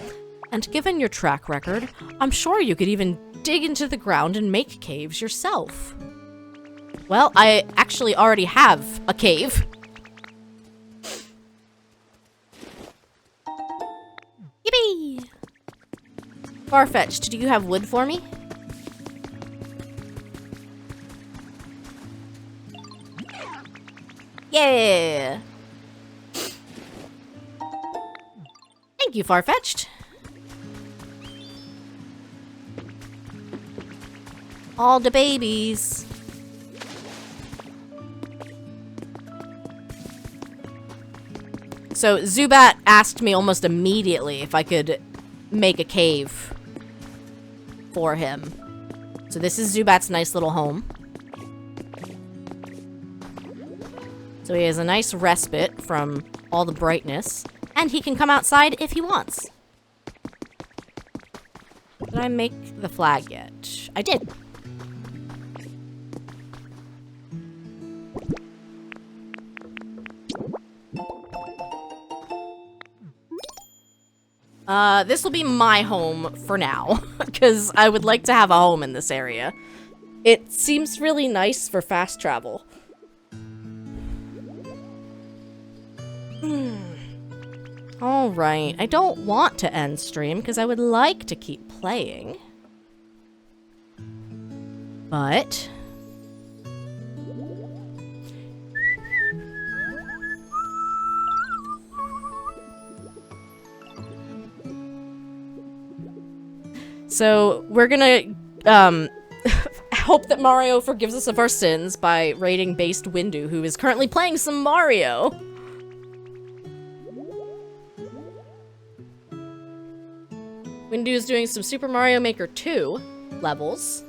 And given your track record, I'm sure you could even dig into the ground and make caves yourself. Well, I actually already have a cave. Yippee! Farfetch'd, do you have wood for me? Yeah! Thank you, Farfetch'd. All the babies. So Zubat asked me almost immediately if I could make a cave for him. So this is Zubat's nice little home. So he has a nice respite from all the brightness, and he can come outside if he wants. Did I make the flag yet? I did. This will be my home for now, because I would like to have a home in this area. It seems really nice for fast travel. Alright, I don't want to end stream, because I would like to keep playing. But So we're gonna hope that Mario forgives us of our sins by raiding based Windu, who is currently playing some Mario. Windu is doing some Super Mario Maker 2 levels.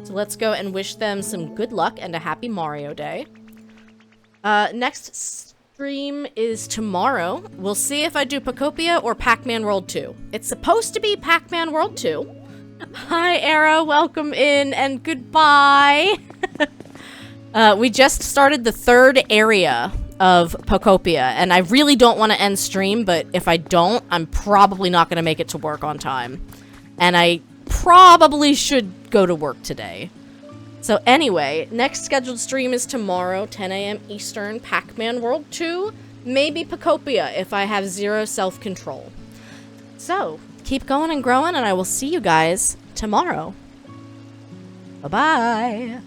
So let's go and wish them some good luck and a happy Mario Day. Next stream is tomorrow. We'll see if I do Pokopia or Pac-Man World 2. It's supposed to be Pac-Man World 2. Hi, Era. Welcome in and goodbye. We just started the 3rd area of Pokopia, and I really don't want to end stream, but if I don't, I'm probably not going to make it to work on time. And I probably should go to work today. So anyway, next scheduled stream is tomorrow, 10 a.m. Eastern, Pac-Man World 2, maybe Pokopia if I have 0 self-control. So, keep going and growing, and I will see you guys tomorrow. Bye-bye!